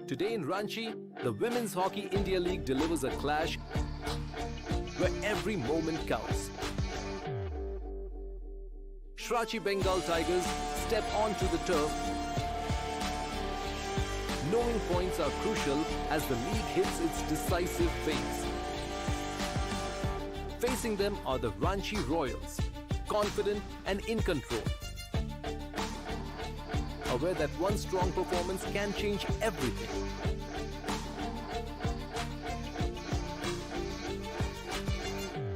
Today in Ranchi, the Women's Hockey India League delivers a clash where every moment counts. Shrachi Bengal Tigers step onto the turf, knowing points are crucial as the league hits its decisive phase. Facing them are the Ranchi Royals, confident and in control, aware that one strong performance can change everything.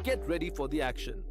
Get ready for the action.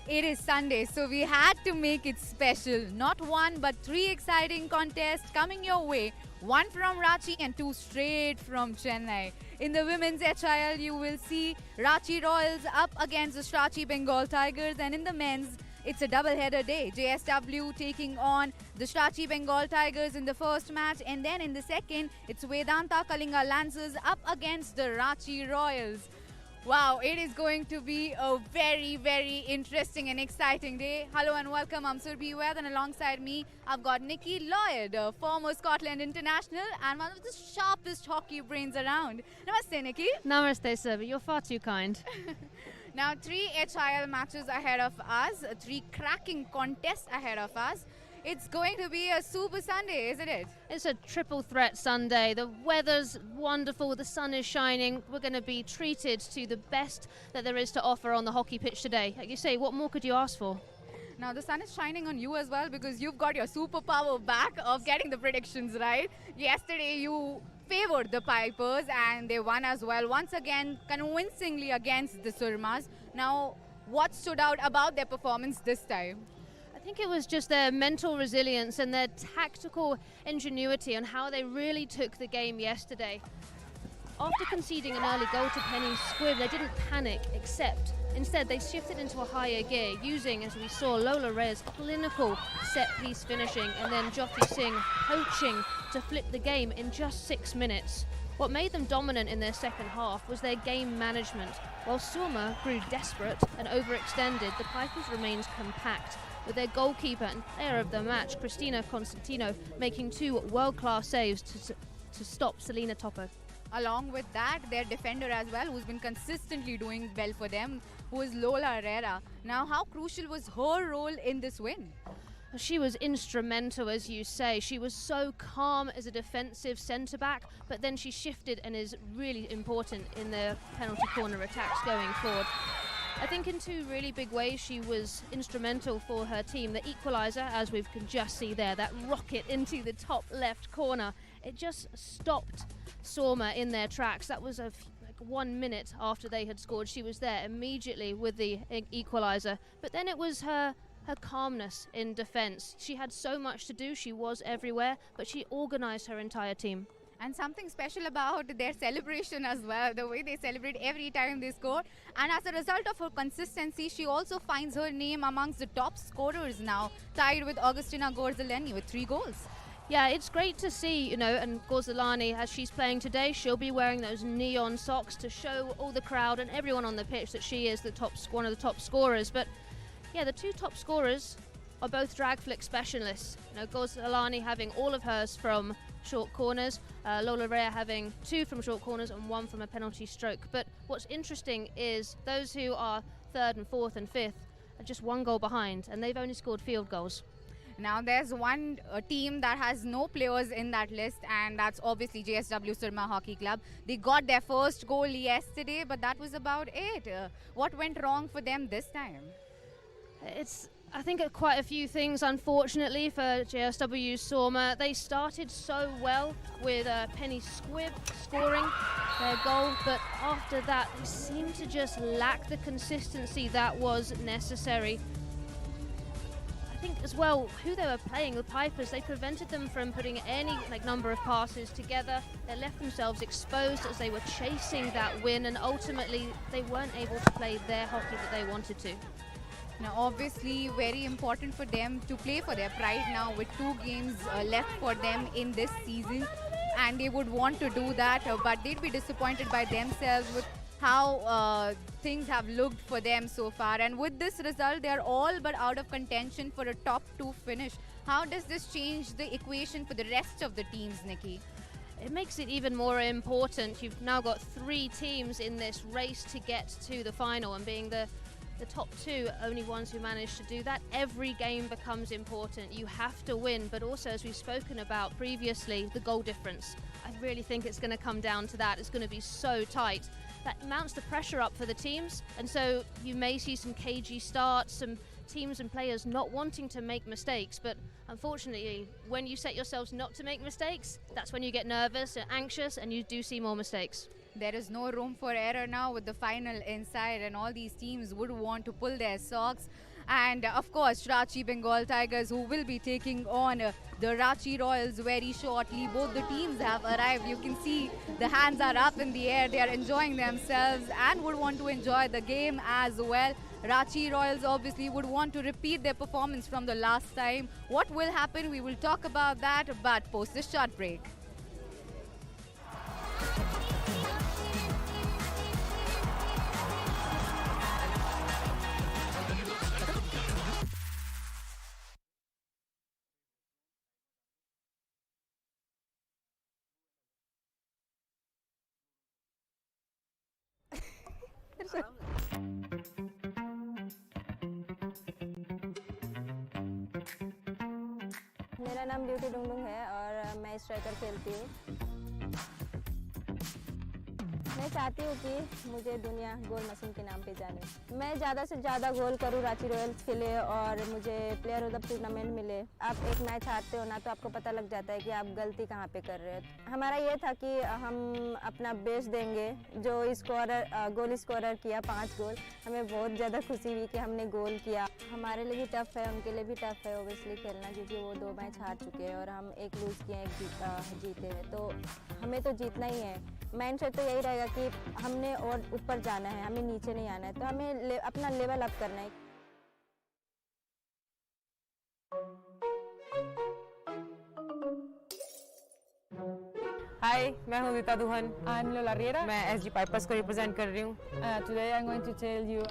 It is Sunday, so we had to make it special. Not one, but three exciting contests coming your way. One from Ranchi and two straight from Chennai. In the women's HIL, you will see Ranchi Royals up against the Shrachi Bengal Tigers. And in the men's, it's a double-header day. JSW taking on the Shrachi Bengal Tigers in the first match. And then in the second, it's Vedanta Kalinga Lancers up against the Ranchi Royals. Wow, it is going to be a very, very interesting and exciting day. Hello and welcome. I'm Surbhi Wed, and alongside me, I've got Nikki Lloyd, a former Scotland international and one of the sharpest hockey brains around. Namaste, Nikki. Namaste, Surbhi. You're far too kind. Now, 3 HIL matches ahead of us, 3 cracking contests ahead of us. It's going to be a super Sunday, isn't it? It's a triple threat Sunday. The weather's wonderful, the sun is shining. We're going to be treated to the best that there is to offer on the hockey pitch today. Like you say, what more could you ask for? Now, the sun is shining on you as well because you've got your superpower back of getting the predictions right. Yesterday, you favored the Pipers and they won as well, once again convincingly against the Surmas. Now, what stood out about their performance this time? I think it was just their mental resilience and their tactical ingenuity on how they really took the game yesterday. After conceding an early goal to Penny Squibb, they didn't panic, except instead they shifted into a higher gear, using, as we saw, Lola Reyes' clinical set-piece finishing and then Joffrey Singh coaching to flip the game in just 6 minutes. What made them dominant in their second half was their game management. While Surma grew desperate and overextended, the Pipers remained compact, with their goalkeeper and player of the match, Cristina Constantino, making 2 world-class saves to stop Selena Topper. Along with that, their defender as well, who's been consistently doing well for them, who is Lola Herrera. Now, how crucial was her role in this win? She was instrumental, as you say. She was so calm as a defensive centre-back, but then she shifted and is really important in the penalty corner attacks going forward. I think in 2 really big ways she was instrumental for her team. The equaliser, as we can just see there, that rocket into the top left corner, it just stopped Surma in their tracks. That was like 1 minute after they had scored. She was there immediately with the equaliser. But then it was her calmness in defence. She had so much to do, she was everywhere, but she organised her entire team. And something special about their celebration as well, the way they celebrate every time they score. And as a result of her consistency, she also finds her name amongst the top scorers now, tied with Augustina Gorzaleni with 3 goals. Yeah, it's great to see, and Gorzalani, as she's playing today, she'll be wearing those neon socks to show all the crowd and everyone on the pitch that she is one of the top scorers. But yeah, the 2 top scorers are both drag flick specialists. Gorzalani having all of hers from short corners, Lola Rhea having 2 from short corners and 1 from a penalty stroke. But what's interesting is those who are 3rd and 4th and 5th are just 1 goal behind, and they've only scored field goals. Now there's one team that has no players in that list, and that's obviously JSW Surma Hockey Club. They got their first goal yesterday, but that was about it. What went wrong for them this time? It's I think quite a few things, unfortunately, for JSW's Sorma. They started so well with Penny Squibb scoring their goal, but after that they seemed to just lack the consistency that was necessary. I think as well, who they were playing, the Pipers, they prevented them from putting any number of passes together. They left themselves exposed as they were chasing that win, and ultimately they weren't able to play their hockey that they wanted to. Now, obviously, very important for them to play for their pride now with 2 games left for them in this season. And they would want to do that, but they'd be disappointed by themselves with how things have looked for them so far. And with this result, they are all but out of contention for a top 2 finish. How does this change the equation for the rest of the teams, Nikki? It makes it even more important. You've now got 3 teams in this race to get to the final, and being the top 2 only ones who manage to do that, every game becomes important. You have to win, but also, as we've spoken about previously, the goal difference. I really think it's going to come down to that. It's going to be so tight. That mounts the pressure up for the teams, and so you may see some cagey starts, some teams and players not wanting to make mistakes, but unfortunately, when you set yourselves not to make mistakes, that's when you get nervous and anxious, and you do see more mistakes. There is no room for error now with the final inside, and all these teams would want to pull their socks. And of course, Ranchi Bengal Tigers, who will be taking on the Ranchi Royals very shortly. Both the teams have arrived. You can see the hands are up in the air. They are enjoying themselves and would want to enjoy the game as well. Ranchi Royals obviously would want to repeat their performance from the last time. What will happen? We will talk about that, but post this short break. मेरा नाम beauty Dungdung है और मैं striker खेलती हूँ। मैं चाहती हूँ कि मुझे दुनिया गोल मशीन के नाम पे जाने। मैं ज़्यादा से ज़्यादा गोल करूँ रांची रॉयल्स के लिए और मुझे प्लेयर ऑफ द टूर्नामेंट मिले। आप एक मैच हारते हो ना तो आपको पता लग जाता है कि आप गलती कहाँ पे कर रहे हो। हमारा ये था कि हम अपना बेस्ट देंगे। जो गोल स्कोरर किया 5 गोल, हमें बहुत ज़्यादा खुशी हुई कि हमने गोल किया। हमारे लिए भी टफ है, उनके लिए भी टफ है ओबियसली खेलना, क्योंकि वो 2 मैच हार चुके हैं और हम 1 लूज़ किए, 1 जीते हैं। तो हमें तो जीतना ही है। माइंडसेट तो यही रहेगा कि हमने और ऊपर जाना है, हमें नीचे नहीं आना है। तो हमें अपना लेवल अप करना है। हाय, मैं हूँ रीता दुहन। आई एम लोला रिएरा। मैं एसजी पाइपर्स को रिप्रेजेंट कर रही हूँ। Today I am going to tell you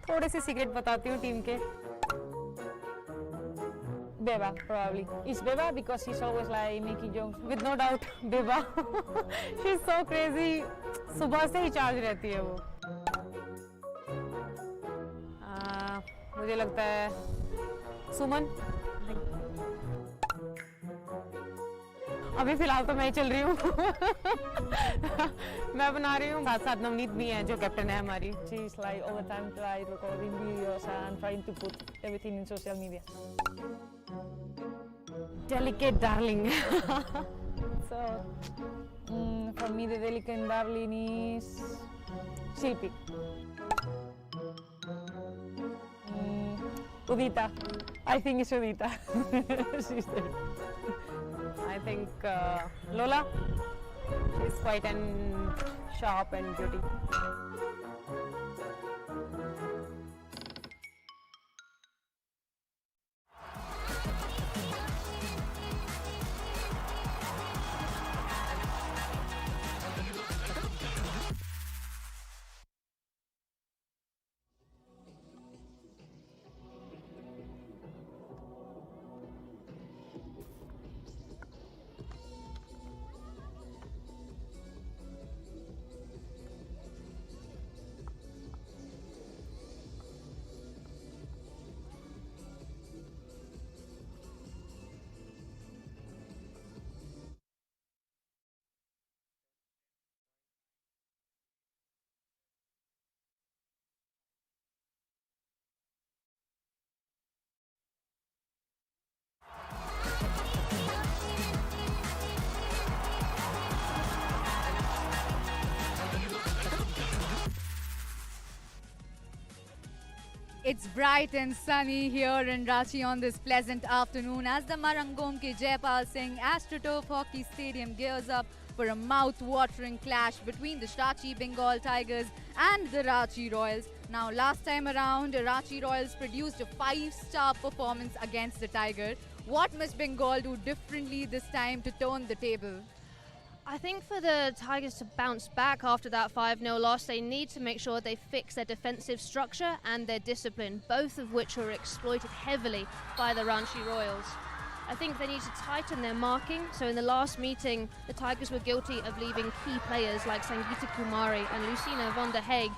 थोड़े से सीक्रेट बताती हूँ टीम के। Beba, probably. It's Beba because she's always like making jokes. With no doubt, Beba. She's so crazy. सुबह से ही चार्ज रहती है वो। मुझे लगता है सुमन। अभी फिलहाल तो मैं ही चल रही हूँ। मैं बना रही हूँ, साथ साथ नवनीत भी है जो कैप्टन है हमारी। She's like all the time try recording videos and trying to put everything in social media. Delicate darling. So, for me the delicate darling is Shilpi. Udita. I think it's Udita. She's there. I think Lola. She's quite and sharp and beauty. It's bright and sunny here in Ranchi on this pleasant afternoon as the Marangom ke Jaipal Singh AstroTurf Hockey Stadium gears up for a mouth-watering clash between the Ranchi Bengal Tigers and the Ranchi Royals. Now, last time around, Ranchi Royals produced a 5-star performance against the Tiger. What must Bengal do differently this time to turn the table? I think for the Tigers to bounce back after that 5-0 loss, they need to make sure they fix their defensive structure and their discipline, both of which were exploited heavily by the Ranchi Royals. I think they need to tighten their marking. So in the last meeting, the Tigers were guilty of leaving key players like Sangeeta Kumari and Lucina von der Haag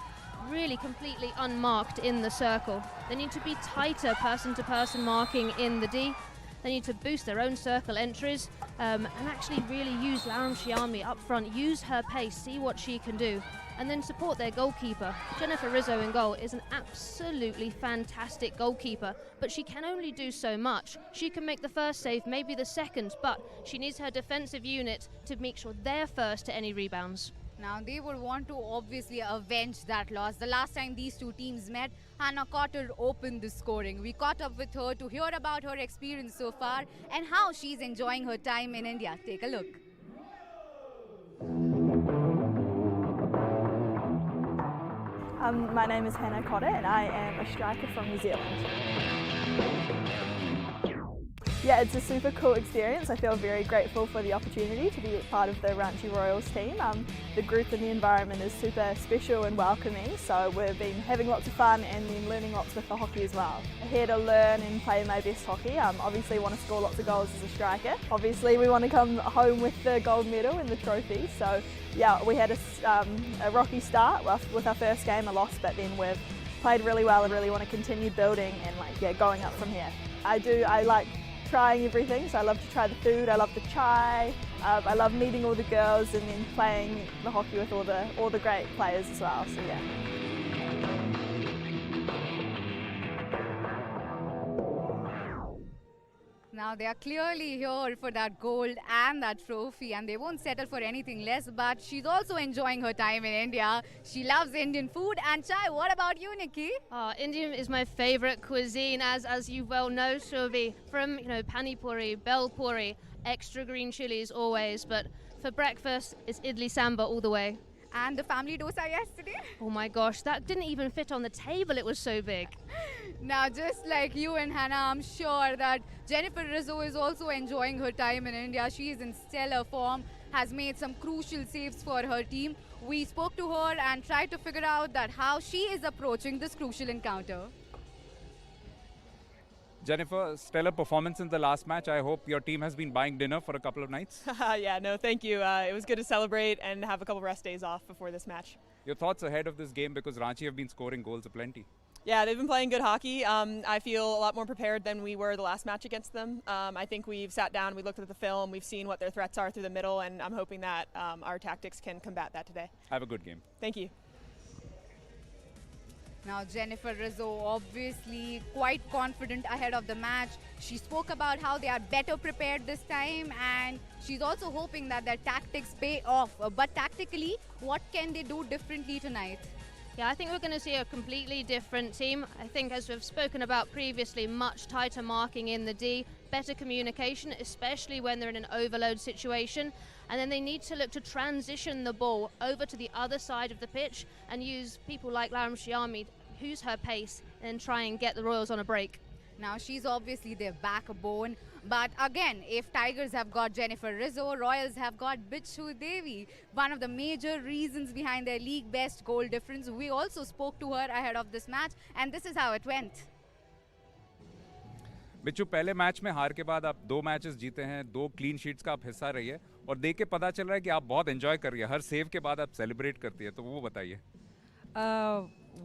really completely unmarked in the circle. They need to be tighter person-to-person marking in the D. They need to boost their own circle entries and actually really use Laram Shyami up front, use her pace, see what she can do, and then support their goalkeeper. Jennifer Rizzo in goal is an absolutely fantastic goalkeeper, but she can only do so much. She can make the first save, maybe the second, but she needs her defensive unit to make sure they're first to any rebounds. Now, they would want to obviously avenge that loss. The last time these two teams met, Hannah Cotter opened the scoring. We caught up with her to hear about her experience so far and how she's enjoying her time in India. Take a look. My name is Hannah Cotter and I am a striker from New Zealand. Yeah, it's a super cool experience. I feel very grateful for the opportunity to be part of the Ranchi Royals team. The group and the environment is super special and welcoming, so we've been having lots of fun and then learning lots with the hockey as well. Here to learn and play my best hockey. Obviously want to score lots of goals as a striker. Obviously we want to come home with the gold medal and the trophy, so yeah, we had a rocky start with our first game, a loss, but then we've played really well and really want to continue building and going up from here. I like trying everything, so I love to try the food, I love the chai, I love meeting all the girls and then playing the hockey with all the great players as well, so yeah. Now, they are clearly here for that gold and that trophy, and they won't settle for anything less, but she's also enjoying her time in India. She loves Indian food and chai. What about you, Nikki? Indian is my favorite cuisine, as you well know, Shurvi. From, pani puri, bel puri, extra green chilies always, but for breakfast, it's idli sambar all the way. And the family dosa yesterday? Oh my gosh, that didn't even fit on the table, it was so big. Now, just like you and Hannah, I'm sure that Jennifer Rizzo is also enjoying her time in India. She is in stellar form, has made some crucial saves for her team. We spoke to her and tried to figure out that how she is approaching this crucial encounter. Jennifer, stellar performance in the last match. I hope your team has been buying dinner for a couple of nights. Yeah, no, thank you. It was good to celebrate and have a couple rest days off before this match. Your thoughts ahead of this game, because Ranchi have been scoring goals aplenty. Yeah, they've been playing good hockey. I feel a lot more prepared than we were the last match against them. I think we've sat down, we looked at the film, we've seen what their threats are through the middle, and I'm hoping that our tactics can combat that today. Have a good game. Thank you. Now, Jennifer Rizzo obviously quite confident ahead of the match. She spoke about how they are better prepared this time, and she's also hoping that their tactics pay off. But tactically, what can they do differently tonight? Yeah, I think we're going to see a completely different team. I think, as we've spoken about previously, much tighter marking in the D, better communication, especially when they're in an overload situation. And then they need to look to transition the ball over to the other side of the pitch and use people like Laram Shyami, who's her pace, and try and get the Royals on a break. Now, she's obviously their backbone. But again, if Tigers have got Jennifer Rizzo, Royals have got Bichu Devi. One of the major reasons behind their league best goal difference. We also spoke to her ahead of this match, and this is how it went. बिच्छू, पहले match में हार के बाद आप 2 matches जीते हैं, 2 clean sheets का आप हिस्सा रही है और देख के पता चल रहा है कि आप बहुत एंजॉय कर रही है, हर सेव के बाद आप सेलिब्रेट करती है, तो वो बताइए।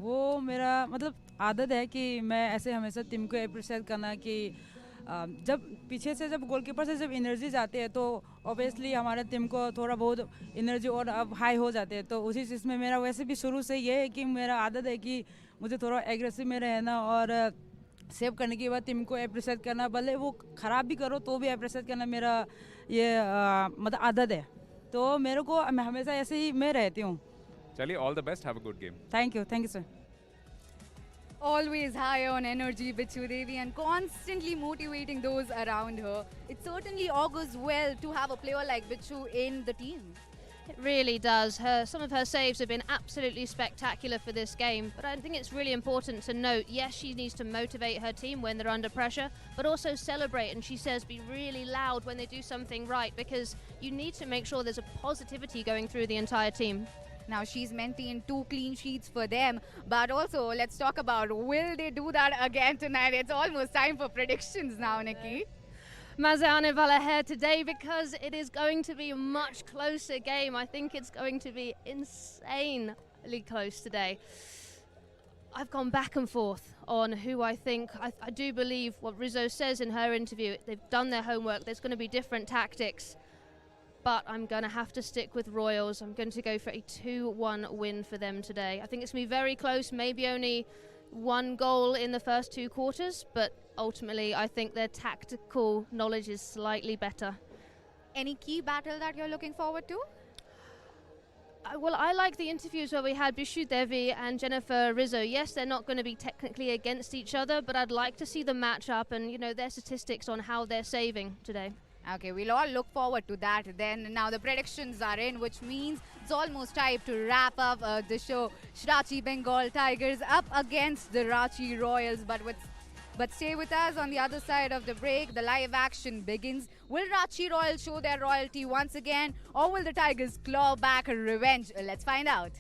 वो मेरा मतलब आदत है कि मैं ऐसे हमेशा टीम को अप्रिशिएट करना कि जब पीछे से जब गोलकीपर से जब एनर्जी जाती है तो ऑब्वियसली हमारे टीम को थोड़ा बहुत एनर्जी और अब हाई हो जाते हैं, तो उसी चीज़ में मेरा वैसे भी शुरू से ये है कि मेरा आदत है कि मुझे थोड़ा एग्रेसिव में रहना और सेव करने के बाद टीम को अप्रिशिएट करना, भले वो ख़राब भी करो तो भी अप्रिशिएट करना मेरा ये मतलब आदत है, तो मेरे को मैं हमेशा ऐसे ही मैं रहती हूँ। चलिए, all the best, have a good game. Thank you sir. Always high on energy, Bichu Devi, and constantly motivating those around her. It certainly augurs well to have a player like Bichu in the team. It really does. Some of her saves have been absolutely spectacular for this game, but I think it's really important to note, yes, she needs to motivate her team when they're under pressure, but also celebrate, and she says be really loud when they do something right, because you need to make sure there's a positivity going through the entire team. Now she's maintained 2 clean sheets for them, but also let's talk about will they do that again tonight? It's almost time for predictions now, Nikki. Maza aane wala hai today because it is going to be a much closer game. I think it's going to be insanely close today. I've gone back and forth on who I think. I do believe what Rizzo says in her interview. They've done their homework. There's going to be different tactics. But I'm going to have to stick with Royals. I'm going to go for a 2-1 win for them today. I think it's going to be very close, maybe only 1 goal in the first 2 quarters, but ultimately I think their tactical knowledge is slightly better. Any key battle that you're looking forward to? Well, I like the interviews where we had Bishu Devi and Jennifer Rizzo. Yes, they're not going to be technically against each other, but I'd like to see the match-up and, their statistics on how they're saving today. Okay, we'll all look forward to that then. Now the predictions are in, which means it's almost time to wrap up the show. Ranchi Bengal Tigers up against the Ranchi Royals, but stay with us. On the other side of the break, the live action begins. Will Ranchi Royals show their royalty once again, or will the Tigers claw back revenge? Let's find out.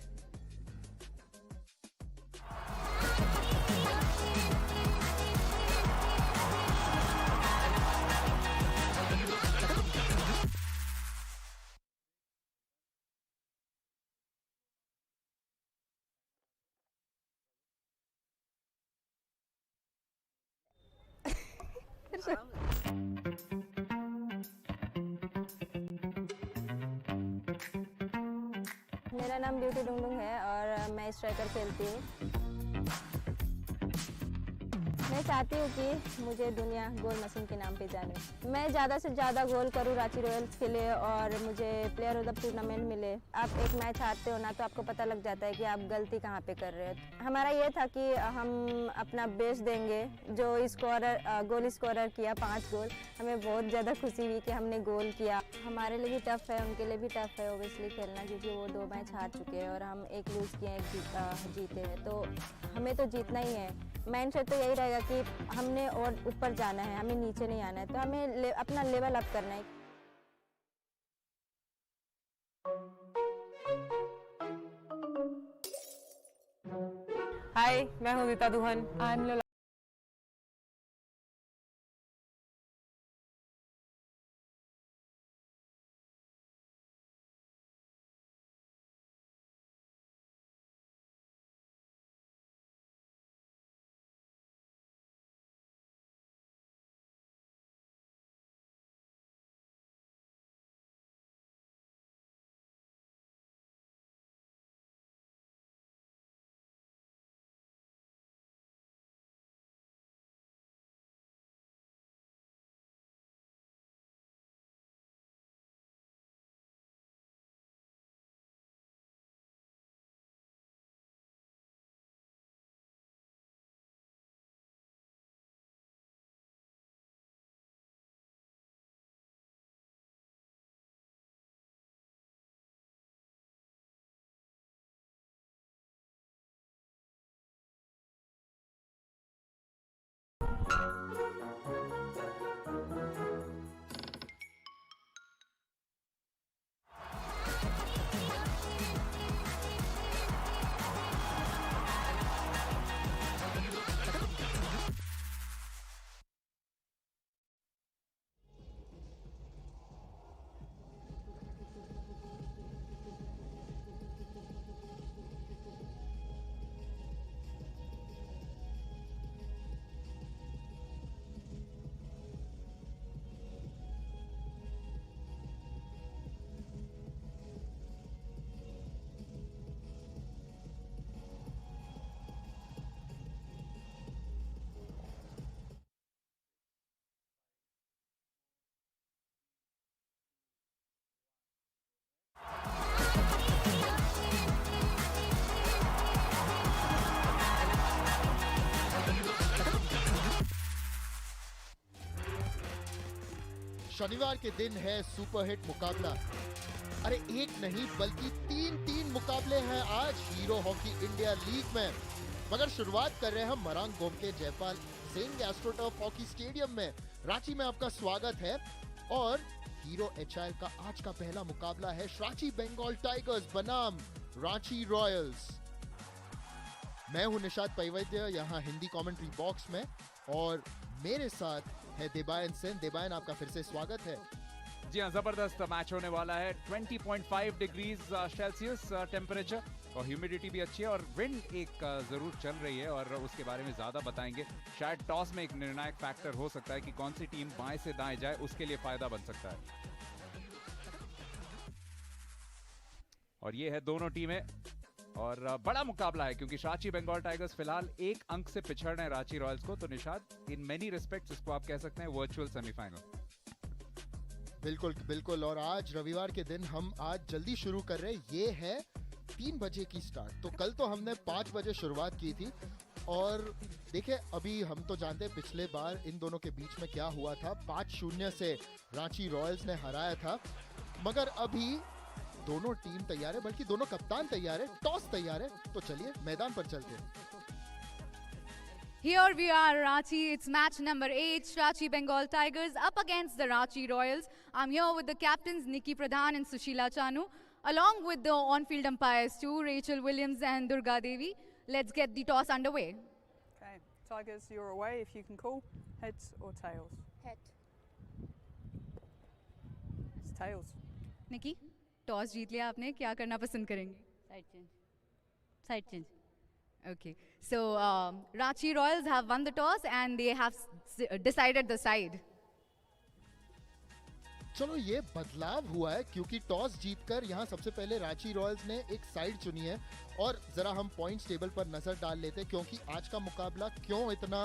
मेरा नाम beauty Dungdung है और मैं striker खेलती हूँ। मैं चाहती हूँ कि मुझे दुनिया गोल मशीन के नाम पे जाने। मैं ज़्यादा से ज़्यादा गोल करूँ रांची रॉयल्स के लिए और मुझे प्लेयर ऑफ द टूर्नामेंट मिले। आप एक मैच हारते हो ना तो आपको पता लग जाता है कि आप गलती कहाँ पे कर रहे हो। हमारा ये था कि हम अपना बेस्ट देंगे। जो गोल स्कोरर किया 5 गोल, हमें बहुत ज़्यादा खुशी हुई कि हमने गोल किया। हमारे लिए भी टफ है, उनके लिए भी टफ है ओबियसली खेलना, क्योंकि वो 2 मैच हार चुके हैं और हम 1 लूज़ किए, 1 जीते हैं। तो हमें तो जीतना ही है। माइंडसेट तो यही रहेगा कि हमने और ऊपर जाना है, हमें नीचे नहीं आना है, तो हमें अपना लेवल अप करना है। हाय, मैं हूँ रीता दुहन। आई एम शनिवार के दिन है सुपरहिट मुकाबला। अरे एक नहीं बल्कि तीन मुकाबले हैं आज हीरो हॉकी इंडिया लीग में। मगर शुरुआत कर रहे हैं हम मरांग गोम के Jaipal Singh astroturf hockey stadium में। रांची में आपका स्वागत है और हीरो एचआईएल का आज का पहला मुकाबला है रांची बंगाल टाइगर्स बनाम रांची रॉयल्स। मैं हूं निशाद पैवैद्य यहाँ हिंदी कमेंट्री बॉक्स में और मेरे साथ है देबायन सेन। देबायन आपका फिर से स्वागत है। जी हाँ, जबरदस्त मैच होने वाला है। 20.5 डिग्रीज सेल्सियस टेम्परेचर और ह्यूमिडिटी भी अच्छी है और विंड एक जरूर चल रही है और उसके बारे में ज्यादा बताएंगे। शायद टॉस में एक निर्णायक फैक्टर हो सकता है कि कौन सी टीम बाएं से दाएं जाए, उसके लिए फायदा बन सकता है। और ये है दोनों टीमें और बड़ा मुकाबला है क्योंकि रांची बंगाल टाइगर्स फिलहाल एक अंक से पिछड़ रहे हैं रांची रॉयल्स को। तो निशाद, इन मेनी रिस्पेक्ट्स इसको आप कह सकते हैं वर्चुअल सेमीफाइनल। बिल्कुल और आज रविवार के दिन हम आज जल्दी शुरू कर रहे हैं। ये है 3 बजे की स्टार्ट। तो कल तो हमने 5 बजे शुरुआत की थी और देखिए अभी हम तो जानते हैं पिछले बार इन दोनों के बीच में क्या हुआ था। 5-0 से रांची रॉयल्स ने हराया था। मगर अभी दोनों टीम तैयार है, बल्कि दोनों कप्तान तैयार है, टॉस तैयार है। तो चलिए मैदान पर चलते हैं। Here we are, Ranchi. It's match number 8. Ranchi Bengal Tigers up against the Ranchi Royals. I'm here with the captains Nikki Pradhan and Sushila Chanu, along with the on-field umpires too, Rachel Williams and Durga Devi. Let's get the toss underway. Okay, Tigers, you're away. If you can call heads or tails. Head. It's tails. Nikki, toss जीत लिया आपने, क्या करना पसंद करेंगे? Side change. Okay, so Ranchi Royals have won the toss and they have decided the side. चलो ये बदलाव हुआ है क्योंकि टॉस जीतकर यहाँ सबसे पहले रांची रॉयल्स ने एक साइड चुनी है। और जरा हम पॉइंट्स टेबल पर नजर डाल लेते हैं क्योंकि आज का मुकाबला क्यों इतना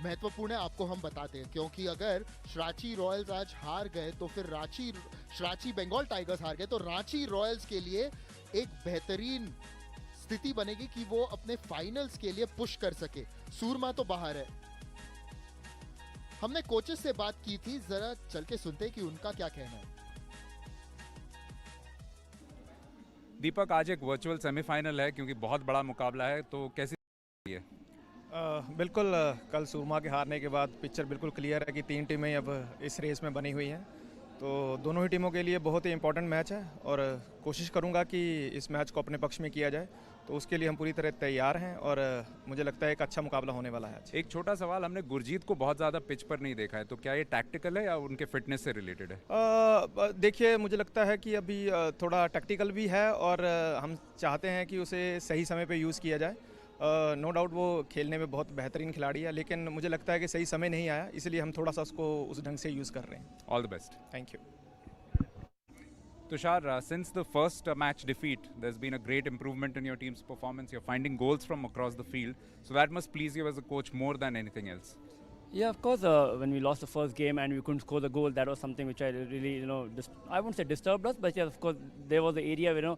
महत्वपूर्ण है आपको हम बताते हैं। क्योंकि अगर रांची रॉयल्स आज हार गए तो फिर रांची बंगाल टाइगर्स हार गए तो रांची रॉयल्स के लिए एक बेहतरीन स्थिति बनेगी कि वो अपने फाइनल्स के लिए पुश कर सके। सूरमा तो बाहर है। हमने कोचेस से बात की थी, जरा चल के सुनते हैं कि उनका क्या कहना है। दीपक, आज एक वर्चुअल सेमीफाइनल है क्योंकि बहुत बड़ा मुकाबला है, तो कैसी है? बिल्कुल, कल सूरमा के हारने के बाद पिक्चर बिल्कुल क्लियर है कि 3 टीमें अब इस रेस में बनी हुई हैं। तो दोनों ही टीमों के लिए बहुत ही इंपॉर्टेंट मैच है और कोशिश करूंगा कि इस मैच को अपने पक्ष में किया जाए। तो उसके लिए हम पूरी तरह तैयार हैं और मुझे लगता है एक अच्छा मुकाबला होने वाला है आज। एक छोटा सवाल, हमने गुरजीत को बहुत ज़्यादा पिच पर नहीं देखा है, तो क्या ये टैक्टिकल है या उनके फिटनेस से रिलेटेड है? देखिए, मुझे लगता है कि अभी थोड़ा टैक्टिकल भी है और हम चाहते हैं कि उसे सही समय पर यूज़ किया जाए। नो डाउट वो खेलने में बहुत बेहतरीन खिलाड़ी है, लेकिन मुझे लगता है कि सही समय नहीं आया, इसलिए हम थोड़ा सा उसको उस ढंग से यूज़ कर रहे हैं। All the best. Thank you. Tushar, since the first match defeat, there's been a great improvement in your team's performance. You're finding goals from across the field, so that must please you as a coach more than anything else. Yeah, of course. When we lost the first game and we couldn't score the goal, that was something which I really, I wouldn't say disturbed us, but yes, of course, there was the area where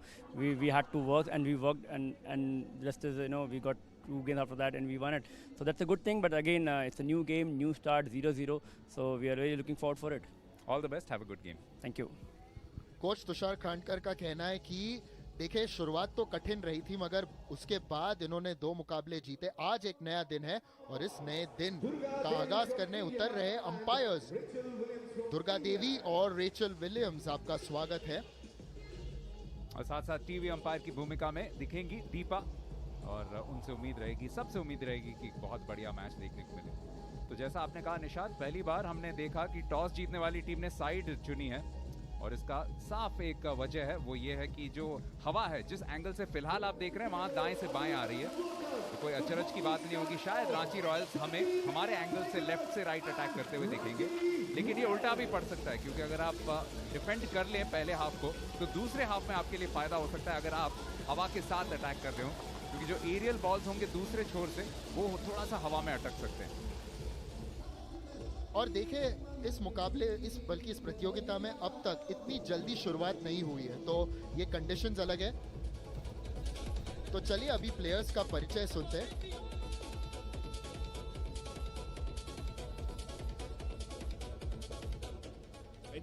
we had to work and we worked and just as we got 2 games after that and we won it. So that's a good thing. But again, it's a new game, new start, 0-0. So we are really looking forward for it. All the best. Have a good game. Thank you. Coach Tushar Khandkar का कहना है कि देखिए शुरुआत तो कठिन रही थी मगर उसके बाद इन्होंने 2 मुकाबले जीते। आज एक नया दिन है और इस नए दिन का आगाज करने उतर रहे अंपायर्स दुर्गा देवी और रेचल विलियम्स। आपका स्वागत है। और साथ साथ टीवी अंपायर की भूमिका में दिखेंगी दीपा और उनसे उम्मीद रहेगी, सबसे उम्मीद रहेगी कि बहुत बढ़िया मैच देखने को मिले। तो जैसा आपने कहा निशाद, पहली बार हमने देखा कि टॉस जीतने वाली टीम ने साइड चुनी है और इसका साफ एक वजह है, वो ये है कि जो हवा है जिस एंगल से फिलहाल आप देख रहे हैं वहाँ दाएं से बाएं आ रही है, तो कोई अचरज की बात नहीं होगी। शायद रांची रॉयल्स हमें हमारे एंगल से लेफ्ट से राइट अटैक करते हुए दिखेंगे, लेकिन ये उल्टा भी पड़ सकता है क्योंकि अगर आप डिफेंड कर लें पहले हाफ को तो दूसरे हाफ में आपके लिए फ़ायदा हो सकता है अगर आप हवा के साथ अटैक कर रहे हो, क्योंकि जो एरियल बॉल्स होंगे दूसरे छोर से वो थोड़ा सा हवा में अटक सकते हैं। और देखिए इस मुकाबले बल्कि इस प्रतियोगिता में अब तक इतनी जल्दी शुरुआत नहीं हुई है, तो ये कंडीशंस अलग है। तो चलिए अभी प्लेयर्स का परिचय सुनते हैं।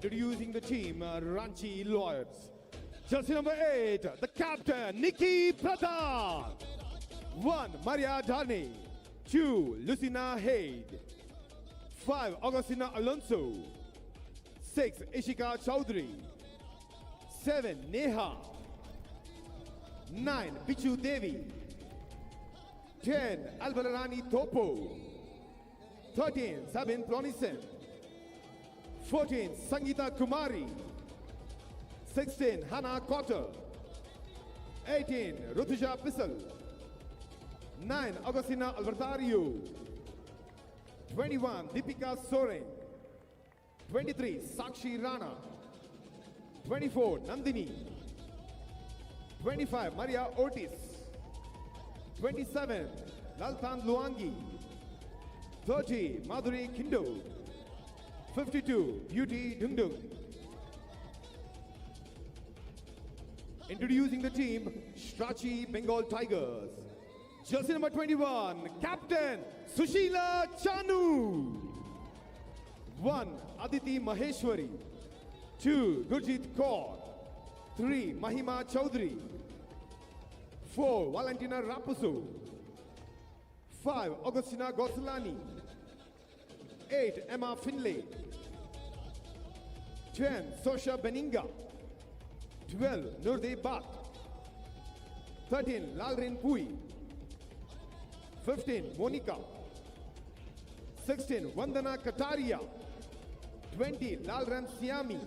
Introducing the team, Ranchi Lawyers. Jersey number 8, the captain, Nikki Pratap. 1, Maria Dhani. 2, Lucina Haid. 5, Augustina Alonso. 6, Ishika Chaudhary. 7, Neha. 9, Bichu Devi. 10, Alvarani Topo. 13, Sabin Plonisen. 14, Sangeeta Kumari. 16, Hannah Cotter. 18, Rutuja Pissel. 9, Augustina Albertario. 21, Deepika Soren. 23, Sakshi Rana. 24, Nandini. 25, Maria Ortiz. 27, Laltan Luangi. 30, Madhuri Kindo. 52, Beauty Dungdung. Introducing the team, Strachi Bengal Tigers. Jersey number 21, Captain Sushila Chanu. 1, Aditi Maheshwari. 2, Gurjit Kaur. 3, Mahima Chaudhary. 4, Valentina Raposo. 5, Augustina Gosalani. 8, Emma Finlay. 10, Sosha Beninga. 12, Nurde Bhatt. 13, Lalrin Pui. 15, Monica. 16, Vandana Kataria. 20, Lalran Siami.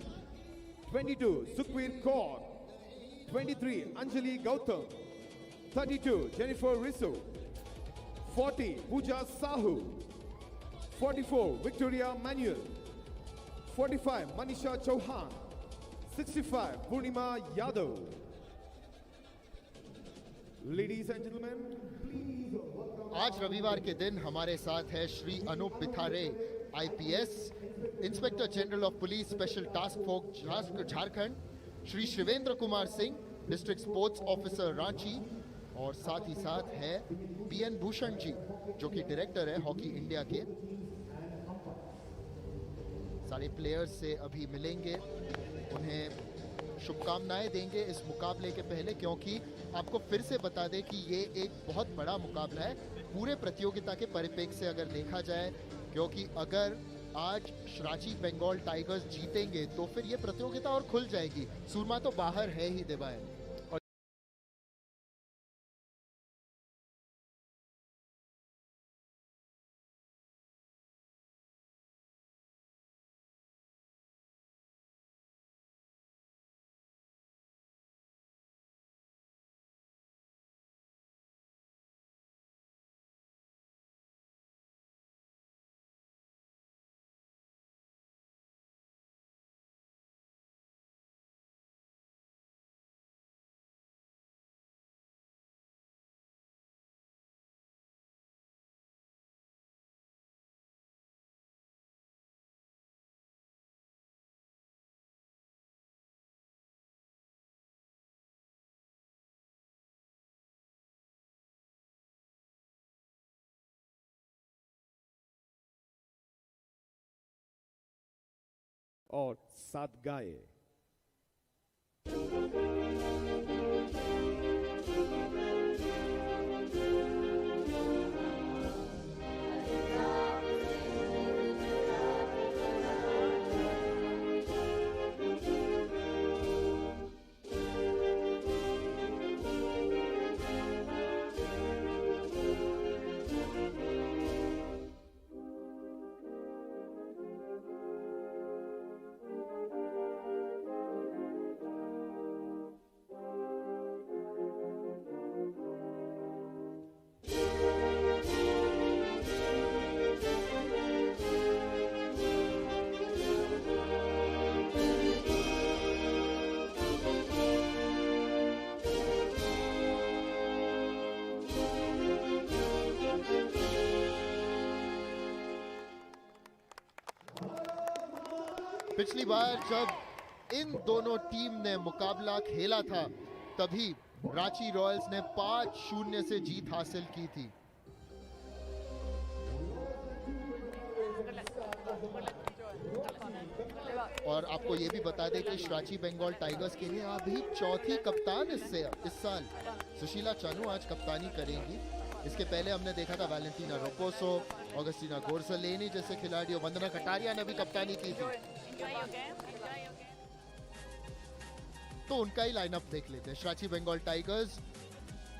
22, Sukhbir Kaur. 23, Anjali Gautam. 32, Jennifer Risso. 40, Pooja Sahu. 44, Victoria Manuel. 45, Manisha Chauhan. 65, Purnima Yadav. Ladies and gentlemen, please welcome. आज रविवार के दिन हमारे साथ है Shri Anup Pithare, IPS, inspector general of police special task force Jharkhand, Shri Shivendra Kumar Singh, district sports officer Ranchi, और साथ ही साथ है पीएन भूषण जी, जो कि डायरेक्टर है हॉकी इंडिया के। सारे प्लेयर्स से अभी मिलेंगे, उन्हें शुभकामनाएं देंगे इस मुकाबले के पहले, क्योंकि आपको फिर से बता दें कि ये एक बहुत बड़ा मुकाबला है पूरे प्रतियोगिता के परिप्रेक्ष्य से अगर देखा जाए, क्योंकि अगर आज रांची बंगाल टाइगर्स जीतेंगे तो फिर ये प्रतियोगिता और खुल जाएगी। सूरमा तो बाहर है ही देवाएं। और 7 गाय। पिछली बार जब इन दोनों टीम ने मुकाबला खेला था तभी रांची रॉयल्स ने 5-0 से जीत हासिल की थी। और आपको ये भी बता दें कि श्राची बंगाल टाइगर्स के लिए अभी चौथी कप्तान इस साल सुशीला चानू आज कप्तानी करेंगी। इसके पहले हमने देखा था वैलेंटीना रोपोसो, ऑगस्टीना गोर्सलेनी जैसे खिलाड़ियों, वंदना कटारिया ने भी कप्तानी की थी। तो उनका ही लाइनअप देख लेते हैं। श्राची बंगाल टाइगर्स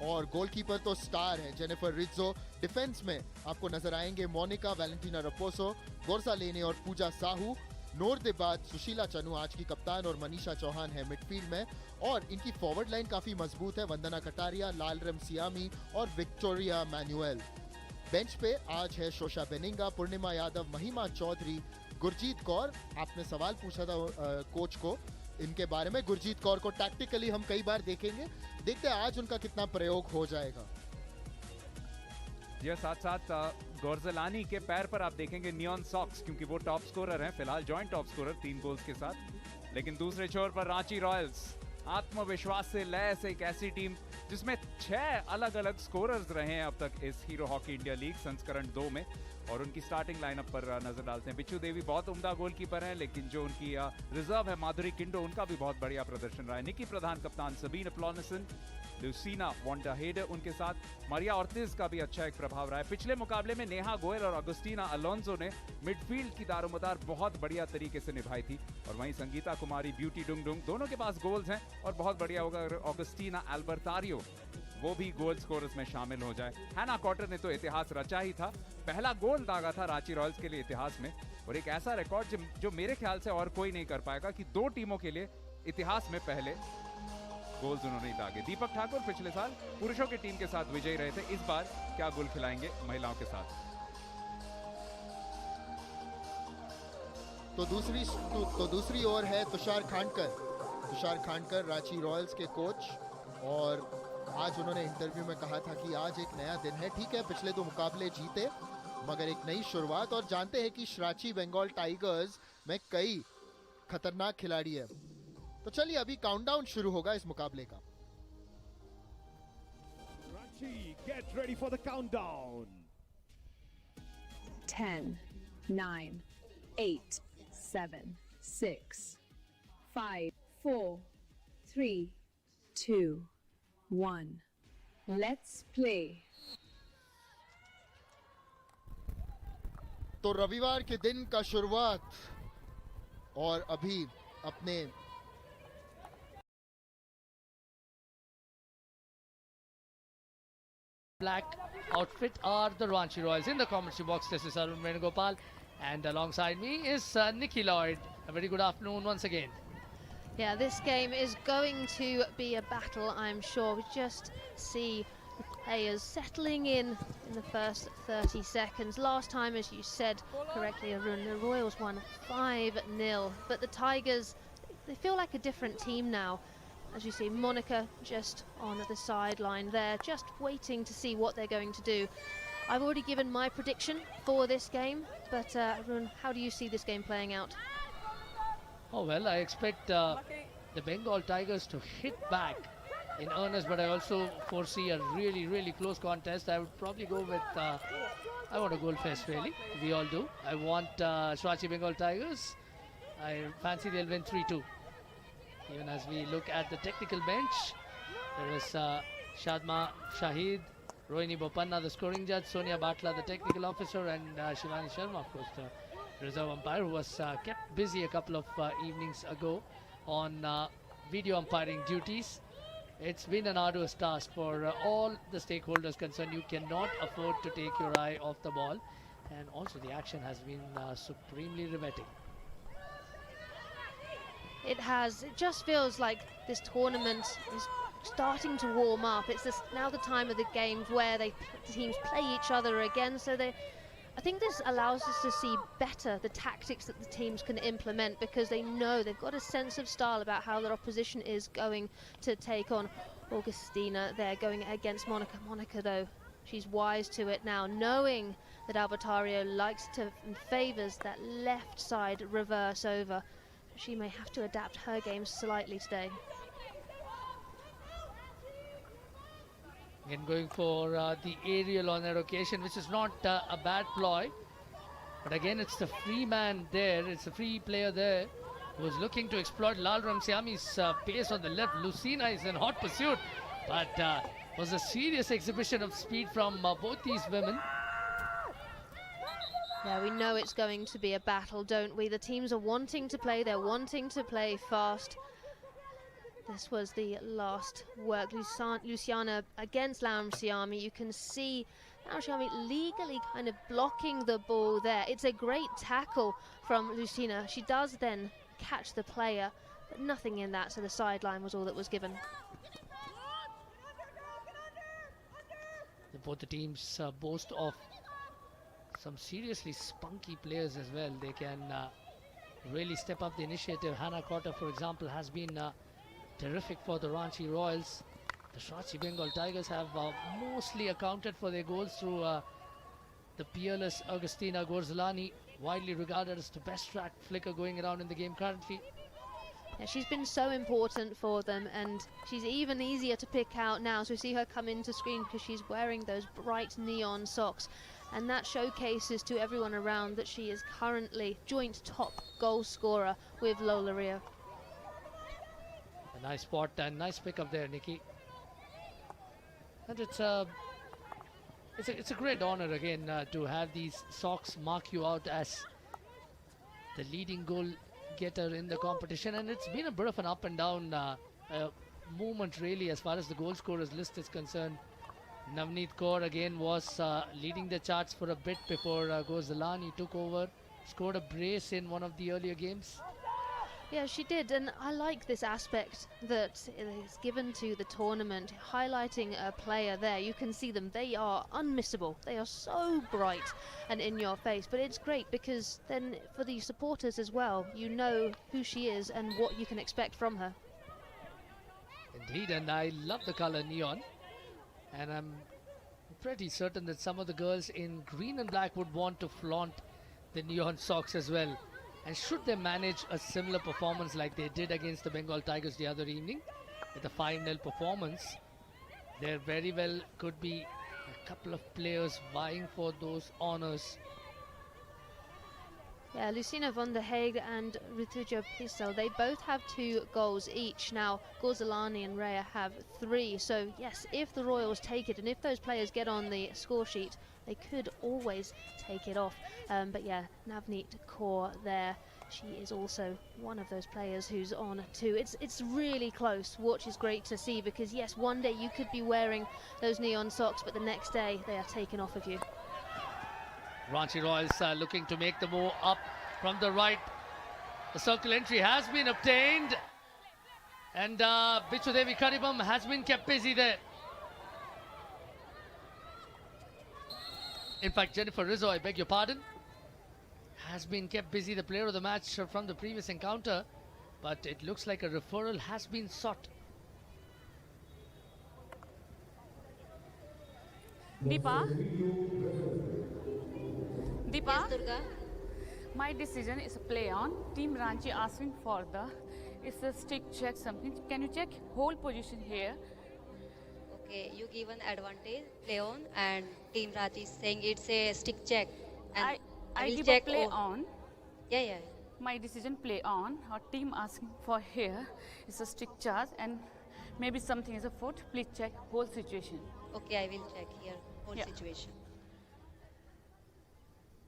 और गोलकीपर तो स्टार है जेनिफर रिज्जो। डिफेंस में आपको नजर आएंगे मोनिका, वैलेंटीना रोपोसो, गोर्सलेनी और पूजा साहू। नोर के बाद सुशीला चनू आज की कप्तान और मनीषा चौहान है मिडफील्ड में। और इनकी फॉरवर्ड लाइन काफी मजबूत है, वंदना कटारिया, लालरेम सियामी और विक्टोरिया मैनुअल। बेंच पे आज है शोशा बेनिंगा, पूर्णिमा यादव, महिमा चौधरी, गुरजीत कौर। आपने सवाल पूछा था कोच को इनके बारे में। गुरजीत कौर को टैक्टिकली हम कई बार देखेंगे, देखते हैं आज उनका कितना प्रयोग हो जाएगा। ये साथ साथ गोर्जलानी के पैर पर आप देखेंगे नियॉन सॉक्स, क्योंकि वो टॉप स्कोरर हैं फिलहाल, जॉइंट टॉप स्कोरर 3 गोल्स के साथ। लेकिन दूसरे छोर पर रांची रॉयल्स आत्मविश्वास से लैस एक ऐसी टीम जिसमें 6 अलग अलग स्कोरर्स रहे हैं अब तक इस हीरो हॉकी इंडिया लीग संस्करण 2 में। और उनकी स्टार्टिंग लाइनअप पर नजर डालते हैं। बिच्छू देवी बहुत उम्दा गोलकीपर हैं, लेकिन जो उनकी रिजर्व है माधुरी किंडो, उनका भी बहुत बढ़िया प्रदर्शन रहा है। निकी प्रधान कप्तान, सबीन प्लॉनिसन, लुसीना वॉन्डाहेडे उनके साथ, मारिया ऑर्टिज का भी अच्छा एक प्रभाव रहा है। पिछले मुकाबले में नेहा गोयल और अगस्टीना अलोंजो ने मिडफील्ड की दारोमदार बहुत बढ़िया तरीके से निभाई थी। और वहीं संगीता कुमारी, ब्यूटी डुंग डुंग, दोनों के पास गोल्स हैं और बहुत बढ़िया होगा अगर ऑगस्टीना एल्बर्टारियो वो भी गोल स्कोरर्स में शामिल हो जाए। हैना कॉटर ने तो इतिहास रचा ही था, पहला गोल दागा था रांची रॉयल्स के लिए इतिहास में। और एक ऐसा रिकॉर्ड जो मेरे ख्याल से और कोई नहीं कर पाएगा कि 2 टीमों के लिए इतिहास में पहले गोल्स उन्होंने दागे। दीपक ठाकुर पिछले साल पुरुषों की टीम के साथ विजयी रहे थे, इस बार क्या गोल खिलाएंगे महिलाओं के साथ। तो दूसरी ओर है तुषार खांडकर रांची रॉयल्स के कोच। और आज उन्होंने इंटरव्यू में कहा था कि आज एक नया दिन है। ठीक है, पिछले 2 मुकाबले जीते, मगर एक नई शुरुआत। और जानते हैं कि श्राची बंगाल टाइगर्स में कई खतरनाक खिलाड़ी है। तो चलिए अभी काउंटडाउन शुरू होगा इस मुकाबले का। Get ready for the countdown. 10, 9, 8, 7, 6, 5, 4, 3, 2, 1. Let's play. तो रविवार के दिन का शुरुआत और अभी अपने black outfit are the Ranchi Royals. In the commentary box, this is Arun Venugopal, and alongside me is Nikki Lloyd. A very good afternoon once again. Yeah, this game is going to be a battle, I'm sure. We just see the players settling in the first 30 seconds. Last time, as you said correctly, Arun, the Royals won 5-0, but the Tigers, they feel like a different team now. As you see, Monica just on the sideline there, just waiting to see what they're going to do. I've already given my prediction for this game, but Arun, how do you see this game playing out? Oh well, I expect the Bengal Tigers to hit back in earnest, but I also foresee a really close contest. I would probably go with, I want a goal fest really, we all do. I want Shrachi Bengal Tigers. I fancy they'll win 3-2. Even as we look at the technical bench, there is Shadma Shahid, Rohini Bopanna, the scoring judge, Sonia Batla, the technical officer, and Shivani Sharma, of course, the reserve umpire, who was kept busy a couple of evenings ago on video umpiring duties. It's been an arduous task for all the stakeholders concerned. You cannot afford to take your eye off the ball, and also the action has been supremely riveting. It just feels like this tournament is starting to warm up. It's now the time of the games where the teams play each other again, so I think this allows us to see better the tactics that the teams can implement, because they know they've got a sense of style about how their opposition is going to take on. Augustina there going against Monica. Monica, though, she's wise to it now, knowing that Albertario likes to and favours that left side reverse over. She may have to adapt her game slightly today. Again going for the aerial on that occasion, which is not a bad ploy. But again, it's the free man there, it's a free player there. was looking to exploit Lal Ramsiami's pace on the left. Lucina is in hot pursuit, but was a serious exhibition of speed from both these women. Yeah, we know it's going to be a battle, don't we? The teams are wanting to play, they're wanting to play fast. This was the last work, Luciana against Lamsiami. You can see Lamsiami legally kind of blocking the ball there. It's a great tackle from Lucina. She does then catch the player, but nothing in that, so the sideline was all that was given. Both the teams boast of some seriously spunky players as well. They can really step up the initiative. Hannah Cotter, for example, has been terrific for the Ranchi Royals. The Ranchi Bengal Tigers have mostly accounted for their goals through the peerless Agustina Gorzalani, widely regarded as the best track flicker going around in the game currently. Yeah, she's been so important for them, and she's even easier to pick out now. So we see her come into screen because she's wearing those bright neon socks, and that showcases to everyone around that she is currently joint top goal scorer with Lola Rio. A nice spot and nice pick up there, Nikki. And it's a great honor again to have these socks mark you out as the leading goal getter in the competition, and it's been a bit of an up and down movement really as far as the goal scorers list is concerned. Navneet Kaur again was leading the charts for a bit before Gorzalani took over, scored a brace in one of the earlier games. Yeah, she did, and I like this aspect that is given to the tournament, highlighting a player there. You can see them, they are unmissable, they are so bright and in your face, but it's great because then for the supporters as well, you know who she is and what you can expect from her. Indeed, and I love the color neon, and I'm pretty certain that some of the girls in green and black would want to flaunt the neon socks as well. And should they manage a similar performance like they did against the Bengal Tigers the other evening with a 5-0 performance, there very well could be a couple of players vying for those honours. Yeah, Lucina von der Haag and Rituja Pissel, they both have 2 goals each. Now, Gorzalani and Rhea have 3. So, yes, if the Royals take it and if those players get on the score sheet, they could always take it off. But yeah, Navneet Kaur there, she is also one of those players who's on 2. It's really close, which is great to see because, yes, one day you could be wearing those neon socks, but the next day they are taken off of you. Ranchi Royals looking to make the move up from the right. The circle entry has been obtained, and Bichu Devi Karibam has been kept busy there. In fact, Jennifer Rizzo, I beg your pardon, has been kept busy, the player of the match from the previous encounter, but it looks like a referral has been sought. Deepa? Deepa? Yes, Durga? My decision is a play on. Team Ranchi asking for it's a stick check something. Can you check whole position here? Okay, you give an advantage, play on, and Team Ranchi is saying it's a stick check. And I will give check a play on. Yeah. My decision play on. Our team asking for here is a stick charge and maybe something is a foot. Please check whole situation. Okay, I will check here whole situation.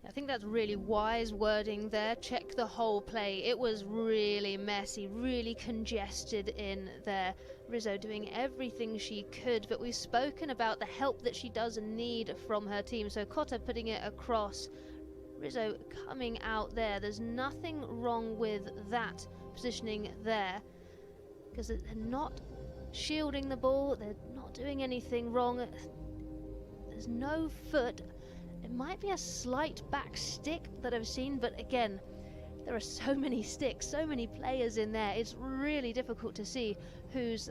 I think that's really wise wording there. Check the whole play. It was really messy, really congested in there. Rizzo doing everything she could, but we've spoken about the help that she does need from her team. So Cotter putting it across, Rizzo coming out there. There's nothing wrong with that positioning there because they're not shielding the ball. They're not doing anything wrong. There's no foot. It might be a slight back stick that I've seen, but again, there are so many sticks, so many players in there. It's really difficult to see whose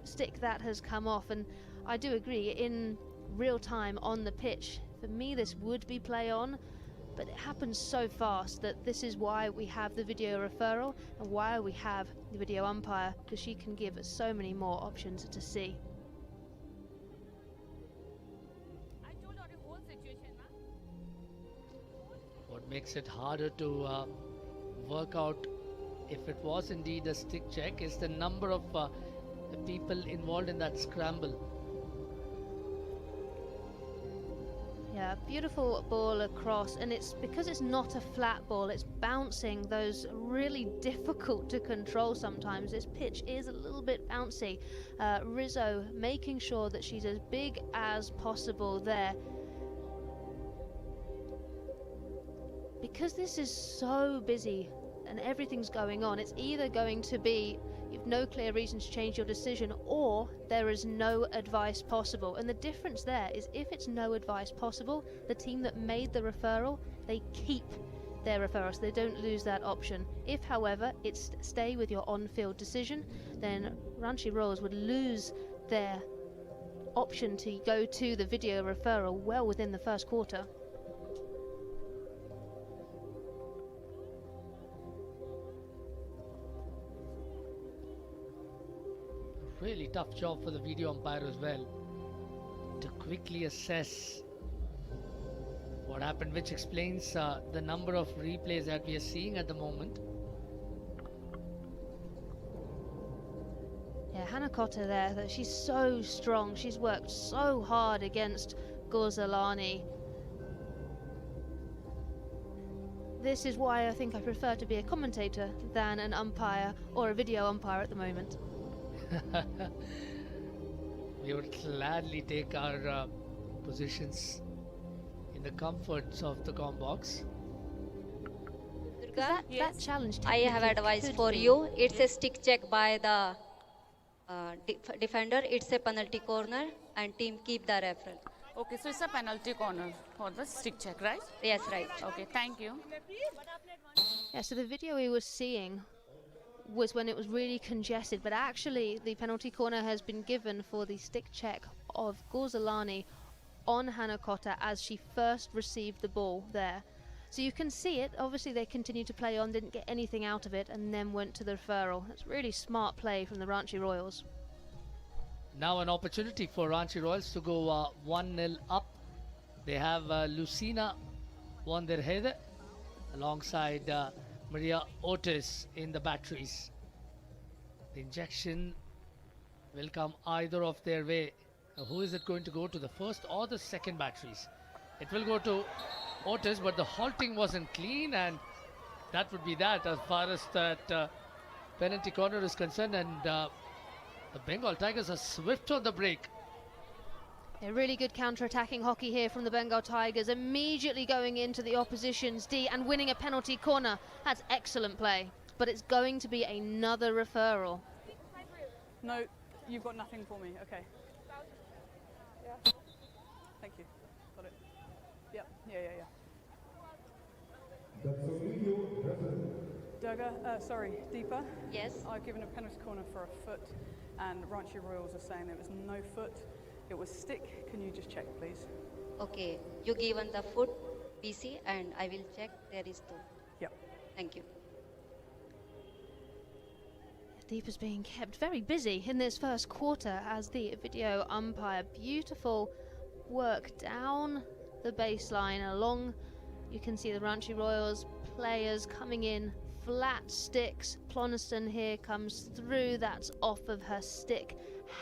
stick that has come off. And I do agree, in real time on the pitch, for me this would be play on, but it happens so fast that this is why we have the video referral and why we have the video umpire, because she can give us so many more options to see. What makes it harder to work out if it was indeed a stick check, is the number of people involved in that scramble. Yeah, beautiful ball across, and it's because it's not a flat ball, it's bouncing, those really difficult to control sometimes. This pitch is a little bit bouncy. Rizzo making sure that she's as big as possible there. Because this is so busy and everything's going on, it's either going to be you've no clear reason to change your decision, or there is no advice possible. And the difference there is, if it's no advice possible, the team that made the referral, they keep their referral, so they don't lose that option. If, however, it's stay with your on-field decision, then Ranchi Royals would lose their option to go to the video referral well within the first quarter. Really tough job for the video umpire as well to quickly assess what happened, which explains the number of replays that we are seeing at the moment. Yeah, Hannah Cotter there, that she's so strong. She's worked so hard against Ghazalani. This is why I think I prefer to be a commentator than an umpire or a video umpire at the moment. We would gladly take our positions in the comforts of the comm box. That challenge I have technically advice could for be- you. It's a stick check by the defender. It's a penalty corner, and team keep the referral. Okay, so it's a penalty corner for the stick check, right? Yes, right. Okay, thank you. Yeah, so the video we were seeing was when it was really congested, but actually the penalty corner has been given for the stick check of Ghazalani on Hannah Cotter as she first received the ball there. So you can see it. Obviously they continued to play on, didn't get anything out of it, and then went to the referral. That's really smart play from the Ranchi Royals. Now an opportunity for Ranchi Royals to go 1-0 up. They have Lucina Wanderhede alongside Maria Otis in the batteries. The injection will come either of their way. Now, who is it going to go to, the first or the second batteries? It will go to Otis, but the halting wasn't clean, and that would be that as far as that penalty corner is concerned. And the Bengal Tigers are swift on the break. A really good counter-attacking hockey here from the Bengal Tigers, immediately going into the opposition's D and winning a penalty corner. That's excellent play, but it's going to be another referral. No, you've got nothing for me. Okay. Yeah. Thank you. Got it. Yep. Yeah. Durga, sorry, Deepa. Yes. I've given a penalty corner for a foot, and Ranchi Royals are saying there was no foot. It was stick. Can you just check, please? Okay, you given the foot PC, and I will check. There is two. Yep. Thank you. Deepa's being kept very busy in this first quarter as the video umpire. Beautiful work down the baseline along. You can see the Ranchi Royals players coming in, flat sticks. Ploniston here comes through. That's off of her stick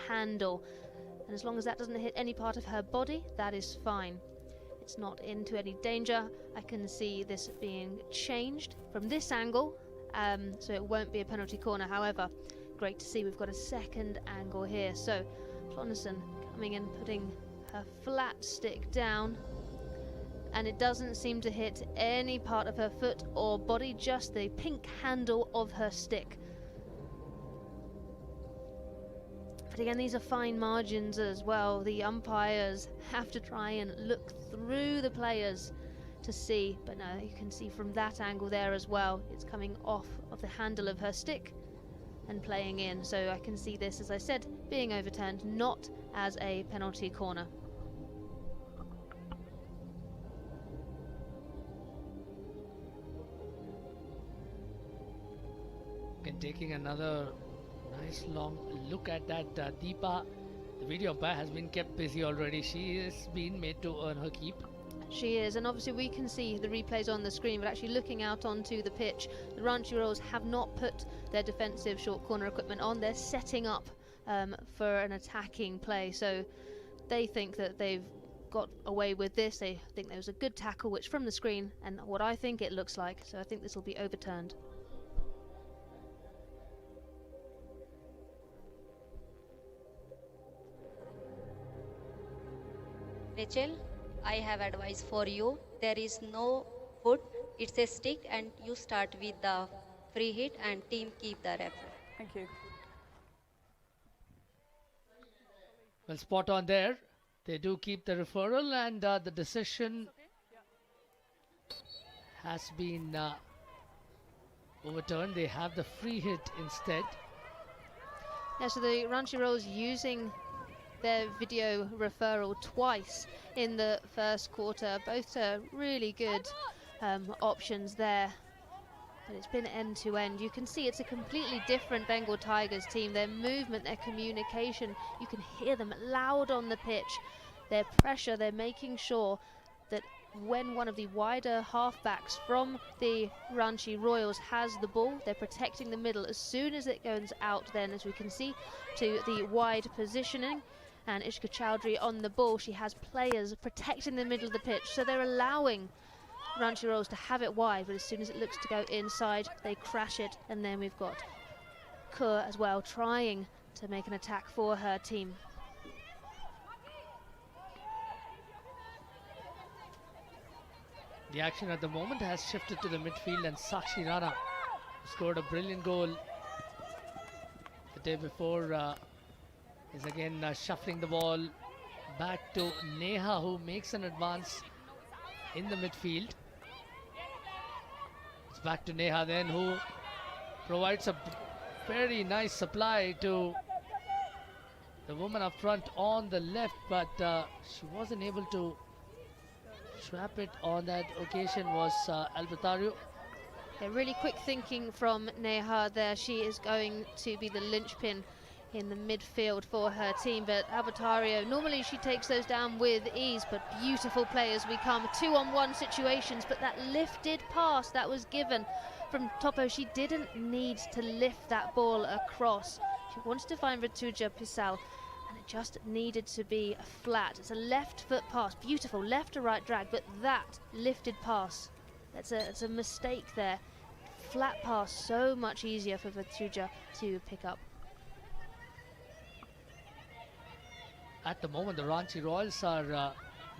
handle. And as long as that doesn't hit any part of her body, that is fine. It's not into any danger. I can see this being changed from this angle, so it won't be a penalty corner. However, great to see we've got a second angle here. So Ploniston coming in, putting her flat stick down, and it doesn't seem to hit any part of her foot or body, just the pink handle of her stick. But again, these are fine margins as well. The umpires have to try and look through the players to see, but no, you can see from that angle there as well, it's coming off of the handle of her stick and playing in. So I can see this, as I said, being overturned, not as a penalty corner. And taking another nice long look at that, Deepa, the video umpire, has been kept busy already. She is being made to earn her keep. She is, and obviously we can see the replays on the screen, but actually looking out onto the pitch, the Ranchi Royals have not put their defensive short corner equipment on. They're setting up for an attacking play, so they think that they've got away with this. They think there was a good tackle, which from the screen, and what I think it looks like, so I think this will be overturned. Rachel, I have advice for you. There is no foot, it's a stick, and you start with the free hit and team keep the referee. Thank you. Well, spot on there. They do keep the referral, and the decision has been overturned. They have the free hit instead. Yeah, so the Ranchi Royals using their video referral twice in the first quarter. Both are really good options there. But it's been end to end. You can see it's a completely different Bengal Tigers team. Their movement, their communication, you can hear them loud on the pitch. Their pressure, they're making sure that when one of the wider halfbacks from the Ranchi Royals has the ball, they're protecting the middle. As soon as it goes out, then, as we can see, to the wide positioning, and Ishka Chowdhury on the ball, she has players protecting the middle of the pitch, so they're allowing Ranchi Royals to have it wide, but as soon as it looks to go inside, they crash it. And then we've got Kaur as well, trying to make an attack for her team. The action at the moment has shifted to the midfield, and Sakshi Rana scored a brilliant goal the day before. Is again shuffling the ball back to Neha, who makes an advance in the midfield. It's back to Neha then, who provides a very nice supply to the woman up front on the left, but she wasn't able to swap it on that occasion. Was Albatario. Yeah, really quick thinking from Neha there. She is going to be the linchpin in the midfield for her team, but Albatario, normally she takes those down with ease, but beautiful play as we come 2-on-1 situations. But that lifted pass that was given from Topo, she didn't need to lift that ball across. She wanted to find Rituja Pisal, and it just needed to be a flat. It's a left foot pass, beautiful left to right drag, but that lifted pass, it's a mistake there. Flat pass, so much easier for Rituja to pick up. At the moment, the Ranchi Royals are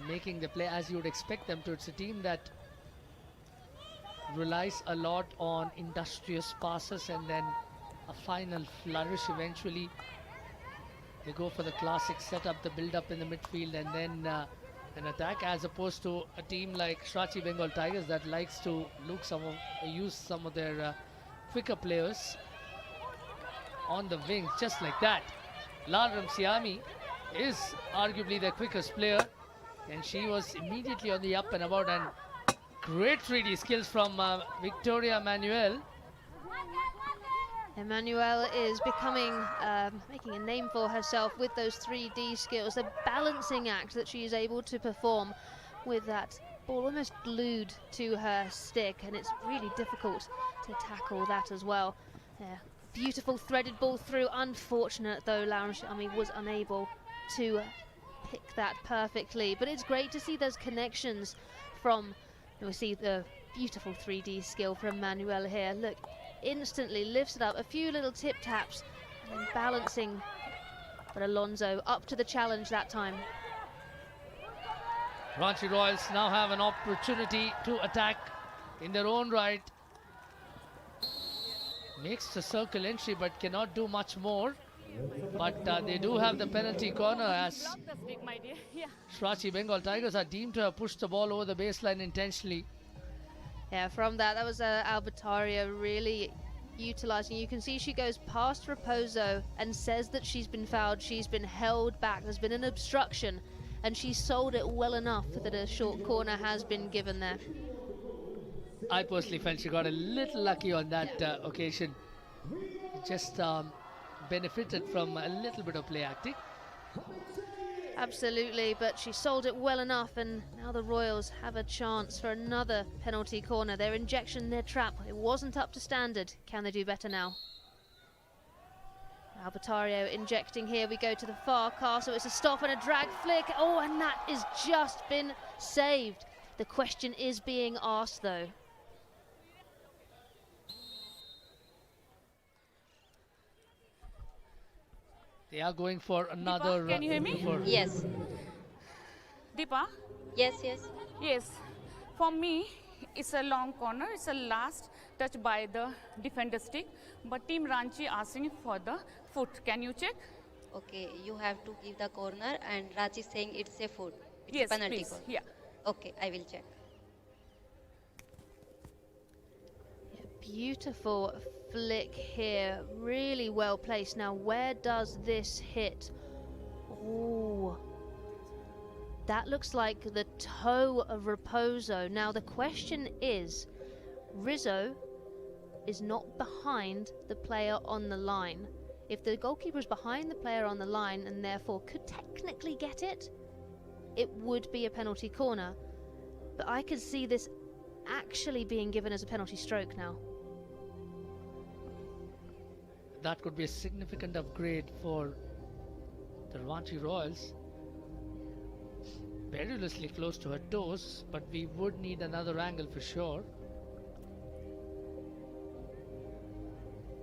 making the play as you would expect them to. It's a team that relies a lot on industrious passes and then a final flourish eventually. They go for the classic setup, the build-up in the midfield, and then an attack, as opposed to a team like Ranchi Bengal Tigers that likes to use some of their quicker players on the wings, just like that. Lal Ramsiami is arguably the quickest player, and she was immediately on the up and about, and great 3D skills from Victoria Manuel. Emmanuel is becoming, making a name for herself with those 3D skills, the balancing act that she is able to perform with that ball almost glued to her stick, and it's really difficult to tackle that as well. Yeah, beautiful threaded ball through. Unfortunate though, Laramshami was unable to pick that perfectly, but it's great to see those connections from, we see the beautiful 3D skill from Manuel here. Look, instantly lifts it up, a few little tip taps, and then balancing, but Alonso up to the challenge that time. Ranchi Royals now have an opportunity to attack in their own right. Makes the circle entry but cannot do much more. But they do have the penalty corner, as Ranchi Bengal Tigers are deemed to have pushed the ball over the baseline intentionally. Yeah, from that was Albatario really utilising. You can see she goes past Raposo and says that she's been fouled, she's been held back, there's been an obstruction, and she sold it well enough that a short corner has been given there. I personally felt she got a little lucky on that occasion. Just benefited from a little bit of play acting. Absolutely, but she sold it well enough, and now the Royals have a chance for another penalty corner. Their injection, their trap, it wasn't up to standard. Can they do better now? Albertario injecting here. We go to the far castle. It's a stop and a drag flick. Oh, and that is just been saved. The question is being asked, though. They are going for another. Deepa, can you hear me? Yes. Deepa? Yes, yes. Yes. For me, it's a long corner. It's a last touch by the defender stick. But Team Ranchi asking for the foot. Can you check? Okay, you have to give the corner, and Rachi saying it's a foot. It's Yes, a penalty please. corner. Yeah. Okay, I will check. Beautiful flick here, really well placed. Now, where does this hit? Oh, that looks like the toe of Raposo. Now, the question is, Rizzo is not behind the player on the line. If the goalkeeper is behind the player on the line and therefore could technically get it, it would be a penalty corner. But I could see this actually being given as a penalty stroke now. That could be a significant upgrade for the Ranchi Royals. Perilously close to her toes, but we would need another angle for sure.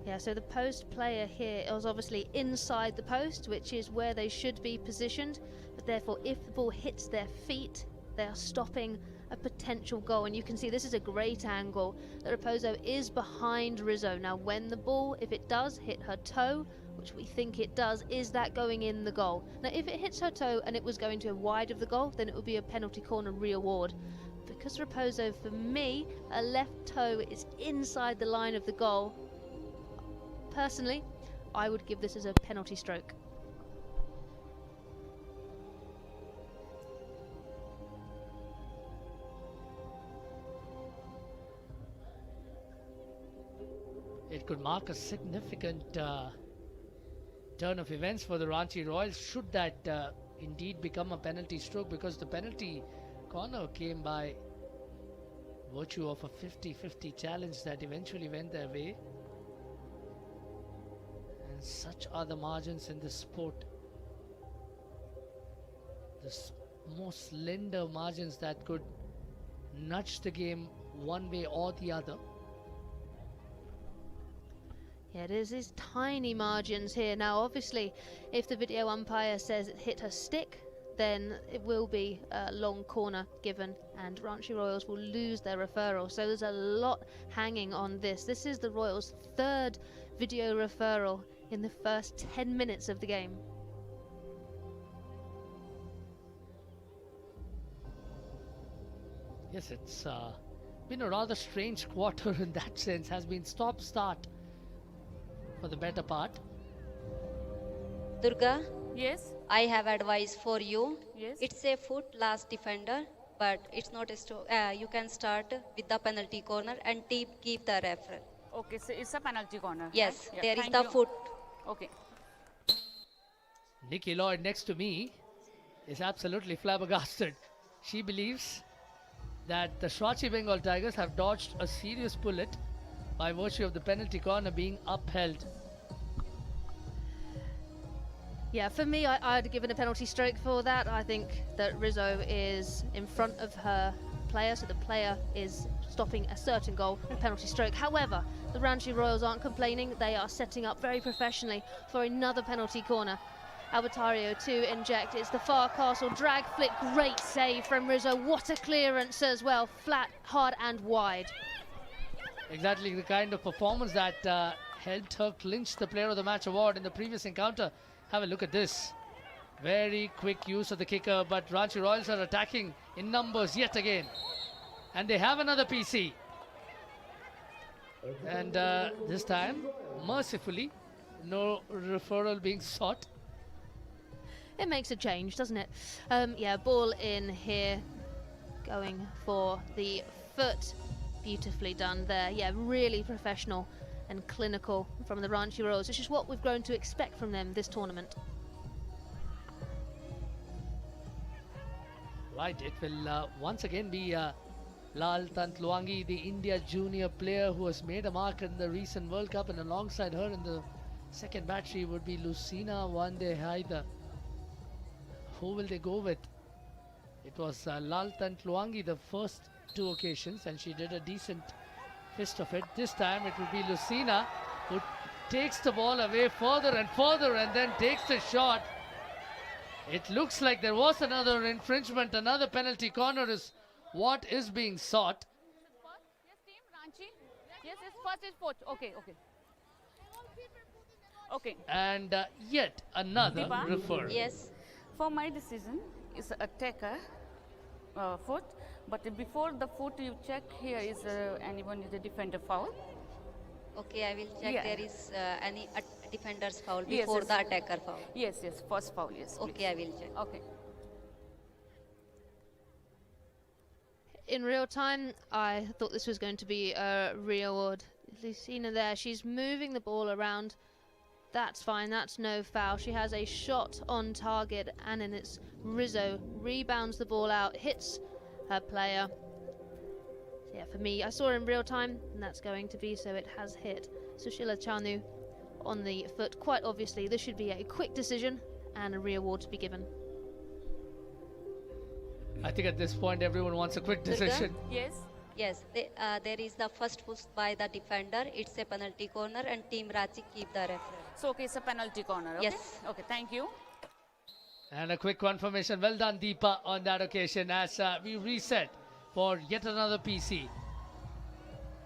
Yeah, so the post player here is obviously inside the post, which is where they should be positioned. But therefore, if the ball hits their feet, they are stopping a potential goal. And you can see this is a great angle that Raposo is behind Rizzo. Now, when the ball, if it does hit her toe, which we think it does, is that going in the goal? Now, if it hits her toe and it was going to wide of the goal, then it would be a penalty corner re-award. Because Raposo, for me, her left toe is inside the line of the goal. Personally, I would give this as a penalty stroke. It could mark a significant turn of events for the Ranchi Royals should that indeed become a penalty stroke, because the penalty corner came by virtue of a 50-50 challenge that eventually went their way. And such are the margins in this sport. The most slender margins that could nudge the game one way or the other. Yeah, there's these tiny margins here. Now, obviously, if the video umpire says it hit her stick, then it will be a long corner given, and Ranchi Royals will lose their referral. So there's a lot hanging on this. This is the Royals' third video referral in the first 10 minutes of the game. Yes, it's been a rather strange quarter in that sense. Has been stop-start for the better part. Durga? Yes? I have advice for you. Yes? It's a foot last defender, but it's not a you can start with the penalty corner and keep the referral. Okay, so it's a penalty corner. Yes, right? there is Thank the you. foot. Okay. Nikki Lloyd next to me is absolutely flabbergasted. She believes that the Ranchi Bengal Tigers have dodged a serious bullet by virtue of the penalty corner being upheld. Yeah, for me, I'd have given a penalty stroke for that. I think that Rizzo is in front of her player, so the player is stopping a certain goal, a penalty stroke. However, the Ranchi Royals aren't complaining. They are setting up very professionally for another penalty corner. Albertario to inject. It's the far castle drag flick. Great save from Rizzo. What a clearance as well. Flat, hard and wide. Exactly the kind of performance that helped her clinch the Player of the Match award in the previous encounter. Have a look at this. Very quick use of the kicker, but Ranchi Royals are attacking in numbers yet again. And they have another PC. And this time, mercifully, no referral being sought. It makes a change, doesn't it? Yeah, ball in here. Going for the foot. Beautifully done there. Yeah, really professional and clinical from the Ranchi Royals, which is what we've grown to expect from them this tournament. Right, it will once again be Lal Tantluangi, the India junior player who has made a mark in the recent World Cup, and alongside her in the second battery would be Lucina Wande Haida. Who will they go with? It was Lal Tantluangi the first two occasions, and she did a decent fist of it. This time it will be Lucina who takes the ball away further and then takes the shot. It looks like there was another infringement, another penalty corner is what is being sought. Yes, team Ranchi. Yes, first is fourth. Okay. Okay. And yet another Deepa? referral. Yes. For my decision, is a taker foot, but before the foot you check here is anyone is a defender foul. Okay, I will check Yeah. there is any defender's foul Yes, before yes. the attacker foul. Yes, first foul, yes. Okay, please. I will check. Okay. In real time, I thought this was going to be a reward. Lucina there, she's moving the ball around. That's fine, that's no foul. She has a shot on target, and then it's Rizzo rebounds the ball out, hits her player. So yeah, for me, I saw in real time, and that's going to be so it has hit Sushila Chanu on the foot. Quite obviously, this should be a quick decision and a reward to be given. I think at this point everyone wants a quick decision. Yes. Yes, there is the first push by the defender. It's a penalty corner, and Team Ranchi keep the referee. So okay, it's a penalty corner. Okay? Yes. Okay, thank you. And a quick confirmation. Well done, Deepa, on that occasion as we reset for yet another PC.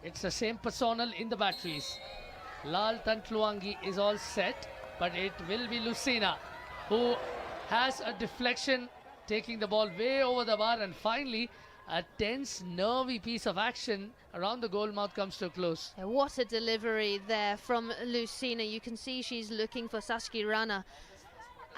It's the same personnel in the batteries. Lal Tantluangi is all set, but it will be Lucina who has a deflection, taking the ball way over the bar, and finally a tense, nervy piece of action around the goal mouth comes to a close. Yeah, what a delivery there from Lucina. You can see she's looking for Saskia Rana,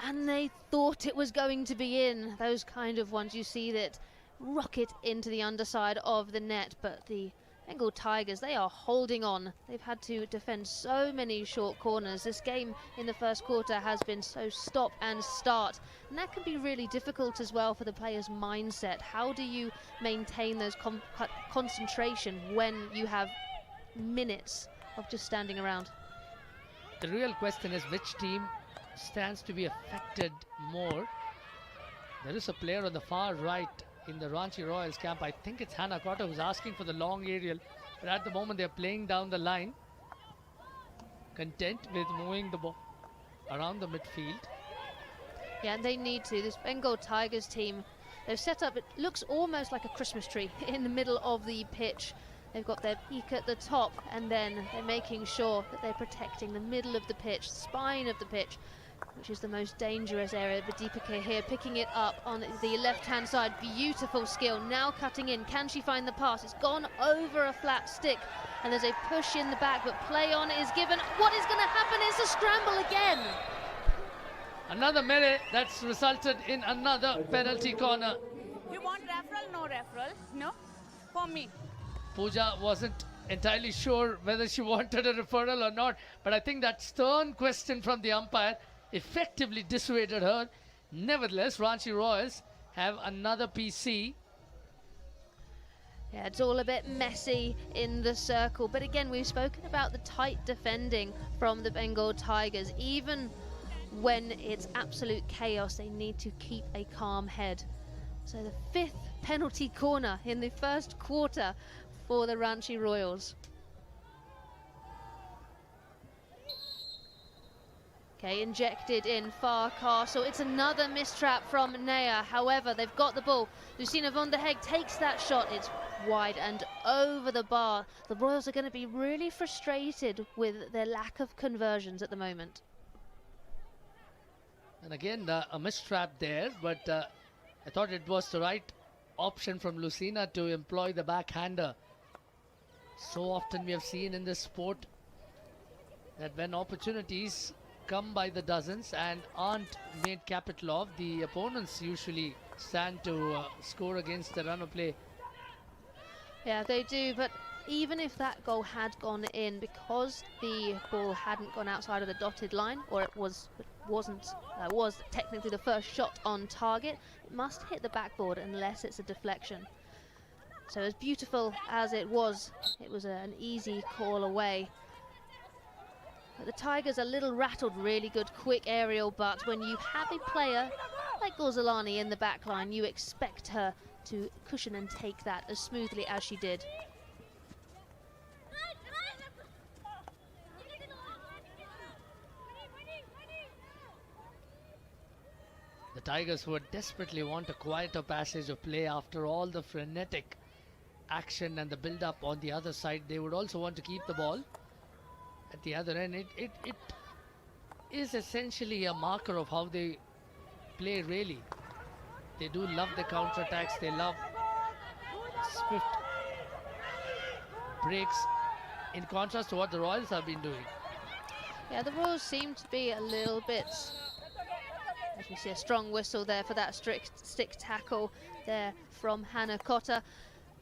and they thought it was going to be in. Those kind of ones you see that rocket into the underside of the net, but the Bengal Tigers, they are holding on. They've had to defend so many short corners. This game in the first quarter has been so stop and start, and that can be really difficult as well for the players' mindset. How do you maintain those concentration when you have minutes of just standing around? The real question is which team stands to be affected more. There is a player on the far right in the Ranchi Royals camp. I think it's Hannah Cotter who's asking for the long aerial, but at the moment they're playing down the line, content with moving the ball around the midfield. Yeah, and they need to. This Bengal Tigers team, they've set up, it looks almost like a Christmas tree in the middle of the pitch. They've got their peak at the top, and then they're making sure that they're protecting the middle of the pitch, spine of the pitch, which is the most dangerous area. But Deepika here picking it up on the left-hand side. Beautiful skill. Now cutting in. Can she find the pass? It's gone over a flat stick, and there's a push in the back, but play on is given. What is going to happen is a scramble again. Another melee that's resulted in another penalty corner. You want referral? No referral. No? For me. Pooja wasn't entirely sure whether she wanted a referral or not, but I think that stern question from the umpire effectively dissuaded her. Nevertheless, Ranchi Royals have another PC. Yeah, it's all a bit messy in the circle, but again, we've spoken about the tight defending from the Bengal Tigers. Even when it's absolute chaos, they need to keep a calm head. So the fifth penalty corner in the first quarter for the Ranchi Royals. Okay, injected in far castle. It's another mistrap from Naya. However, they've got the ball. Lucina von der Heg takes that shot. It's wide and over the bar. The Royals are going to be really frustrated with their lack of conversions at the moment. And again, a mistrap there, but I thought it was the right option from Lucina to employ the backhander. So often we have seen in this sport that when opportunities come by the dozens and aren't made capital of, the opponents usually stand to score against the run of play. Yeah, they do, but even if that goal had gone in, because the ball hadn't gone outside of the dotted line, or it was technically the first shot on target, it must hit the backboard unless it's a deflection. So as beautiful as it was an easy call away. But the Tigers are a little rattled, really good quick aerial, but when you have a player like Gorzalani in the back line, you expect her to cushion and take that as smoothly as she did. The Tigers, who would desperately want a quieter passage of play after all the frenetic action and the build-up on the other side, they would also want to keep the ball at the other end. It is essentially a marker of how they play, really. They do love the counter-attacks, they love swift breaks, in contrast to what the Royals have been doing. Yeah, the Royals seem to be a little bit, as we see a strong whistle there for that stick tackle there from Hannah Cotter.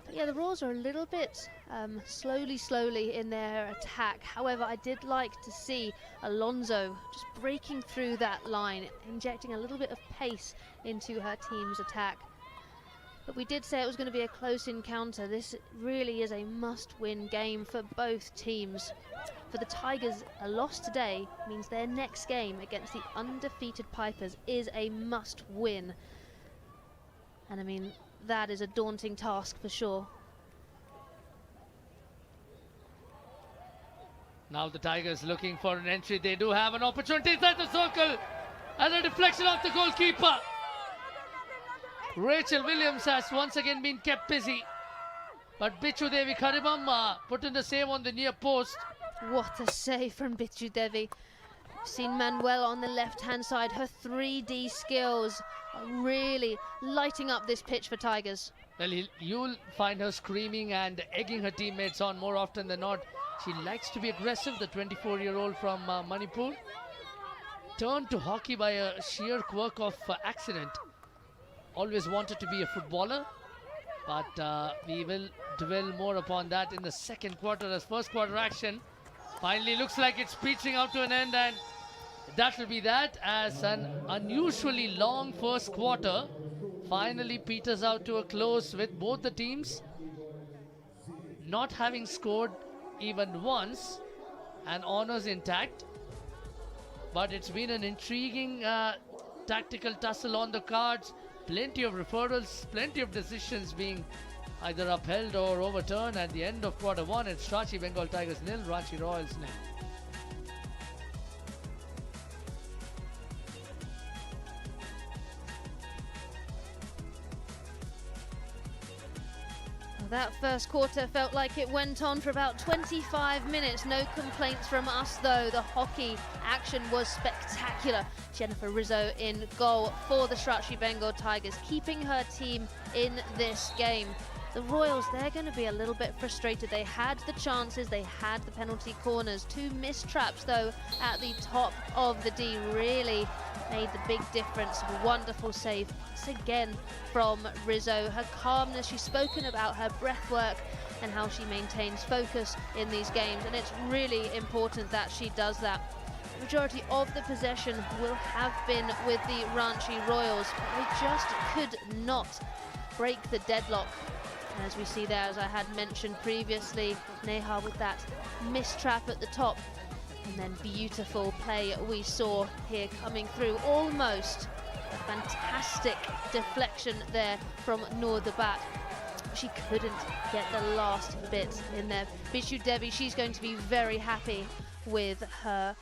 But yeah, the Royals are a little bit slowly in their attack. However, I did like to see Alonso just breaking through that line, injecting a little bit of pace into her team's attack. But we did say it was going to be a close encounter. This really is a must-win game for both teams. For the Tigers, a loss today means their next game against the undefeated Pipers is a must-win. And I mean, that is a daunting task for sure. Now the Tigers looking for an entry. They do have an opportunity inside the circle, and a deflection off the goalkeeper. Rachel Williams has once again been kept busy, but Bichu Devi Karibamma put in the save on the near post. What a save from Bichu Devi. Seen Manuel on the left-hand side. Her 3D skills are really lighting up this pitch for Tigers. Well, you'll find her screaming and egging her teammates on more often than not. She likes to be aggressive, the 24-year-old from Manipur. Turned to hockey by a sheer quirk of accident. Always wanted to be a footballer, but we will dwell more upon that in the second quarter, as first quarter action finally looks like it's petering out to an end, and that will be that, as an unusually long first quarter finally peters out to a close, with both the teams not having scored even once and honors intact. But it's been an intriguing tactical tussle on the cards. Plenty of referrals, plenty of decisions being either upheld or overturned. At the end of quarter one, it's Ranchi Bengal Tigers 0, Ranchi Royals 0. That first quarter felt like it went on for about 25 minutes. No complaints from us though. The hockey action was spectacular. Jennifer Rizzo in goal for the Shrachi Bengal Tigers, keeping her team in this game. The Royals, they're going to be a little bit frustrated. They had the chances, they had the penalty corners. 2 missed traps though at the top of the D really made the big difference. Wonderful save once again from Rizzo. Her calmness, she's spoken about her breath work and how she maintains focus in these games, and it's really important that she does that. The majority of the possession will have been with the Ranchi Royals, but they just could not break the deadlock. And as we see there, as I had mentioned previously, Neha with that missed trap at the top, and then beautiful play we saw here coming through. Almost a fantastic deflection there from Noor the Bat. She couldn't get the last bit in there. Bichu Devi, she's going to be very happy with her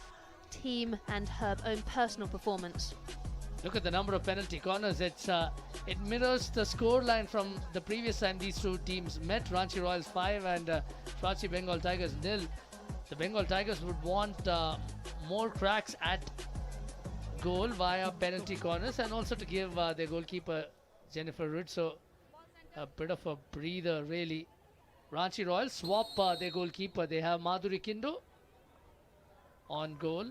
team and her own personal performance. Look at the number of penalty corners. It mirrors the scoreline from the previous time these two teams met. Ranchi Royals 5 and Ranchi Bengal Tigers 0. The Bengal Tigers would want more cracks at goal via penalty corners, and also to give their goalkeeper Jennifer Rizzo a bit of a breather, really. Ranchi Royals swap their goalkeeper. They have Madhuri Kindo on goal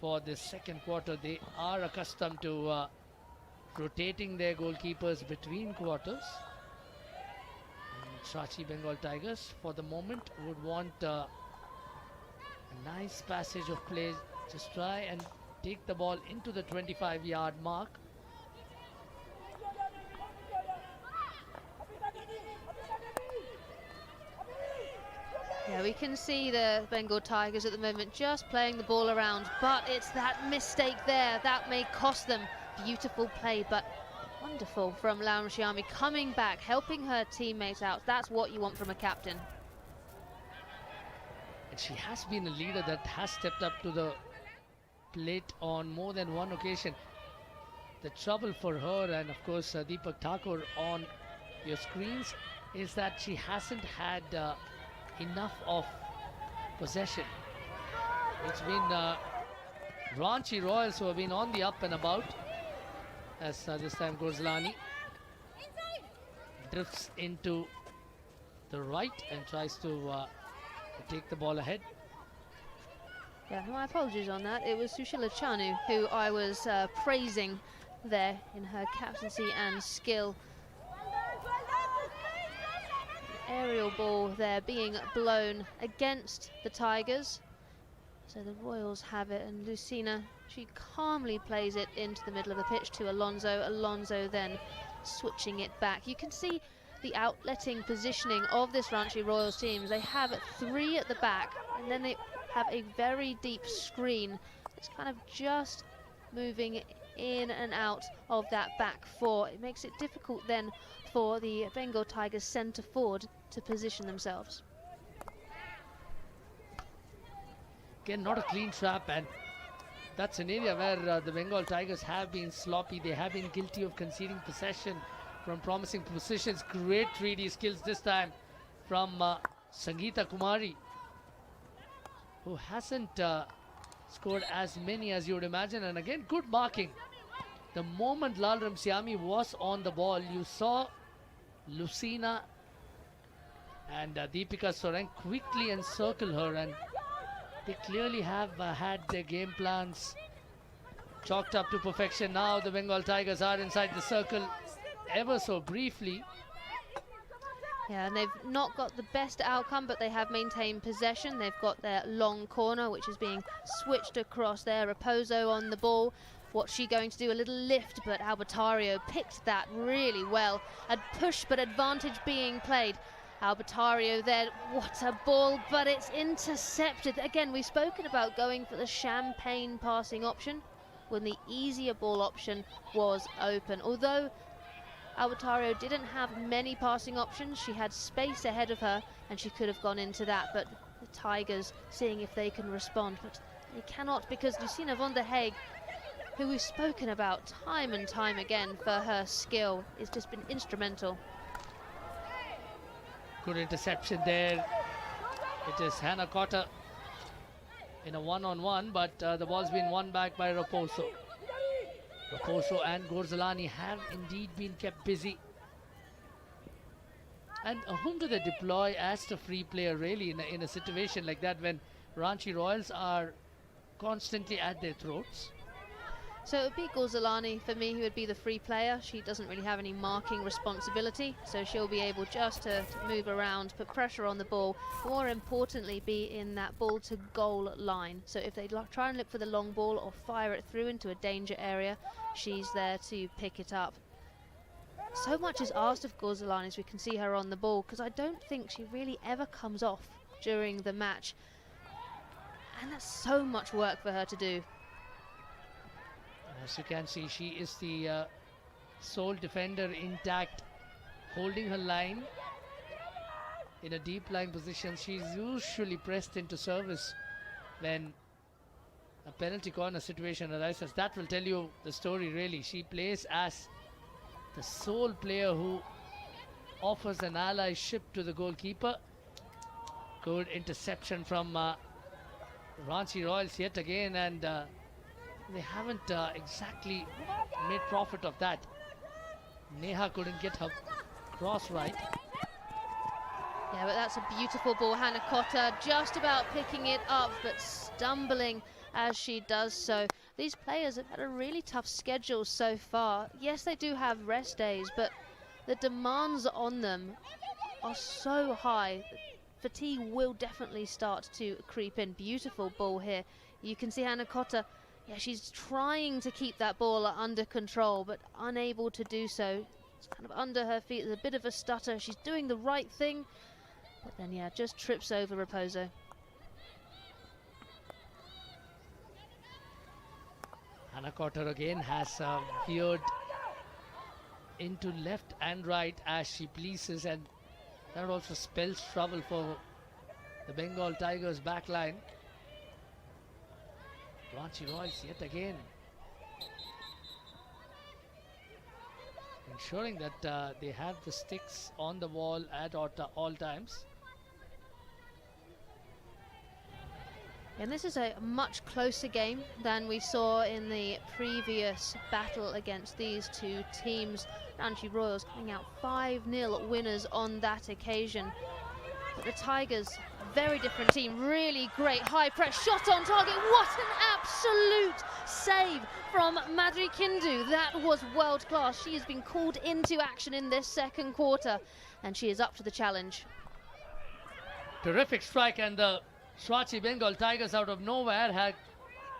for the second quarter. They are accustomed to rotating their goalkeepers between quarters. Ranchi Bengal Tigers for the moment would want a nice passage of play. Just try and take the ball into the 25-yard mark. Yeah, we can see the Bengal Tigers at the moment just playing the ball around, but it's that mistake there that may cost them. Beautiful play, but wonderful from Laumshiami, coming back, helping her teammates out. That's what you want from a captain. And she has been a leader that has stepped up to the plate on more than one occasion. The trouble for her, and of course Deepak Thakur on your screens, is that she hasn't had enough of possession. It's been Ranchi Royals who have been on the up and about, as this time Ghorsalani drifts into the right and tries to take the ball ahead. Yeah, my apologies on that. It was Sushila Chanu who I was praising there in her captaincy and skill. The aerial ball there being blown against the Tigers. So the Royals have it, and Lucina, she calmly plays it into the middle of the pitch to Alonso. Alonso then switching it back. You can see the outletting positioning of this Ranchi Royals team. They have 3 at the back, and then they have a very deep screen that's kind of just moving in and out of that back 4. It makes it difficult then for the Bengal Tigers centre forward to position themselves. Again, not a clean trap, and that's an area where the Bengal Tigers have been sloppy. They have been guilty of conceding possession from promising positions. Great 3D skills this time from Sangeeta Kumari, who hasn't scored as many as you would imagine. And again, good marking. The moment Lal Ramsiami was on the ball, you saw Lucina and Deepika Soren quickly encircle her, and they clearly have had their game plans chalked up to perfection. Now the Bengal Tigers are inside the circle ever so briefly. Yeah, and they've not got the best outcome, but they have maintained possession. They've got their long corner, which is being switched across there. Raposo on the ball. What's she going to do? A little lift, but Albertario picked that really well. A push, but advantage being played. Albertario there, what a ball, but it's intercepted. Again, we've spoken about going for the champagne passing option when the easier ball option was open. Although Albertario didn't have many passing options, she had space ahead of her and she could have gone into that, but the Tigers seeing if they can respond, but they cannot, because Lucina von der Haag, who we've spoken about time and time again for her skill, has just been instrumental. Good interception there. It is Hannah Cotter in a one-on-one, but the ball's been won back by Raposo. Raposo and Ghorsalani have indeed been kept busy. And whom do they deploy as the free player really in a situation like that when Ranchi Royals are constantly at their throats? So it would be Ghorsalani for me who would be the free player. She doesn't really have any marking responsibility, so she'll be able just to move around, put pressure on the ball, more importantly be in that ball to goal line. So if they try and look for the long ball or fire it through into a danger area, she's there to pick it up. So much is asked of Ghorsalani as we can see her on the ball, because I don't think she really ever comes off during the match, and that's so much work for her to do. As you can see, she is the sole defender intact, holding her line in a deep line position. She's usually pressed into service when a penalty corner situation arises. That will tell you the story really. She plays as the sole player who offers an allyship to the goalkeeper. Good interception from Ranchi Royals yet again, and they haven't exactly made profit of that. Neha couldn't get her cross right. Yeah, but that's a beautiful ball. Hannah Cotter just about picking it up, but stumbling as she does so. These players have had a really tough schedule so far. Yes, they do have rest days, but the demands on them are so high. Fatigue will definitely start to creep in. Beautiful ball here. You can see Hannah Cotter, yeah, she's trying to keep that ball under control, but unable to do so. It's kind of under her feet. There's a bit of a stutter. She's doing the right thing, but then, yeah, just trips over Raposo. Hannah Cotter again has veered into left and right as she pleases, and that also spells trouble for the Bengal Tigers backline. Ranchi Royals yet again ensuring that they have the sticks on the wall at all times. And this is a much closer game than we saw in the previous battle against these two teams. Ranchi Royals coming out 5-0 winners on that occasion. But the Tigers, a very different team, really great high press shot on target. What an absolute save from Madhuri Kindu. That was world class. She has been called into action in this second quarter, and she is up to the challenge. Terrific strike, and the Swachi Bengal Tigers out of nowhere had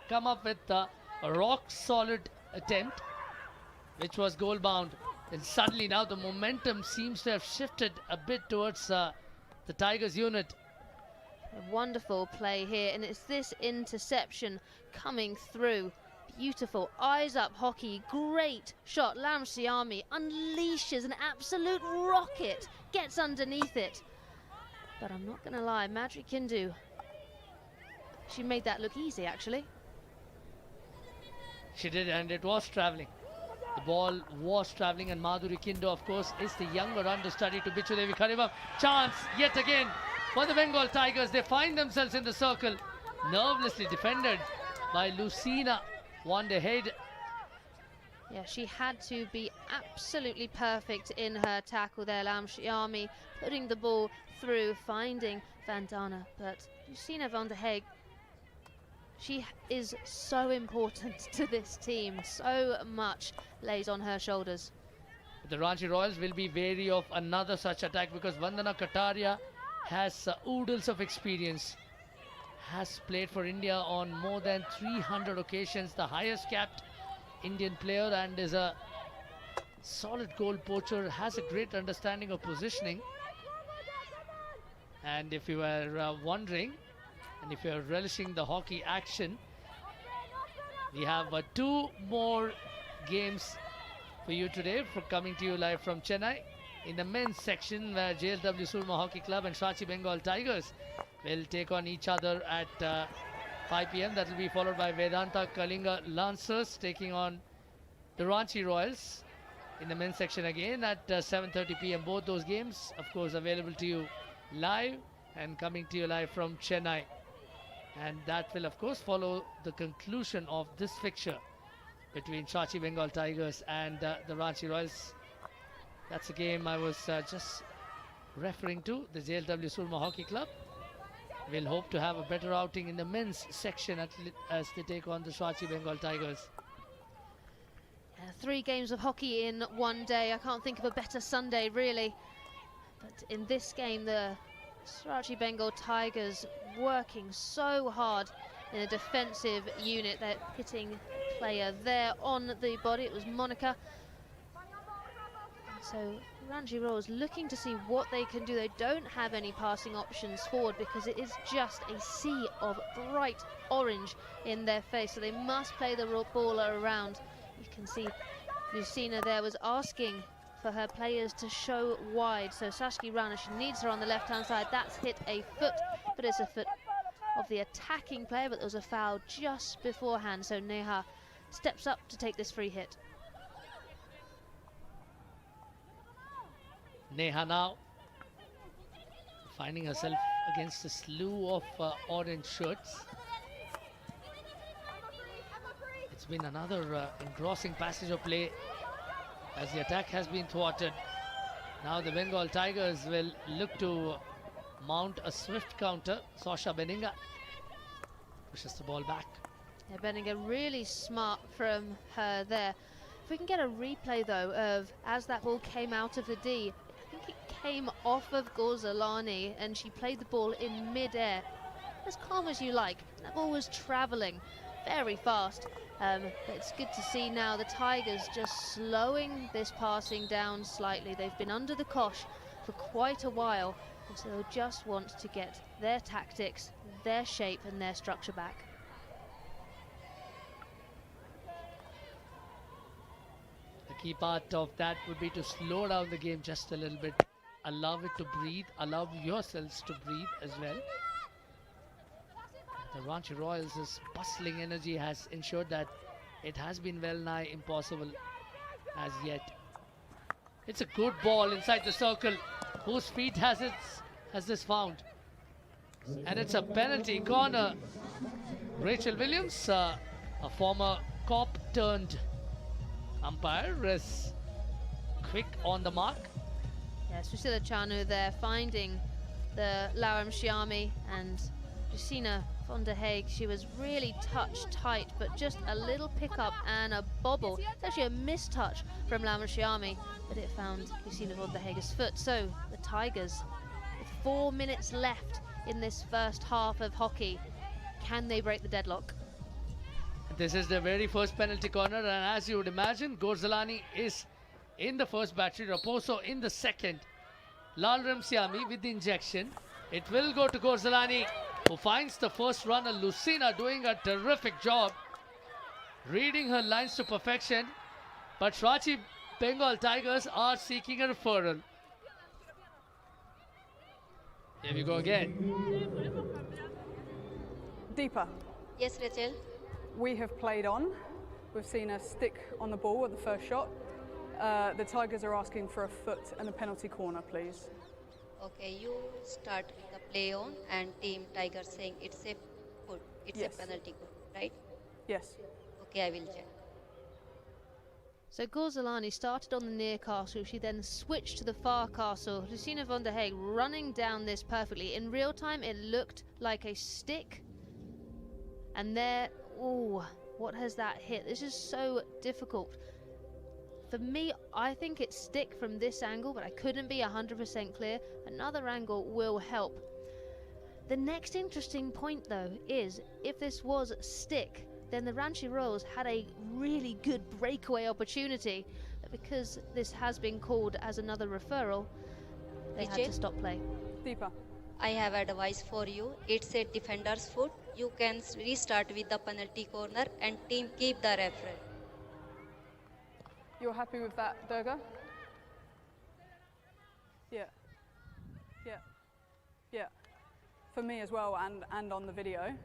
come up with a rock solid attempt which was goal bound, and suddenly now the momentum seems to have shifted a bit towards the Tigers unit. A wonderful play here, and it's this interception coming through. Beautiful eyes up hockey, great shot. Lam Siami unleashes an absolute rocket, gets underneath it. But I'm not going to lie, Madhuri Kindu, she made that look easy actually. She did, and it was travelling. The ball was travelling, and Madhuri Kindu, of course, is the younger understudy to Bichu Devi Khariva. Chance yet again for the Bengal Tigers. They find themselves in the circle, nervously defended by Lucina Wanderhead. Yeah, she had to be absolutely perfect in her tackle there, Lam Shiami, putting the ball through, finding Vandana. But Lucina Vanderheeg, she is so important to this team. So much lays on her shoulders. The Ranchi Royals will be wary of another such attack because Vandana Kataria has oodles of experience. Has played for India on more than 300 occasions, the highest capped Indian player, and is a solid goal poacher, has a great understanding of positioning. And if you were wondering, and if you're relishing the hockey action, we have 2 more games for you today, for coming to you live from Chennai. In the men's section, where JLW Surma Hockey Club and Swachi Bengal Tigers will take on each other at 5 p.m. That will be followed by Vedanta Kalinga Lancers taking on the Ranchi Royals in the men's section again at 7:30 p.m. Both those games, of course, available to you live and coming to you live from Chennai. And that will, of course, follow the conclusion of this fixture between Swachi Bengal Tigers and the Ranchi Royals. That's a game I was just referring to, the JLW Surma Hockey Club. We'll hope to have a better outing in the men's section as they take on the Swachi Bengal Tigers. 3 games of hockey in one day. I can't think of a better Sunday, really. But in this game, the Swachi Bengal Tigers working so hard in a defensive unit. They're hitting a player there on the body. It was Monica. So Ranchi Royals looking to see what they can do. They don't have any passing options forward because it is just a sea of bright orange in their face. So they must play the ball around. You can see Lucina there was asking for her players to show wide. So Sashki Rana, she needs her on the left-hand side. That's hit a foot, but it's a foot of the attacking player, but there was a foul just beforehand. So Neha steps up to take this free hit. Neha now finding herself against a slew of orange shirts. It's been another engrossing passage of play as the attack has been thwarted. Now the Bengal Tigers will look to mount a swift counter. Sasha Beninga pushes the ball back. Yeah, Beninga really smart from her there. If we can get a replay though of as that ball came out of the D, I think it came off of Gorzalani and she played the ball in mid-air. As calm as you like. That ball was travelling very fast. But it's good to see now the Tigers just slowing this passing down slightly. They've been under the cosh for quite a while, and so they'll just want to get their tactics, their shape and their structure back. The key part of that would be to slow down the game just a little bit. Allow it to breathe, allow yourselves to breathe as well. The Ranchi Royals' bustling energy has ensured that it has been well nigh impossible as yet. It's a good ball inside the circle. Whose feet has this found? And it's a penalty corner. Rachel Williams, a former cop turned umpire, is quick on the mark. Yeah, Susila Chanu there finding the Lauram Shyami and Justina von der Haag. She was really touch tight, but just a little pickup and a bobble. It's actually a mistouch from Lauram Shyami, but it found Justina von der Haag's foot. So the Tigers, with 4 minutes left in this first half of hockey, can they break the deadlock? This is the very first penalty corner, and as you would imagine, Gorzalani is in the first battery, Raposo in the second. Lalram Siami with the injection. It will go to Gorzalani, who finds the first runner, Lucina, doing a terrific job, reading her lines to perfection. But Ranchi Bengal Tigers are seeking a referral. Here we go again. Deepa. Yes, Rachel. We have played on. We've seen a stick on the ball at the first shot. The Tigers are asking for a foot and a penalty corner, please. Okay, you start with the play on and team Tiger saying it's a foot, it's Yes. a penalty corner, right? Yes. Okay, I will check. So Gorzalani started on the near castle, she then switched to the far castle. Lucina von der Haag running down this perfectly. In real time it looked like a stick. And there, oh, what has that hit? This is so difficult. For me, I think it's stick from this angle, but I couldn't be 100% clear. Another angle will help. The next interesting point though is, if this was stick, then the Ranchi Royals had a really good breakaway opportunity. But because this has been called as another referral, they had to stop play. Deepa. I have advice for you. It's a defender's foot. You can restart with the penalty corner and team keep the referee. You're happy with that, Durga? Yeah. Yeah. Yeah. For me as well, and on the video.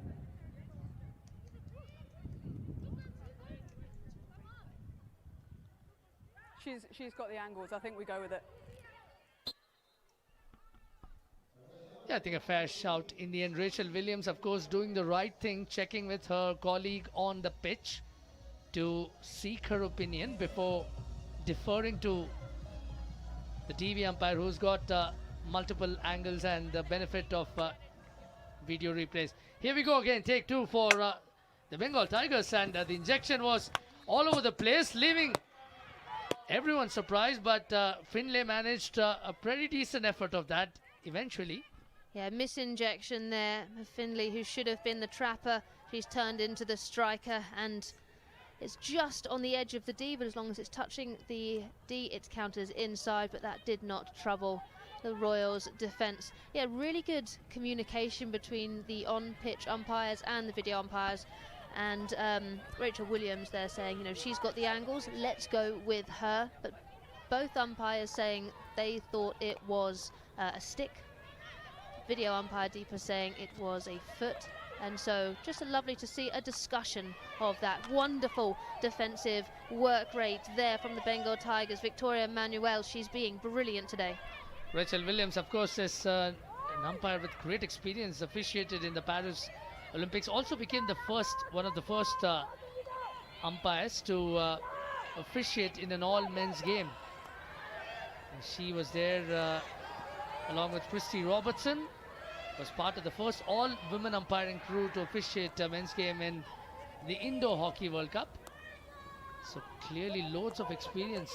She's got the angles. I think we go with it. Yeah, I think a fair shout in the end. Rachel Williams, of course, doing the right thing, checking with her colleague on the pitch to seek her opinion before deferring to the TV umpire, who's got multiple angles and the benefit of video replays. Here we go again, take two for the Bengal Tigers, and the injection was all over the place, leaving everyone surprised, but Finlay managed a pretty decent effort of that eventually. Yeah, misinjection there. Finlay, who should have been the trapper, she's turned into the striker, and it's just on the edge of the D, but as long as it's touching the D, it counters inside, but that did not trouble the Royals' defence. Yeah, really good communication between the on-pitch umpires and the video umpires, and Rachel Williams there saying, you know, she's got the angles, let's go with her, but both umpires saying they thought it was a stick. Video umpire Deepa saying it was a foot. And so just lovely to see a discussion of that wonderful defensive work rate there from the Bengal Tigers. Victoria Manuel, she's being brilliant today. Rachel Williams, of course, is an umpire with great experience, officiated in the Paris Olympics, also became one of the first umpires to officiate in an all-men's game. And she was there along with Christy Robertson, was part of the first all-women umpiring crew to officiate a men's game in the Indo Hockey World Cup. So clearly loads of experience.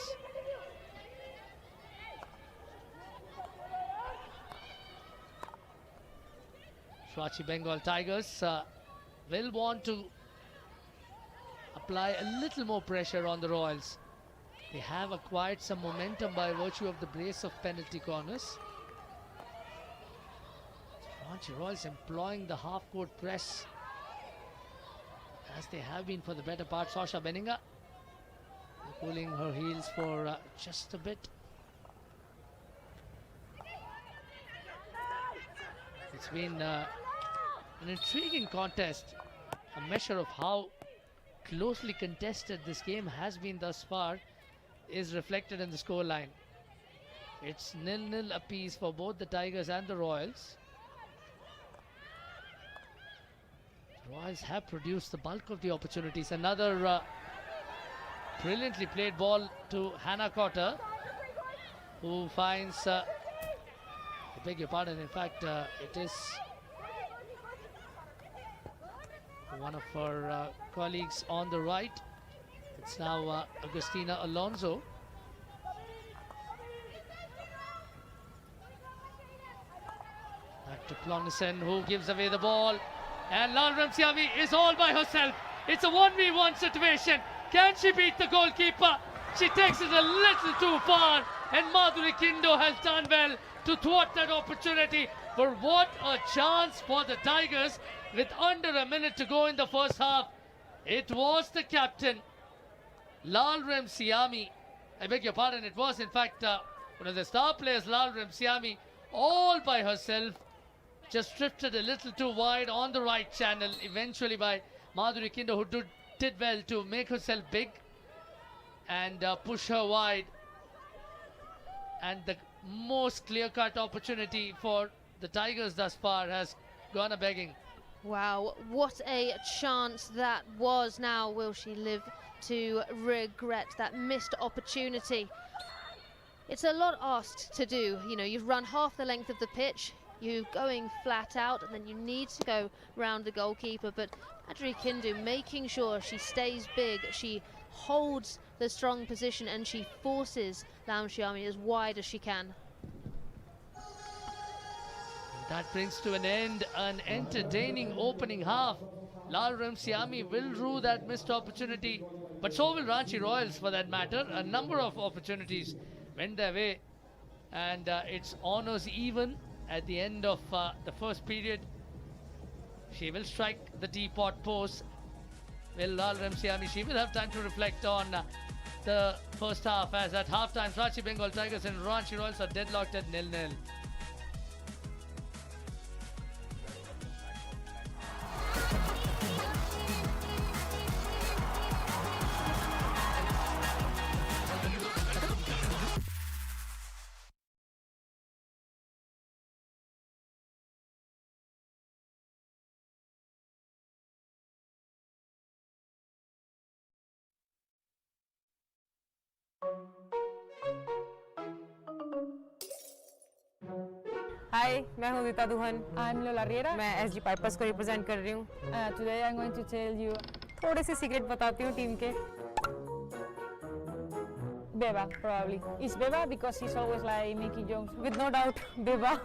Ranchi Bengal Tigers will want to apply a little more pressure on the Royals. They have acquired some momentum by virtue of the brace of penalty corners. Ranchi Royals employing the half-court press as they have been for the better part. Sasha Beninga pulling her heels for just a bit. It's been an intriguing contest, a measure of how closely contested this game has been thus far is reflected in the scoreline. It's 0-0 apiece for both the Tigers and the Royals. The Royals have produced the bulk of the opportunities. Another brilliantly played ball to Hannah Cotter, who finds, I beg your pardon, in fact it is one of her colleagues on the right. It's now Agustina Alonso. Back to Plonison, who gives away the ball. And Lal Ramsiami is all by herself. It's a 1v1 situation. Can she beat the goalkeeper? She takes it a little too far. And Madhuri Kindo has done well to thwart that opportunity. But what a chance for the Tigers with under a minute to go in the first half. It was the captain, Lal Ramsiami. I beg your pardon, it was in fact one of the star players, Lal Ramsiami, all by herself. Just drifted a little too wide on the right channel, eventually by Madhuri Kindo, who did well to make herself big and push her wide. And the most clear-cut opportunity for the Tigers thus far has gone a-begging. Wow, what a chance that was. Now will she live to regret that missed opportunity? It's a lot asked to do. You know, you've run half the length of the pitch, you're going flat out, and then you need to go round the goalkeeper. But Madhuri Kindo making sure she stays big, she holds the strong position, and she forces Ramsiami as wide as she can. That brings to an end an entertaining opening half. Lal Ramsiami will rue that missed opportunity, but so will Ranchi Royals for that matter. A number of opportunities went their way, and it's honours even at the end of the first period. She will strike the teapot post. Will Lal Ramsiami? She will have time to reflect on the first half, as at half-time Ranchi Bengal Tigers and Ranchi Royals are deadlocked at 0-0. Hi, मैं हूँ Rita Duhan. I'm Lola Riera। मैं SG Pipers को represent कर रही हूँ। Today I'm going to tell you थोड़े से secret बताती हूँ टीम के। Beba, probably. It's Beba because she's always like Mickey Jones. With no doubt, Beba.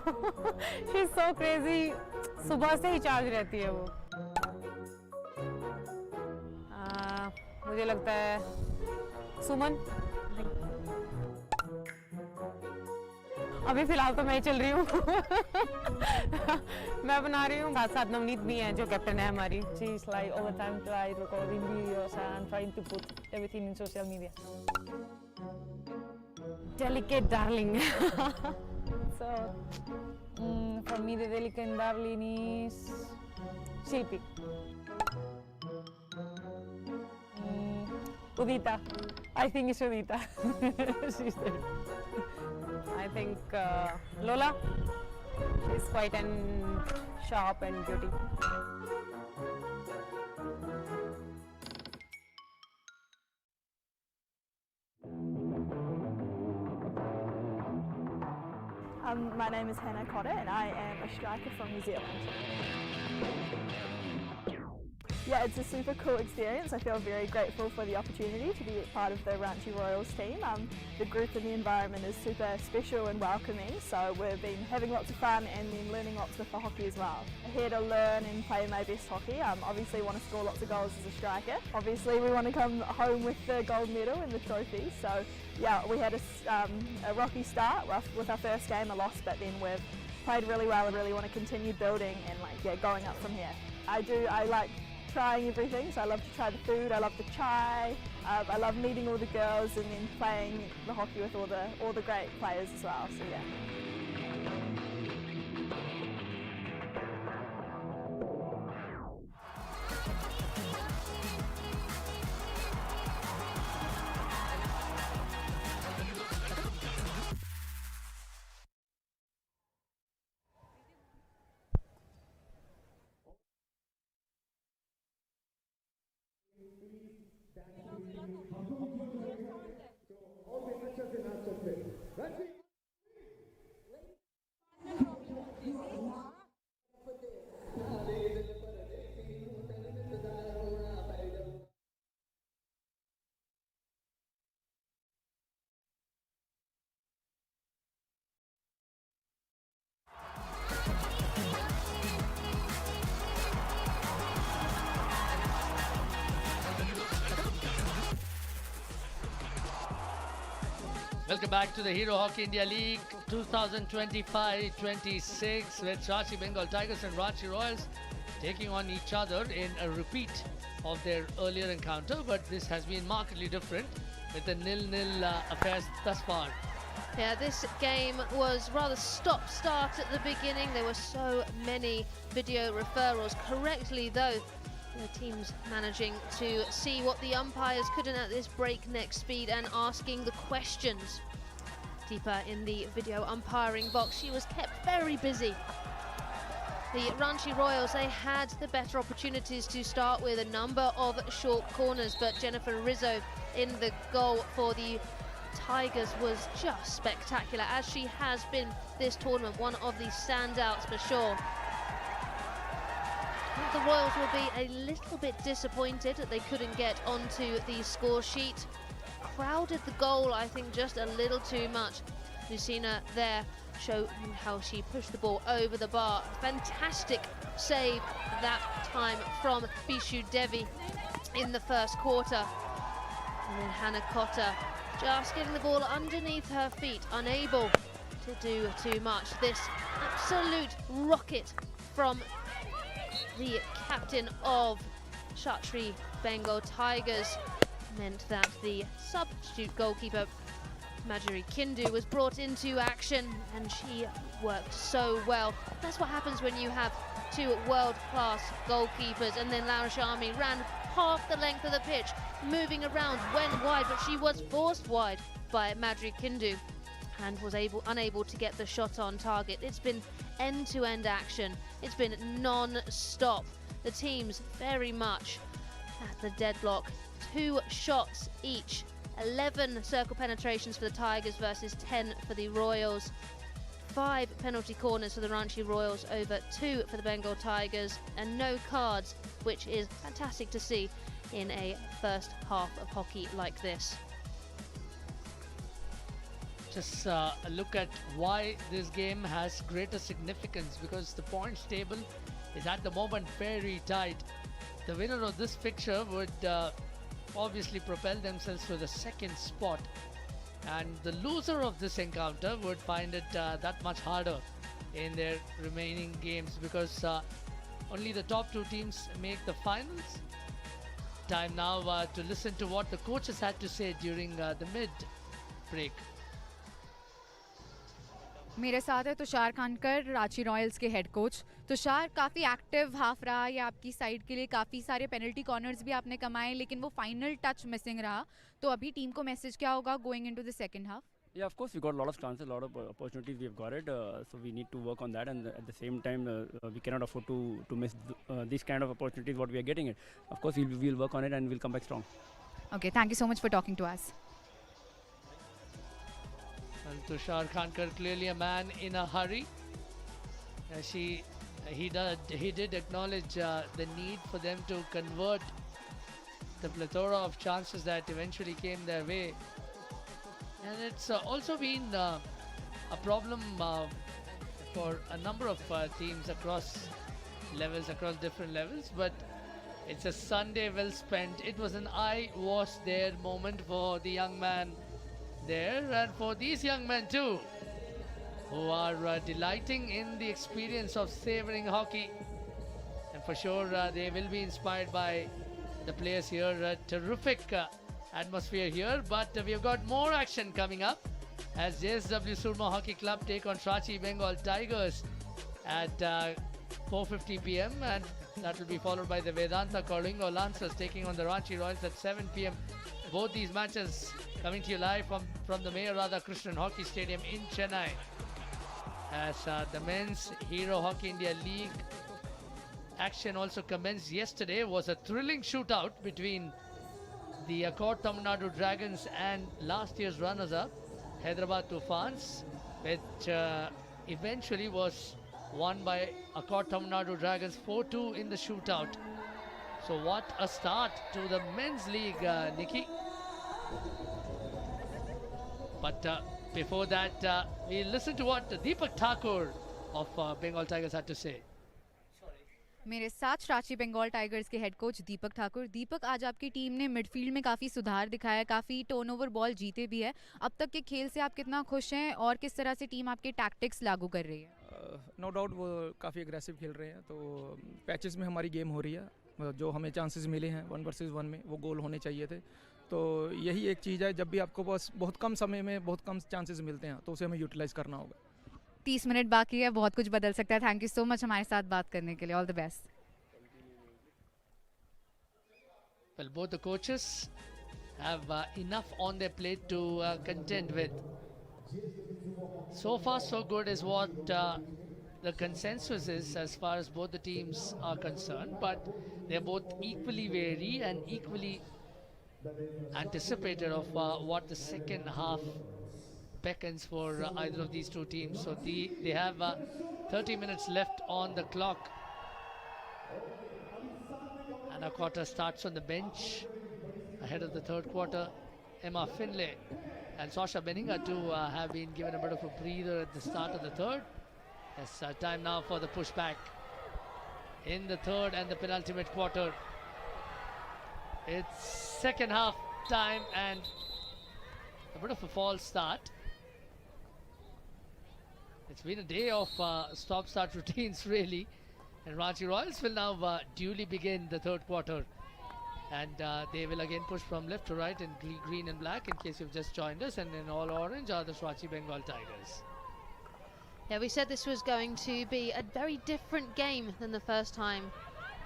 She's so crazy. सुबह से ही चार्ज रहती है वो। मुझे लगता है सुमन। अभी फिलहाल तो मैं चल रही हूँ मैं बना रही हूँ साथ साथ नवनीत भी हैं जो कैप्टन है हमारी she's like all the time try recording videos and trying to put everything in social media delicate darling so for me the delicate darling is Shilpi Udita I think it's Udita she's there I think Lola is quite sharp and beauty. My name is Hannah Cotter and I am a striker from New Zealand. Yeah, it's a super cool experience. I feel very grateful for the opportunity to be part of the Ranchi Royals team. The group and the environment is super special and welcoming, so we've been having lots of fun and then learning lots with the hockey as well. Here to learn and play my best hockey. Obviously want to score lots of goals as a striker. Obviously we want to come home with the gold medal and the trophy. So yeah, we had a rocky start with our first game, a loss, but then we've played really well and really want to continue building and going up from here. I like trying everything, so I love to try the food, I love the chai, I love meeting all the girls and then playing the hockey with all the great players as well, so yeah. Welcome back to the Hero Hockey India League 2025-26 with Ranchi Bengal Tigers and Ranchi Royals taking on each other in a repeat of their earlier encounter, but this has been markedly different with the nil-nil affairs thus far. Yeah, this game was rather stop-start at the beginning. There were so many video referrals. Correctly, though, the teams managing to see what the umpires couldn't at this breakneck speed and asking the questions. Deeper in the video umpiring box, she was kept very busy. The Ranchi Royals, they had the better opportunities to start with, a number of short corners, but Jennifer Rizzo in the goal for the Tigers was just spectacular, as she has been this tournament, one of the standouts for sure. The Royals will be a little bit disappointed that they couldn't get onto the score sheet. Crowded the goal, I think, just a little too much. Lucina there showed how she pushed the ball over the bar. Fantastic save that time from Bishu Devi in the first quarter. And then Hannah Cotter just getting the ball underneath her feet, unable to do too much. This absolute rocket from the captain of Kshatri Bengal Tigers meant that the substitute goalkeeper Madhuri Kindu was brought into action, and she worked so well. That's what happens when you have two world-class goalkeepers. And then Larashami ran half the length of the pitch, moving around, went wide, but she was forced wide by Madhuri Kindu and was unable to get the shot on target. It's been end-to-end action. It's been non-stop. The teams very much at the deadlock. 2 shots each. 11 circle penetrations for the Tigers versus 10 for the Royals. 5 penalty corners for the Ranchi Royals over 2 for the Bengal Tigers, and no cards, which is fantastic to see in a first half of hockey like this. Just look at why this game has greater significance, because the points table is at the moment very tight. The winner of this fixture would obviously propel themselves to the second spot, and the loser of this encounter would find it that much harder in their remaining games, because only the top 2 teams make the finals. Time now to listen to what the coaches had to say during the mid break. मेरे साथ है Tushar खानकर, Ranchi Royals के head coach. Tushar, काफ़ी active half रहा ये आपकी side के लिए, काफ़ी सारे पेनल्टी कॉर्नर्स भी आपने कमाए, लेकिन वो फाइनल टच मिसिंग रहा. तो अभी टीम को मैसेज क्या होगा going into the second half? Yeah, of course, we got a lot of chances, a lot of opportunities we have got it. So we need to work on that, and at the same time, we cannot afford to miss these kind of opportunities what we are getting it. Of course, we'll work on it and we'll come back strong. Okay, thank you so much for talking to us. And Tushar Khankar, clearly a man in a hurry. She he did acknowledge the need for them to convert the plethora of chances that eventually came their way. And it's also been a problem for a number of teams across different levels, but it's a Sunday well spent. It was an I was there moment for the young man there, and for these young men too, who are delighting in the experience of savoring hockey. And for sure they will be inspired by the players here. Terrific atmosphere here, but we've got more action coming up as JSW Surma Hockey Club take on Ranchi Bengal Tigers at 4:50 p.m. and that will be followed by the Vedanta Kolingo Lancers taking on the Ranchi Royals at 7 p.m. Both these matches coming to you live from the Mayor Radhakrishnan Hockey Stadium in Chennai. As the Men's Hero Hockey India League action also commenced yesterday, was a thrilling shootout between the Accord Tamil Nadu Dragons and last year's runners-up Hyderabad Tufans, which eventually was won by Accord Tamil Nadu Dragons 4-2 in the shootout. So what a start to the men's league, Nikki. But before that, we listen to what Deepak Thakur of Bengal Tigers had to say. मेरे साथ Ranchi Bengal tigers के head coach दीपक ठाकुर। दीपक, आज आपकी team ने midfield में काफ़ी सुधार दिखाया है, काफ़ी टर्नओवर बॉल जीते भी है। अब तक के खेल से आप कितना खुश हैं और किस तरह से टीम आपके टैक्टिक्स लागू कर रही है? नो डाउट वो काफ़ी एग्रेसिव खेल रहे हैं, तो पैचेस में हमारी गेम हो रही है। जो हमें चांसेस मिले हैं 1 वर्सेस 1 में, वो गोल होने चाहिए थे। तो यही एक चीज़ है, जब भी आपको बस बहुत कम समय में बहुत कम चांसेस मिलते हैं तो उसे हमें यूटिलाइज करना होगा। 30 मिनट बाकी है, बहुत कुछ बदल सकता है। थैंक यू सो मच हमारे साथ बात करने के लिए। All the best. Well, both the coaches have enough on their plate to contend with. So far so good is what the consensus is as far as both the teams are concerned, but they're both equally wary and equally anticipated of what the second half beckons for either of these two teams. So they have 30 minutes left on the clock. Anna Quarter starts on the bench ahead of the third quarter. Emma Finlay and Sasha Beninga too have been given a bit of a breather at the start of the third. It's time now for the pushback in the third and the penultimate quarter. It's second half time and a bit of a false start. It's been a day of stop-start routines really. And Ranchi Royals will now duly begin the third quarter. And they will again push from left to right in green and black in case you've just joined us. And in all orange are the Ranchi Bengal Tigers. Yeah, we said this was going to be a very different game than the first time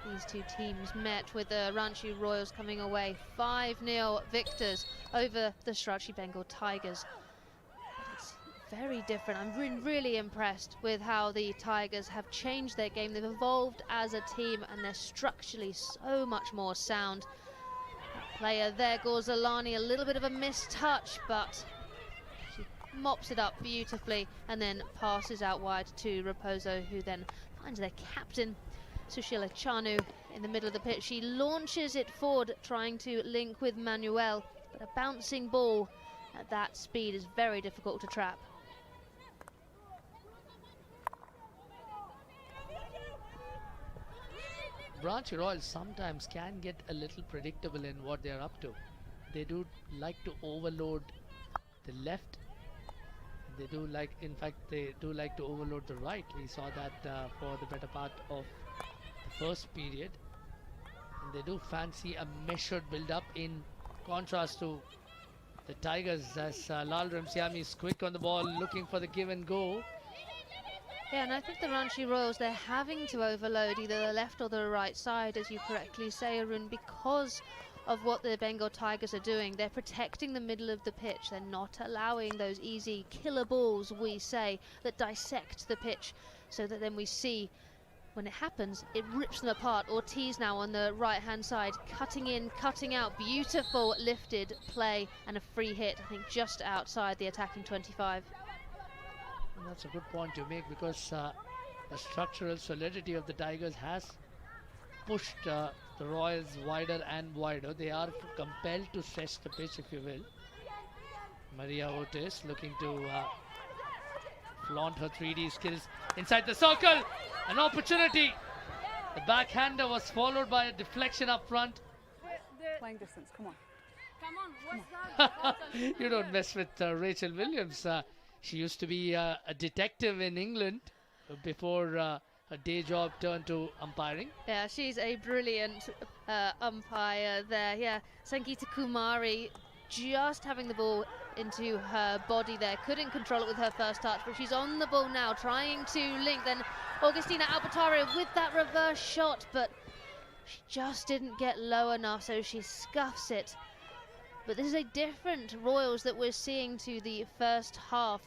these two teams met, with the Ranchi Royals coming away 5-0 victors over the Ranchi Bengal Tigers. Very different. I'm really impressed with how the Tigers have changed their game. They've evolved as a team and they're structurally so much more sound. That player there, Gorzalani, a little bit of a missed touch, but she mops it up beautifully and then passes out wide to Raposo, who then finds their captain, Sushila Chanu, in the middle of the pitch. She launches it forward, trying to link with Manuel, but a bouncing ball at that speed is very difficult to trap. Ranchi Royals sometimes can get a little predictable in what they're up to. They do like to overload the left. They do like, in fact, they do like to overload the right. We saw that for the better part of the first period. And they do fancy a measured build-up in contrast to the Tigers, as Lal Ramsiami is quick on the ball, looking for the give and go. Yeah, and I think the Ranchi Royals, they're having to overload either the left or the right side, as you correctly say, Arun, because of what the Bengal Tigers are doing. They're protecting the middle of the pitch. They're not allowing those easy killer balls, we say, that dissect the pitch, so that then we see, when it happens, it rips them apart. Ortiz now on the right-hand side, cutting in, cutting out. Beautiful lifted play and a free hit, I think, just outside the attacking 25. And that's a good point to make, because The structural solidity of the Tigers has pushed the Royals wider and wider. They are compelled to stretch the pitch, if you will. Maria Otis looking to flaunt her 3D skills inside the circle. An opportunity. The backhander was followed by a deflection up front. Playing distance, come on. You don't mess with Rachel Williams. She used to be a detective in England before her day job turned to umpiring. Yeah, she's a brilliant umpire there. Yeah, Sangeeta Kumari just having the ball into her body there. Couldn't control it with her first touch, but she's on the ball now, trying to link. Then Augustina Albertario with that reverse shot, but she just didn't get low enough, so she scuffs it. But this is a different Royals that we're seeing to the first half.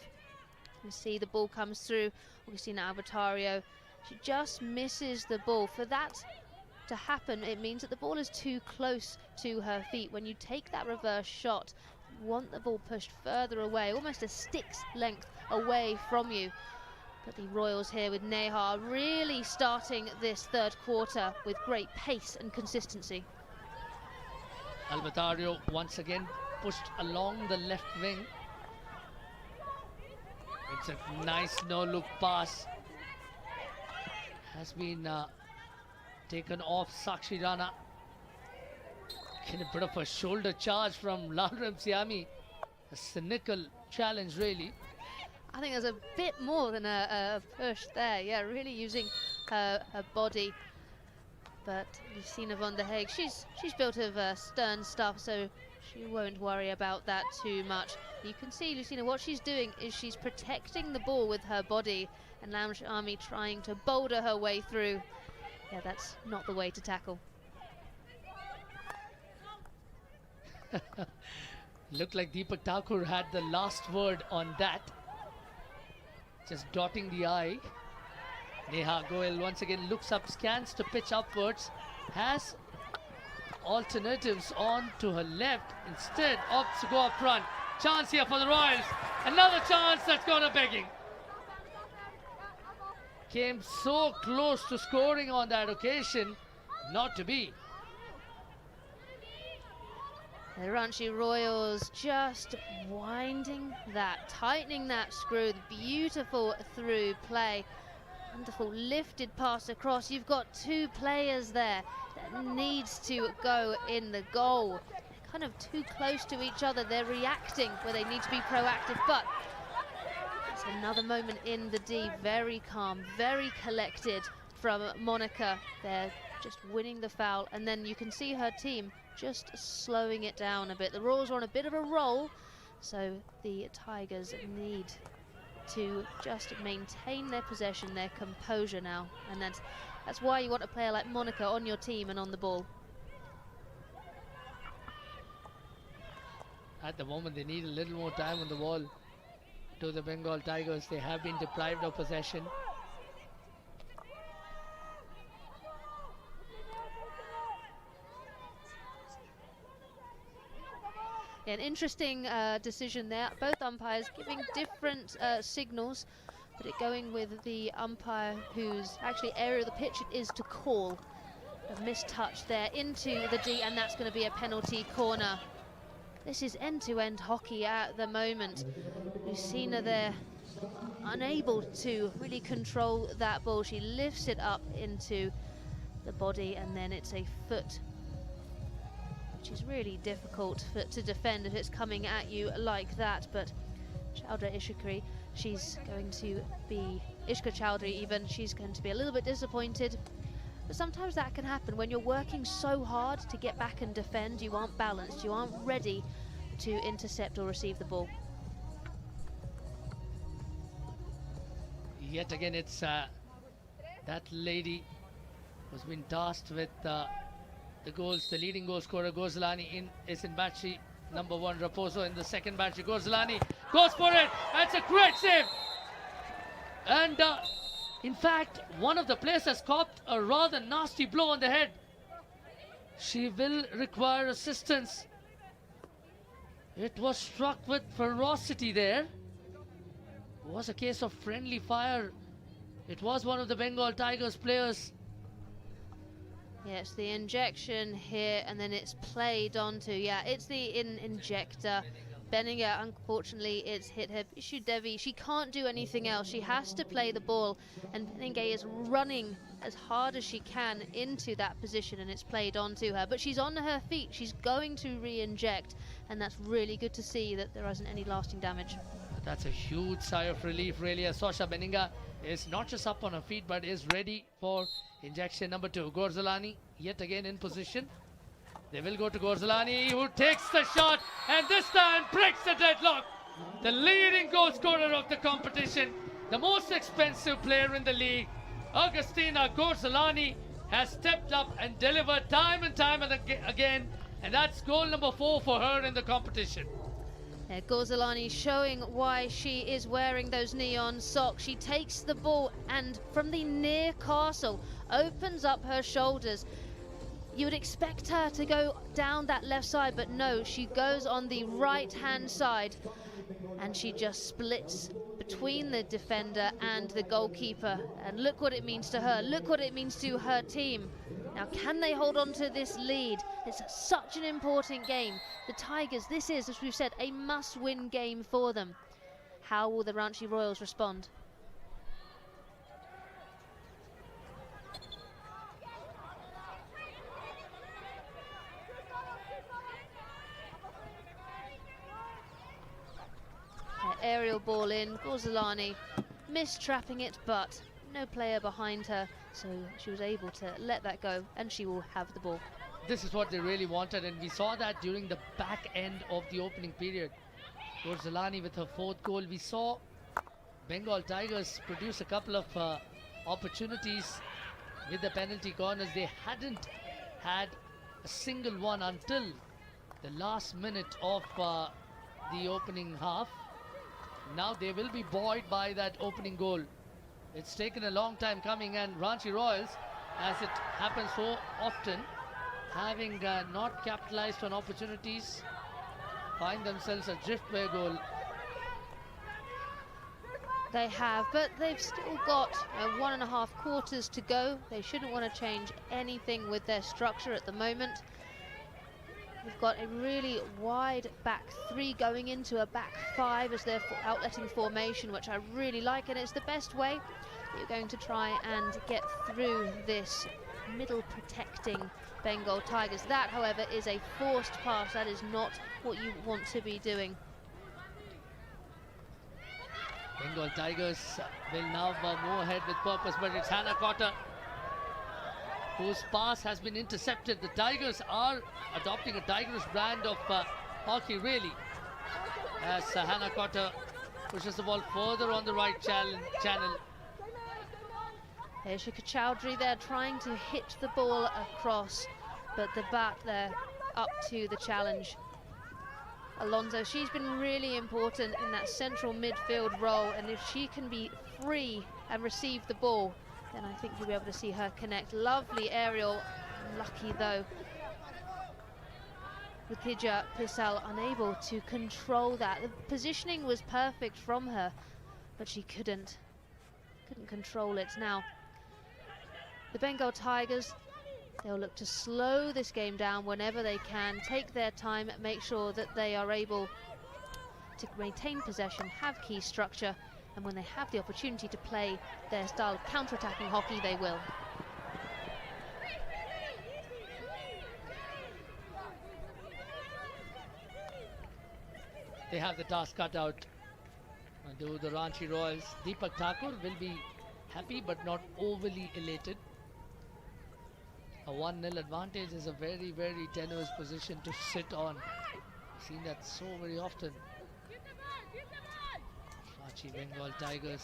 You see the ball comes through. Augustina Albertario, she just misses the ball. For that to happen, it means that the ball is too close to her feet. When you take that reverse shot, you want the ball pushed further away, almost a stick's length away from you. But the Royals here with Neha really starting this third quarter with great pace and consistency. Albertario once again pushed along the left wing. It's a nice no-look pass. Has been taken off Sakshi Rana. Getting a bit of a shoulder charge from Lalram Siami. A cynical challenge, really. I think there's a bit more than a push there. Yeah, really using her body. But Lucina von der Haag, she's built of stern stuff, so she won't worry about that too much. You can see Lucina, what she's doing is she's protecting the ball with her body, and Lam Shami trying to boulder her way through. Yeah, that's not the way to tackle. Looked like Deepak Thakur had the last word on that. Just dotting the I. Neha Goel once again looks up, scans to pitch upwards, has alternatives on to her left, instead opts to go up front. Chance here for the Royals, another chance that's gone a begging. Came so close to scoring on that occasion, not to be. The Ranchi Royals just winding that, tightening that screw, beautiful through play. Wonderful lifted pass across. You've got two players there that needs to go in the goal. They're kind of too close to each other. They're reacting where they need to be proactive, but it's another moment in the D. Very calm, very collected from Monica. They're just winning the foul, and then you can see her team just slowing it down a bit. The Royals are on a bit of a roll, so the Tigers need to just maintain their possession, their composure now, and that's why you want a player like Monica on your team and on the ball. At the moment they need a little more time on the ball to the Bengal Tigers. They have been deprived of possession. Yeah, an interesting decision there. Both umpires giving different signals, but it going with the umpire whose actually area of the pitch it is to call. A missed touch there into the D, and that's going to be a penalty corner. This is end-to-end hockey at the moment. Lucina there unable to really control that ball. She lifts it up into the body, and then it's a foot, which is really difficult to defend if it's coming at you like that. But Chowdhury Ishikari, she's going to be, Ishka Chowdhury even, she's going to be a little bit disappointed. But sometimes that can happen when you're working so hard to get back and defend. You aren't balanced, you aren't ready to intercept or receive the ball. Yet again, it's that lady who's been tasked with the goals. The leading goal scorer, Gozlani, is in battery number 1. Raposo in the second battery. Gozlani goes for it. That's a great save. And in fact, one of the players has copped a rather nasty blow on the head. She will require assistance. It was struck with ferocity there. It was a case of friendly fire It was one of the Bengal Tigers players. Yes, the injection here, and then it's played onto. Yeah, it's the injector. Benninger, unfortunately, it's hit her. Devi, she can't do anything else. She has to play the ball, and Benninger is running as hard as she can into that position, and it's played onto her. But she's on her feet. She's going to re-inject, and that's really good to see that there isn't any lasting damage. That's a huge sigh of relief, really, as Sasha Benninger is not just up on her feet, but is ready for injection number 2. Ghorzalani yet again in position. They will go to Ghorzalani, who takes the shot and this time breaks the deadlock. The leading goal scorer of the competition, the most expensive player in the league, Agustina Ghorzalani, has stepped up and delivered time and time again, and that's goal number 4 for her in the competition. Ghorzalani showing why she is wearing those neon socks. She takes the ball and from the near castle opens up her shoulders. You would expect her to go down that left side, but no, she goes on the right hand side and she just splits between the defender and the goalkeeper. And look what it means to her, look what it means to her team. Now, can they hold on to this lead? It's such an important game. The Tigers, this is, as we've said, a must-win game for them. How will the Ranchi Royals respond? Aerial ball in, Ghorzalani missed trapping it, but no player behind her, so she was able to let that go, and she will have the ball. This is what they really wanted, and we saw that during the back end of the opening period. Ghorzalani with her 4th goal. We saw Bengal Tigers produce a couple of opportunities with the penalty corners. They hadn't had a single one until the last minute of the opening half. Now they will be buoyed by that opening goal. It's taken a long time coming, and Ranchi Royals, as it happens so often, having not capitalized on opportunities, find themselves adrift by a goal. They have, but they've still got 1.5 quarters to go. They shouldn't want to change anything with their structure at the moment. We've got a really wide back 3 going into a back 5 as their outletting formation, which I really like, and it's the best way that you're going to try and get through this middle protecting Bengal Tigers. That, however, is a forced pass. That is not what you want to be doing. Bengal Tigers will now move ahead with purpose, but it's Hannah Cotter whose pass has been intercepted. The Tigers are adopting a Tigers brand of hockey, really, as Hannah Cotter pushes the ball further on the right channel. There's Shikha Chowdhury there trying to hit the ball across, but the bat there up to the challenge. Alonso, she's been really important in that central midfield role, and if she can be free and receive the ball, then I think you'll be able to see her connect. Lovely aerial, lucky though. Ritija Pisal unable to control that. The positioning was perfect from her, but she couldn't control it. Now, the Bengal Tigers, they'll look to slow this game down whenever they can, take their time, make sure that they are able to maintain possession, have key structure, and when they have the opportunity to play their style of counter-attacking hockey, they will. They have the task cut out. Do the Ranchi Royals. Deepak Thakur will be happy but not overly elated. A 1-0 advantage is a very, very tenuous position to sit on. I've seen that so very often. Ranchi Bengal Tigers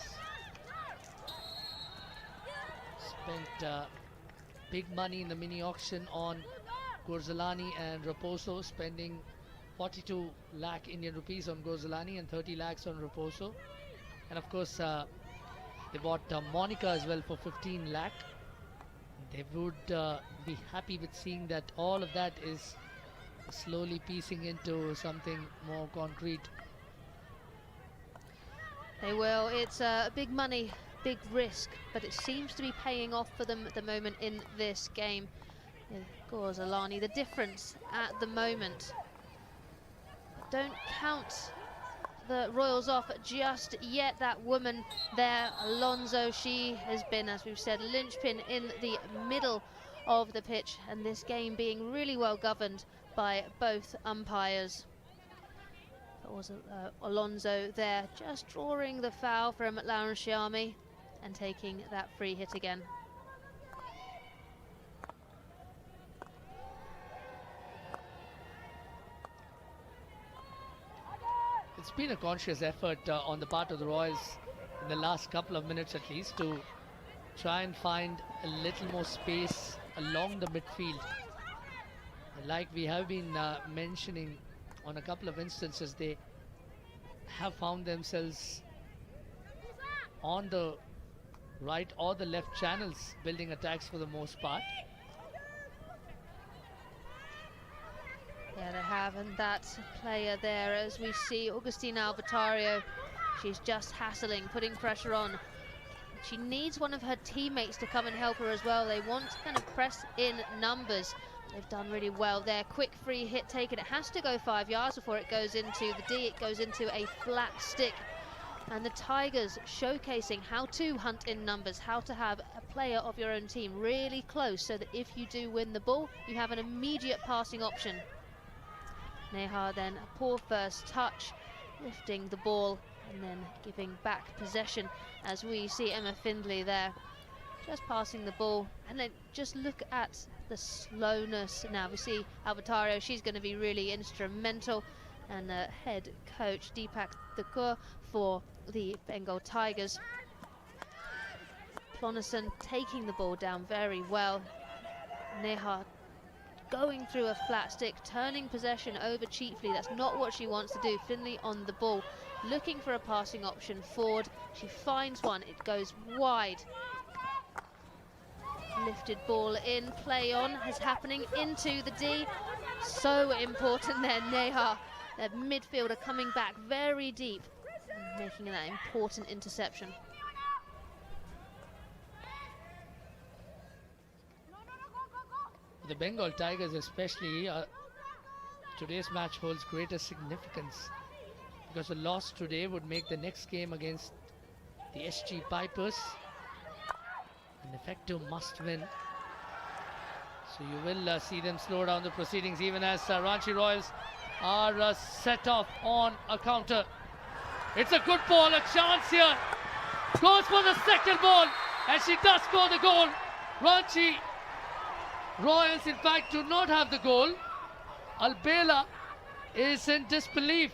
spent big money in the mini auction on Ghorzalani and Raposo, spending 42 lakh Indian rupees on Ghorzalani and 30 lakhs on Raposo. And of course, they bought Monica as well for 15 lakh. They would be happy with seeing that all of that is slowly piecing into something more concrete. They will. It's big money big risk, but it seems to be paying off for them at the moment in this game. Alani, the difference at the moment. Don't count the Royals off just yet. That woman there, Alonso, she has been, as we've said, linchpin in the middle of the pitch, and this game being really well governed by both umpires. That was Alonso there, just drawing the foul from Laurentiami and taking that free hit again. It's been a conscious effort on the part of the Royals in the last couple of minutes at least to try and find a little more space along the midfield. And like we have been mentioning on a couple of instances, they have found themselves on the right or the left channels building attacks for the most part. Yeah, they have, and that player there, as we see, Augustina Albertario, she's just hassling, putting pressure on. She needs one of her teammates to come and help her as well. They want to kind of press in numbers. They've done really well there. Quick free hit taken. It has to go 5 yards before it goes into the D. It goes into a flat stick. And the Tigers showcasing how to hunt in numbers, how to have a player of your own team really close so that if you do win the ball, you have an immediate passing option. Neha then a poor first touch, lifting the ball and then giving back possession, as we see Emma Findlay there just passing the ball. And then just look at the slowness. Now we see Albertario, she's going to be really instrumental, and the head coach Deepak Thakur for the Bengal Tigers. Plonason taking the ball down very well. Neha going through a flat stick, turning possession over cheaply. That's not what she wants to do. Finlay on the ball, looking for a passing option forward. She finds one, it goes wide. Lifted ball in, play on is happening into the D. So important there, Neha, their midfielder coming back very deep, making that important interception. The Bengal Tigers especially, today's match holds greater significance because a loss today would make the next game against the SG Pipers an effective must-win. So you will see them slow down the proceedings even as Ranchi Royals are set off on a counter. It's a good ball, a chance here. Goes for the second ball and she does score the goal. Ranchi Royals, in fact, do not have the goal. Albela is in disbelief.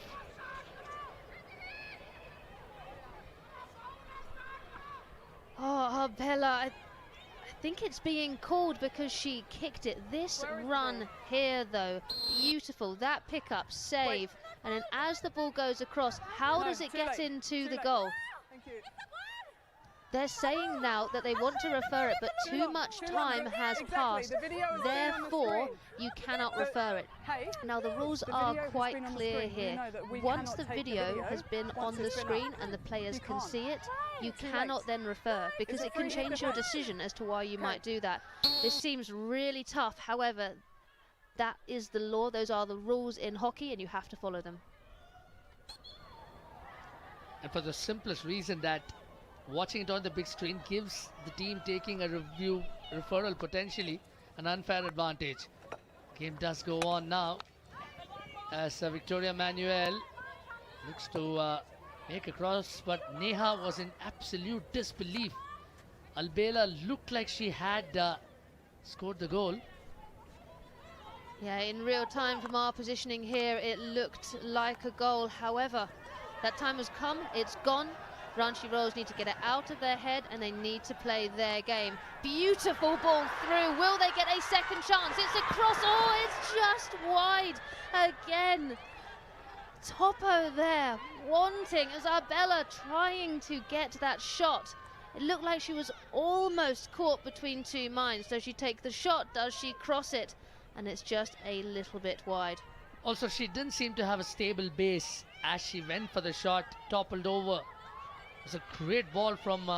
Oh, Albela, I think it's being called because she kicked it. This run here, though, beautiful. That pickup, save. And then as the ball goes across, how does it get into the goal? Thank you. They're saying now that they want to refer it, but too much time has passed. Therefore, you cannot refer it. Now, the rules are quite clear here. Once the video has been on the screen and the players can see it, you cannot then refer, because it can change your decision as to why you might do that. This seems really tough. However, that is the law. Those are the rules in hockey, and you have to follow them. And for the simplest reason that watching it on the big screen gives the team taking a referral potentially an unfair advantage. Game does go on now as Victoria Manuel looks to make a cross, but Neha was in absolute disbelief. Albela looked like she had scored the goal. Yeah, in real time from our positioning here, it looked like a goal. However, that time has come, it's gone. Ranchi Royals need to get it out of their head and they need to play their game. Beautiful ball through. Will they get a second chance? It's a cross. Oh, it's just wide again. Topo there, wanting as Arbella trying to get that shot. It looked like she was almost caught between two minds. Does she take the shot? Does she cross it? And it's just a little bit wide. Also, she didn't seem to have a stable base as she went for the shot, toppled over. It was a great ball from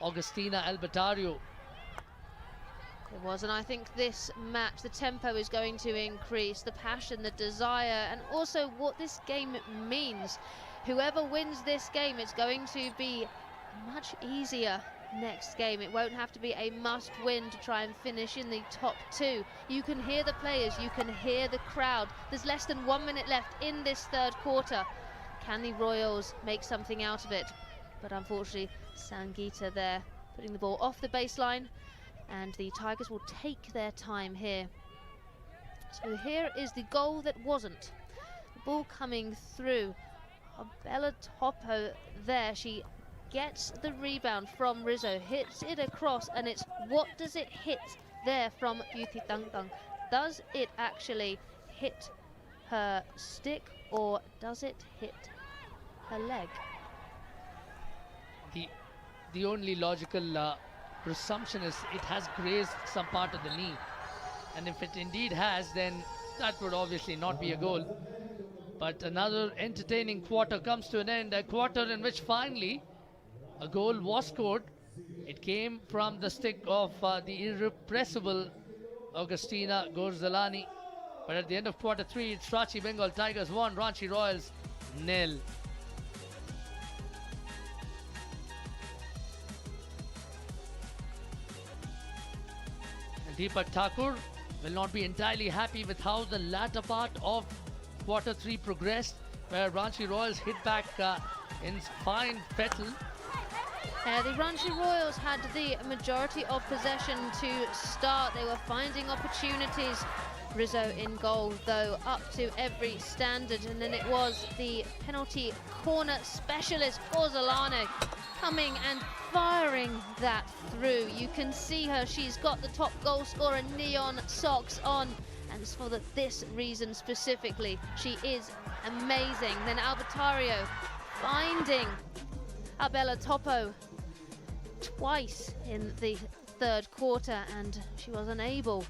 Augustina Albertario. It was, and I think this match, the tempo is going to increase, the passion, the desire, and also what this game means. Whoever wins this game, it's going to be much easier next game. It won't have to be a must-win to try and finish in the top two. You can hear the players, you can hear the crowd. There's less than 1 minute left in this third quarter. Can the Royals make something out of it? But unfortunately, Sangeeta there putting the ball off the baseline, and the Tigers will take their time here. So here is the goal that wasn't. The ball coming through. Bella Topo there, she gets the rebound from Rizzo, hits it across, and it's what does it hit there from Beauty Tang Tang? Does it actually hit her stick, or does it hit her leg? The only logical presumption is it has grazed some part of the knee, and if it indeed has, then that would obviously not be a goal. But another entertaining quarter comes to an end, a quarter in which finally a goal was scored. It came from the stick of the irrepressible Augustina Gorzalani. But at the end of quarter three, it's Ranchi Bengal Tigers 1, Ranchi Royals 0. Deepak Thakur will not be entirely happy with how the latter part of quarter three progressed, where Ranchi Royals hit back in fine fettle. The Ranchi Royals had the majority of possession to start. They were finding opportunities. Rizzo in goal, though, up to every standard. And then it was the penalty corner specialist, Gorzalani, coming and firing that through. You can see her. She's got the top goal scorer neon socks on. And it's for this reason specifically. She is amazing. Then Albertario finding Abella Topo twice in the third quarter, and she was unable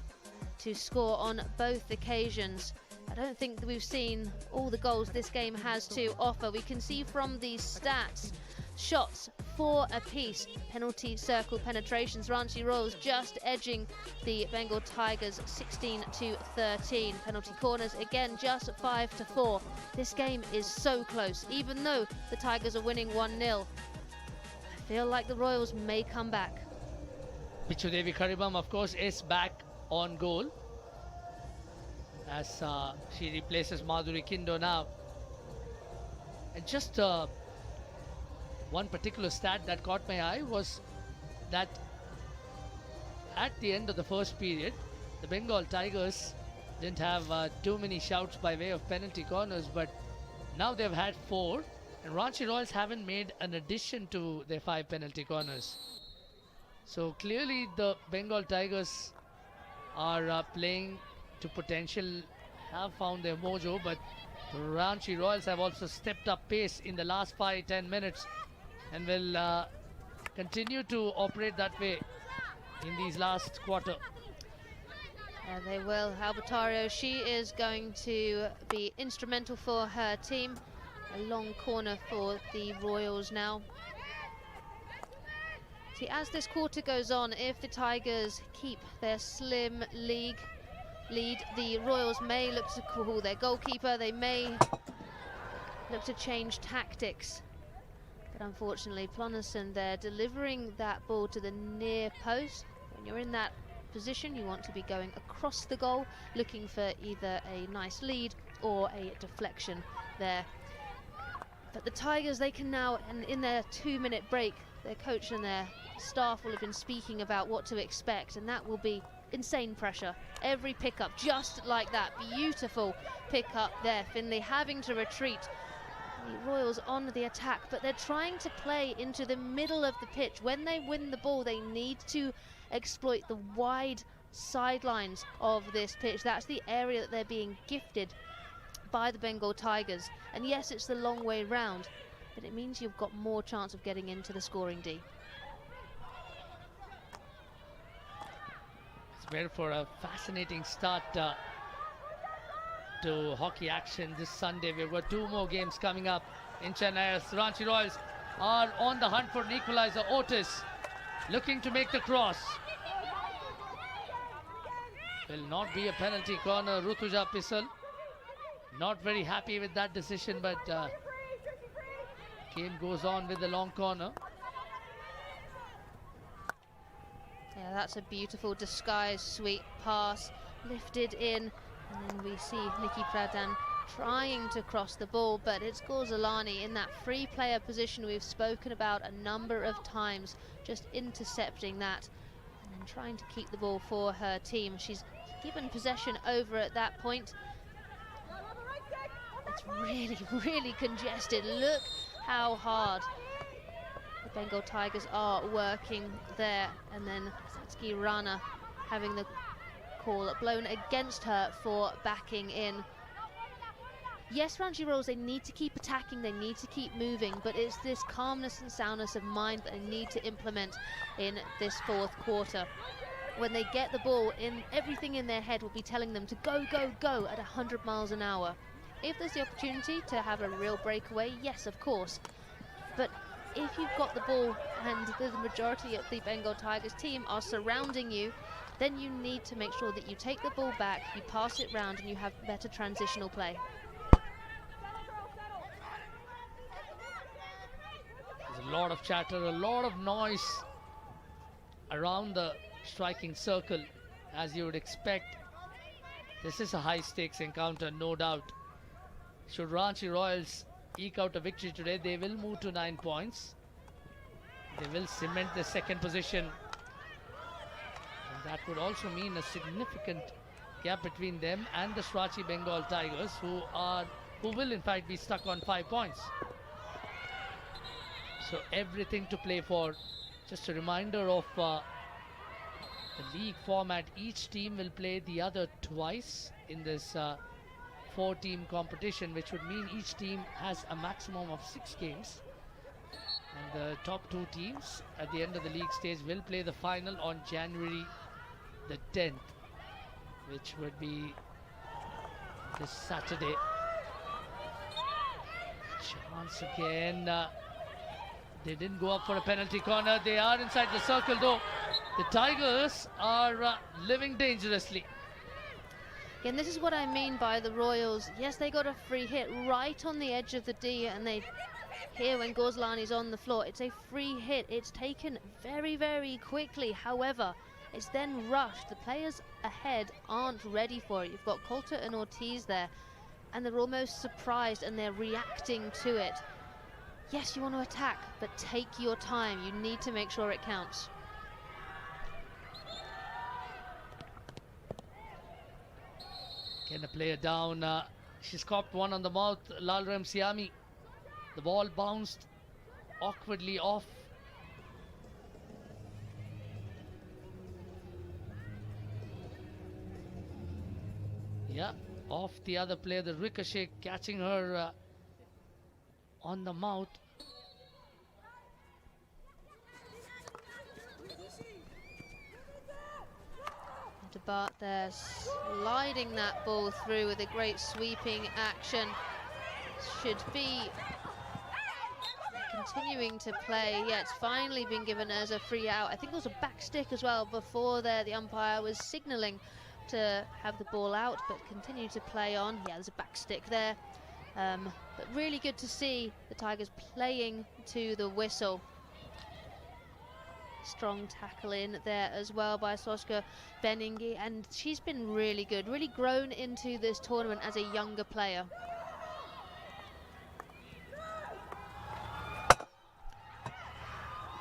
to score on both occasions. I don't think that we've seen all the goals this game has to offer. We can see from these stats, shots 4 apiece, penalty circle penetrations, Ranchi Royals just edging the Bengal Tigers 16-13. Penalty corners again just 5-4. This game is so close, even though the Tigers are winning 1-0. I feel like the Royals may come back. Bichu Devi Karibam, of course, is back on goal as she replaces Madhuri Kindo now. And just one particular stat that caught my eye was that at the end of the first period, the Bengal Tigers didn't have too many shouts by way of penalty corners, but now they've had 4, and Ranchi Royals haven't made an addition to their 5 penalty corners. So clearly the Bengal Tigers are playing to potential, have found their mojo, but Ranchi Royals have also stepped up pace in the last 5-10 minutes and will continue to operate that way in these last quarter. Yeah, they will. Albertario, she is going to be instrumental for her team. A long corner for the Royals now. See, as this quarter goes on, if the Tigers keep their slim lead, the Royals may look to call their goalkeeper. They may look to change tactics. But unfortunately, Plonason there delivering that ball to the near post. When you're in that position, you want to be going across the goal, looking for either a nice lead or a deflection there. But the Tigers, they can now, and in their 2-minute break, their coach and their staff will have been speaking about what to expect, and that will be insane pressure. Every pickup, just like that, beautiful pickup there. Finlay having to retreat. The Royals on the attack, but they're trying to play into the middle of the pitch. When they win the ball, they need to exploit the wide sidelines of this pitch. That's the area that they're being gifted by the Bengal Tigers. And yes, it's the long way round, but it means you've got more chance of getting into the scoring D. It's made for a fascinating start to hockey action this Sunday. We've got 2 more games coming up in Chennai as Ranchi Royals are on the hunt for an equalizer. Otis looking to make the cross. Will not be a penalty corner. Rutuja Pisal not very happy with that decision, but game goes on with the long corner. Yeah, that's a beautiful disguised sweet pass, lifted in, and then we see Nikki Pradhan trying to cross the ball, but it's Ghazalani in that free player position we've spoken about a number of times, just intercepting that and then trying to keep the ball for her team. She's given possession over at that point. It's really, really congested. Look how hard the Bengal Tigers are working there, and then Satsuki Rana having the call blown against her for backing in. Yes, Ranji Royals, they need to keep attacking, they need to keep moving, but it's this calmness and soundness of mind that they need to implement in this fourth quarter. When they get the ball in, everything in their head will be telling them to go, go, go at 100 miles an hour. If there's the opportunity to have a real breakaway, yes, of course. But if you've got the ball and the majority of the Bengal Tigers team are surrounding you, then you need to make sure that you take the ball back, you pass it round, and you have better transitional play. There's a lot of chatter, a lot of noise around the striking circle, as you would expect. This is a high-stakes encounter, no doubt. Should Ranchi Royals eke out a victory today, they will move to 9 points. They will cement the second position. And that would also mean a significant gap between them and the Srachi Bengal Tigers, who will in fact be stuck on 5 points. So everything to play for. Just a reminder of the league format. Each team will play the other twice in this 4-team competition, which would mean each team has a maximum of 6 games. And the top 2 teams at the end of the league stage will play the final on January the 10th, which would be this Saturday. Chance again. They didn't go up for a penalty corner. They are inside the circle though. The Tigers are living dangerously. And this is what I mean by the Royals. Yes, they got a free hit right on the edge of the D, and they here when Ghazalani's on the floor, it's a free hit. It's taken very, very quickly. However, it's then rushed. The players ahead aren't ready for it. You've got Coulter and Ortiz there, and they're almost surprised and they're reacting to it. Yes, you want to attack, but take your time. You need to make sure it counts. Again, a player down. She's copped one on the mouth. Lalram Siami. The ball bounced awkwardly off. Yeah, off the other player. The ricochet catching her on the mouth. But they're sliding that ball through with a great sweeping action. Should be continuing to play. Yeah, it's finally been given as a free out. I think there was a back stick as well before there. The umpire was signalling to have the ball out, but continue to play on. Yeah, there's a back stick there. But really good to see the Tigers playing to the whistle. Strong tackle in there as well by Soska Beningi, and she's been really good, really grown into this tournament as a younger player.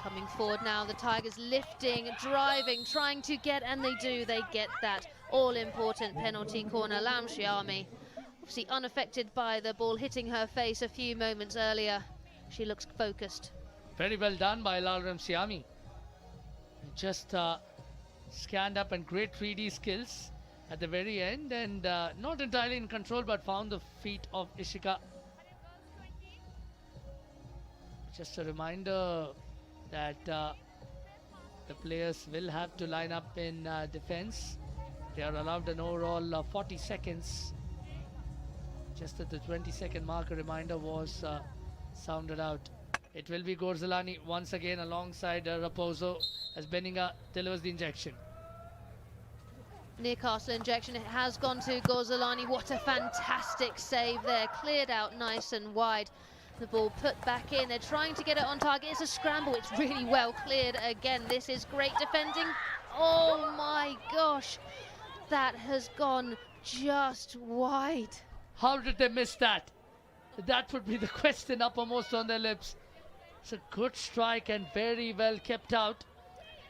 Coming forward now, the Tigers lifting, driving, trying to get, and they do, they get that all-important penalty corner. Lam Shiami, obviously unaffected by the ball hitting her face a few moments earlier. She looks focused. Very well done by Lalram Siami. Just scanned up, and great 3D skills at the very end, and not entirely in control, but found the feet of Ishika. Just a reminder that the players will have to line up in defense. They are allowed an overall 40 seconds. Just at the 20-second mark, a reminder was sounded out. It will be Gorzalani once again alongside Raposo as Benninga delivers the injection. Newcastle injection, it has gone to Gorzalani. What a fantastic save there, cleared out nice and wide. The ball put back in, they're trying to get it on target. It's a scramble, it's really well cleared again. This is great defending. Oh my gosh, that has gone just wide. How did they miss that? That would be the question uppermost on their lips. It's a good strike and very well kept out.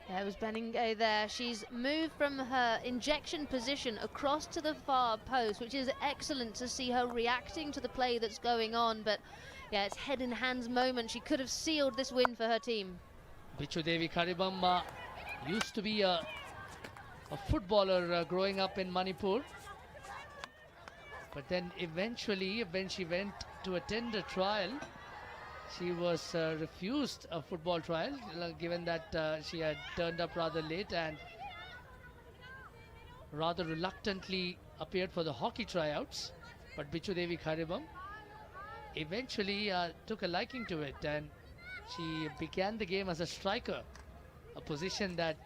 Yeah, it was Benninga there. She's moved from her injection position across to the far post, which is excellent to see her reacting to the play that's going on. But yeah, it's head in hands moment. She could have sealed this win for her team. Bichu Devi Karibam used to be a footballer growing up in Manipur. But then eventually, when she went to attend a trial, she was refused a football trial, given that she had turned up rather late and rather reluctantly appeared for the hockey tryouts. But Bichu Devi Karibam eventually took a liking to it, and she began the game as a striker, a position that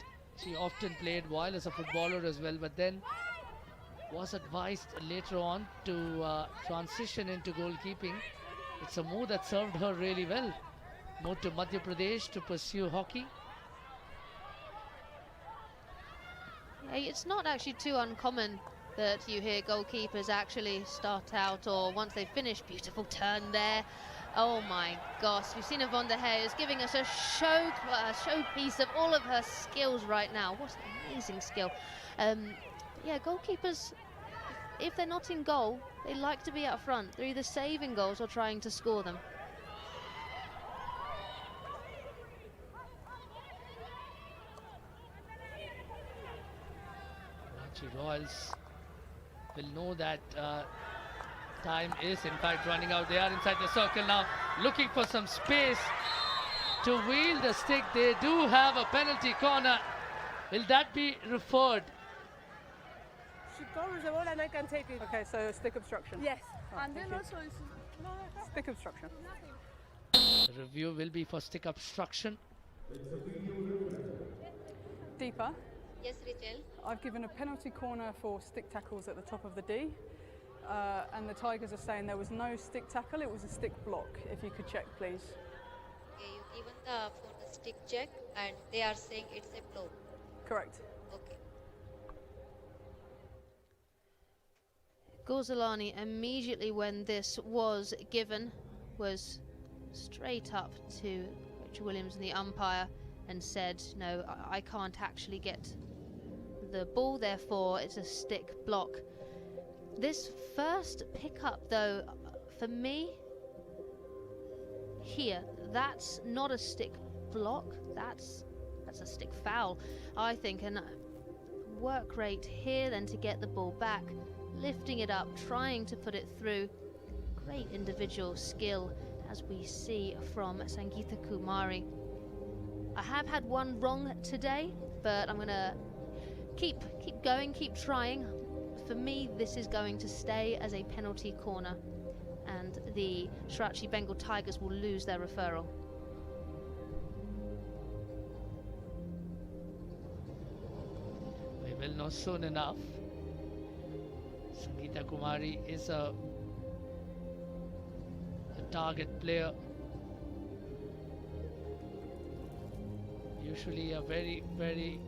she often played while as a footballer as well, but then was advised later on to transition into goalkeeping. It's a move that served her really well. Moved to Madhya Pradesh to pursue hockey. Yeah, it's not actually too uncommon that you hear goalkeepers actually start out, or once they finish, beautiful turn there. Oh my gosh, we've seen Yvonne de Hayes giving us a showpiece of all of her skills right now. What an amazing skill. Yeah, goalkeepers, if they're not in goal, they like to be up front. They're either saving goals or trying to score them. Ranchi Royals will know that time is in fact running out. They are inside the circle now, looking for some space to wield the stick. They do have a penalty corner. Will that be referred? She throws the ball and I can take it. Okay, so stick obstruction. Yes. And then also stick obstruction. The review will be for stick obstruction. Deepa? Yes, Rachel. I've given a penalty corner for stick tackles at the top of the D. And the Tigers are saying there was no stick tackle, it was a stick block. If you could check, please. Okay, you given for the stick check and they are saying it's a blow. Correct. Okay. Gorzalani, immediately when this was given, was straight up to Richard Williams and the umpire and said, no, I can't actually get the ball, therefore it's a stick block. This first pickup, though, for me, here, that's not a stick block, that's a stick foul, I think, and work rate here then to get the ball back, lifting it up, trying to put it through. Great individual skill, as we see from Sangeeta Kumari. I have had one wrong today, but I'm going to keep going, keep trying. For me, this is going to stay as a penalty corner, and the Shirachi Bengal Tigers will lose their referral. We will know soon enough. Sangeeta Kumari is a target player. Usually a very, very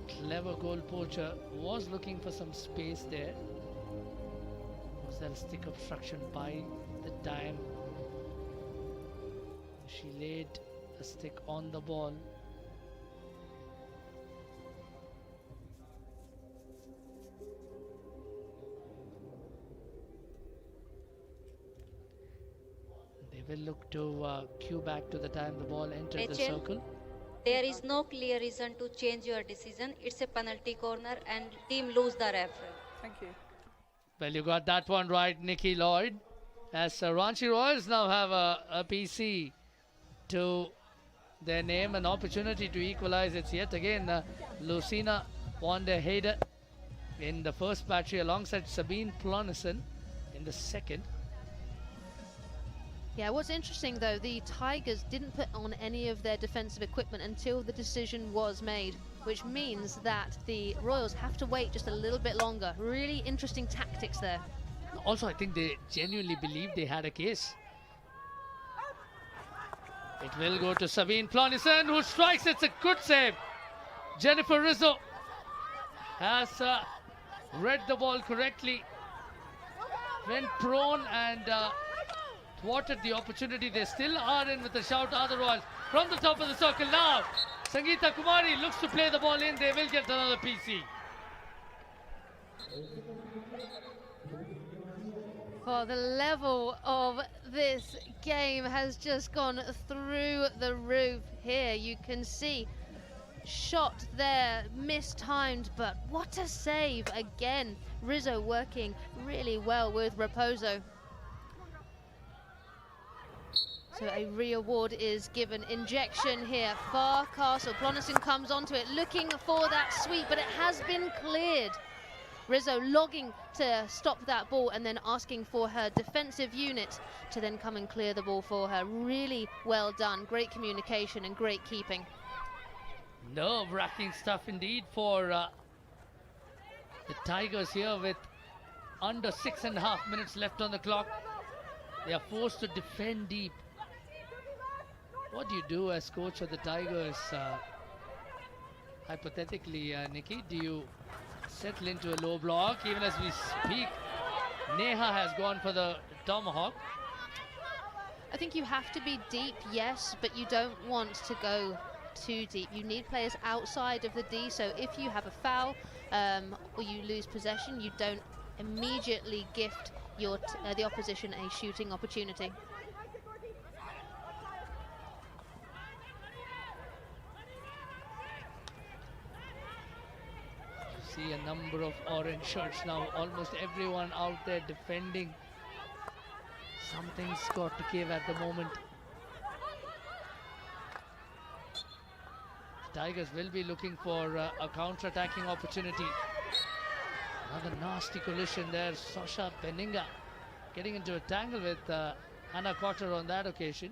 clever goal poacher. Was looking for some space there. Was there a stick obstruction by the time she laid a stick on the ball? They will look to cue back to the time the ball entered the circle. There is no clear reason to change your decision. It's a penalty corner and team lose the referee. Thank you. Well, you got that one right, Nikki Lloyd. As Ranchi Royals now have a PC to their name, an opportunity to equalize. It's yet again Lucina van der Heide in the first battery alongside Sabine Plonison in the second. Yeah, what's interesting though, the Tigers didn't put on any of their defensive equipment until the decision was made, which means that the Royals have to wait just a little bit longer. Really interesting tactics there. Also, I think they genuinely believe they had a case. It will go to Sabine Plonison, who strikes. It's a good save. Jennifer Rizzo has read the ball correctly, went prone and thwarted the opportunity. They still are in with a shout otherwise. From the top of the circle now, Sangeeta Kumari looks to play the ball in. They will get another PC. Well, the level of this game has just gone through the roof here. You can see shot there, mistimed, but what a save again. Rizzo working really well with Raposo. So a re-award is given. Injection here, far castle. Plonison comes onto it, looking for that sweep, but it has been cleared. Rizzo logging to stop that ball and then asking for her defensive unit to then come and clear the ball for her. Really well done, great communication and great keeping. Nerve-wracking stuff indeed for the Tigers here with under 6.5 minutes left on the clock. They are forced to defend deep. What do you do as coach of the Tigers? Hypothetically, Nikki, do you settle into a low block? Even as we speak, Neha has gone for the tomahawk. I think you have to be deep, yes, but you don't want to go too deep. You need players outside of the D, so if you have a foul or you lose possession, you don't immediately gift your the opposition a shooting opportunity. See a number of orange shirts now, almost everyone out there defending. Something's got to give at the moment. Tigers will be looking for a counter-attacking opportunity. Another nasty collision there. Sasha Beninga getting into a tangle with Hannah Cotter on that occasion.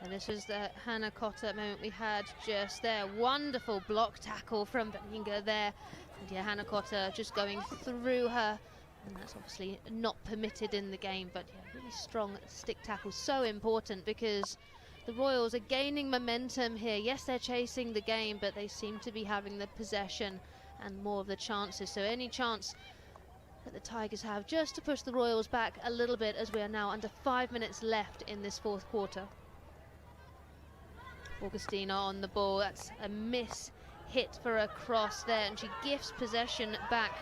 And this is the Hannah Cotter moment we had just there. Wonderful block tackle from Beninga there. And yeah, Hannah Cotter just going through her. And that's obviously not permitted in the game, but yeah, really strong stick tackle. So important because the Royals are gaining momentum here. Yes, they're chasing the game, but they seem to be having the possession and more of the chances. So any chance that the Tigers have just to push the Royals back a little bit, as we are now under 5 minutes left in this fourth quarter. Augustina on the ball. That's a miss hit for a cross there, and she gifts possession back.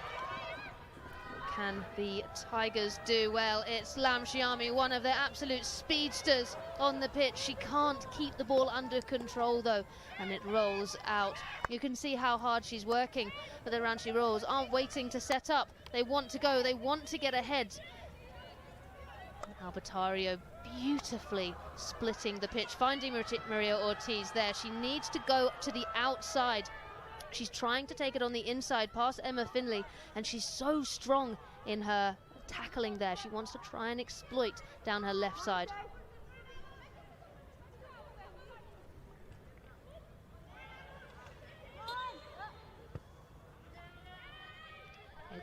What can the Tigers do? Well, it's Lam Shiami, one of their absolute speedsters on the pitch. She can't keep the ball under control though, and it rolls out. You can see how hard she's working, but the Ranchi Royals aren't waiting to set up. They want to go, they want to get ahead. Albertario beautifully splitting the pitch, finding Maria Ortiz there. She needs to go to the outside. She's trying to take it on the inside past Emma Finley, and she's so strong in her tackling there. She wants to try and exploit down her left side.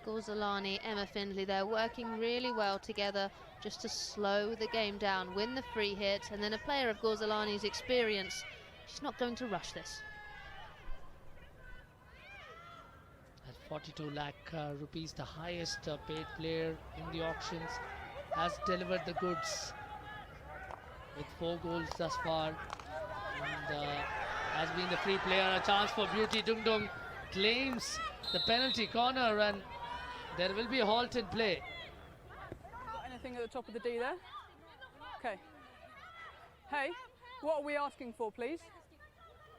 Gorzalani, Emma Findlay, they're working really well together just to slow the game down, win the free hit, and then a player of Gorzalani's experience, she's not going to rush this. At 42 lakh rupees, the highest paid player in the auctions, has delivered the goods with 4 goals thus far, and has been the free player. A chance for Beauty Dungdung, claims the penalty corner, and there will be a halt in play. Got anything at the top of the D there? Okay. Hey, what are we asking for, please?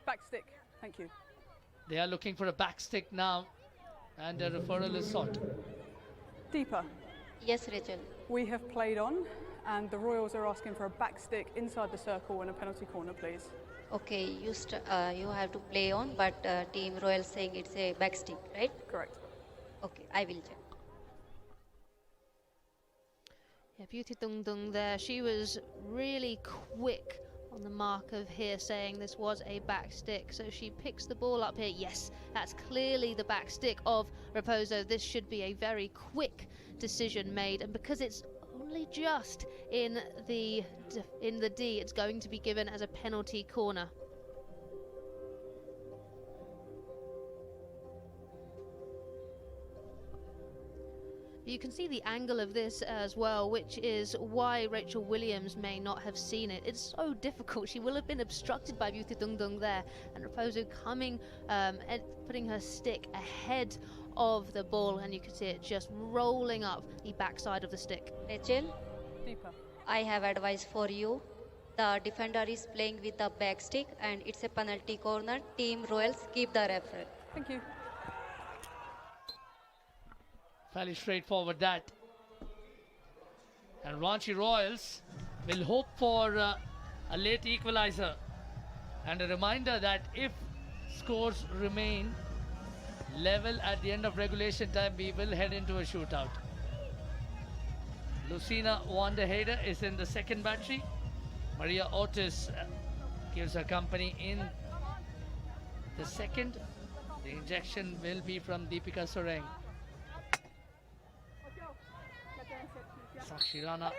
Back stick. Thank you. They are looking for a back stick now, and a referral is sought. Deeper. Yes, Rachel. We have played on, and the Royals are asking for a back stick inside the circle and a penalty corner, please. Okay, you have to play on, but Team Royal saying it's a back stick, right? Correct. Okay, I will check. Yeah, Beauty Dung Dung there. She was really quick on the mark of here, saying this was a back stick. So she picks the ball up here. Yes, that's clearly the back stick of Raposo. This should be a very quick decision made, and because it's only just in the D, it's going to be given as a penalty corner. You can see the angle of this as well, which is why Rachel Williams may not have seen it. It's so difficult. She will have been obstructed by Beauty Dung Dung there, and Raposo coming and putting her stick ahead of the ball, and you can see it just rolling up the backside of the stick. Rachel, Deeper. I have advice for you. The defender is playing with the back stick and it's a penalty corner. Team Royals, keep the referee. Thank you. Fairly straightforward that. And Ranchi Royals will hope for a late equalizer. And a reminder that if scores remain level at the end of regulation time, we will head into a shootout. Lucina Wanderheide is in the second battery. Maria Otis gives her company in the second. The injection will be from Deepika Soreng. Sakshi Rana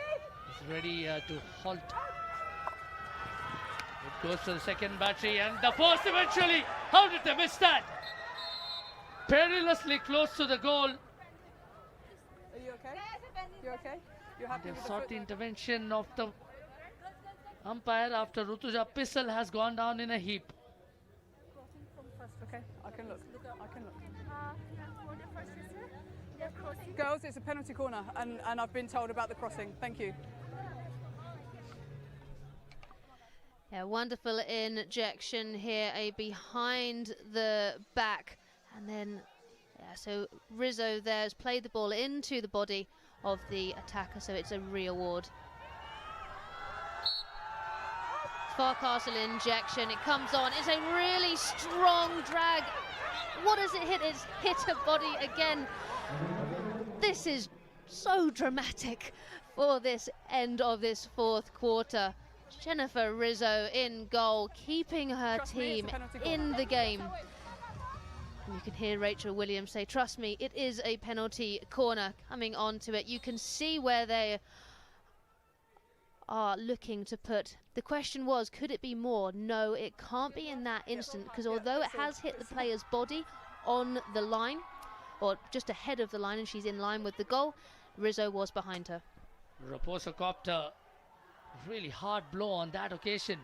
is ready to halt. It goes to the second battery and the first eventually. How did they miss that? Perilously close to the goal. Are you okay? You okay? You happy They with the sought foot? the intervention of the umpire after Rutuja Pissel has gone down in a heap. Okay, I can look. I can look. Girls, it's a penalty corner, and I've been told about the crossing. Thank you. Yeah, wonderful injection here, a behind the back, and then so Rizzo there has played the ball into the body of the attacker, so it's a re-award. Farcastle injection, it comes on, it's a really strong drag. What does it hit? It's hit a body again. This is so dramatic for this end of this fourth quarter. Jennifer Rizzo in goal, keeping her team in the game. And you can hear Rachel Williams say, trust me, it is a penalty corner. Coming on to it, you can see where they are looking to put. The question was, could it be more? No, it can't be in that instant, because although it has hit the player's body on the line, or just ahead of the line, and she's in line with the goal, Rizzo was behind her. Raposo copped a really hard blow on that occasion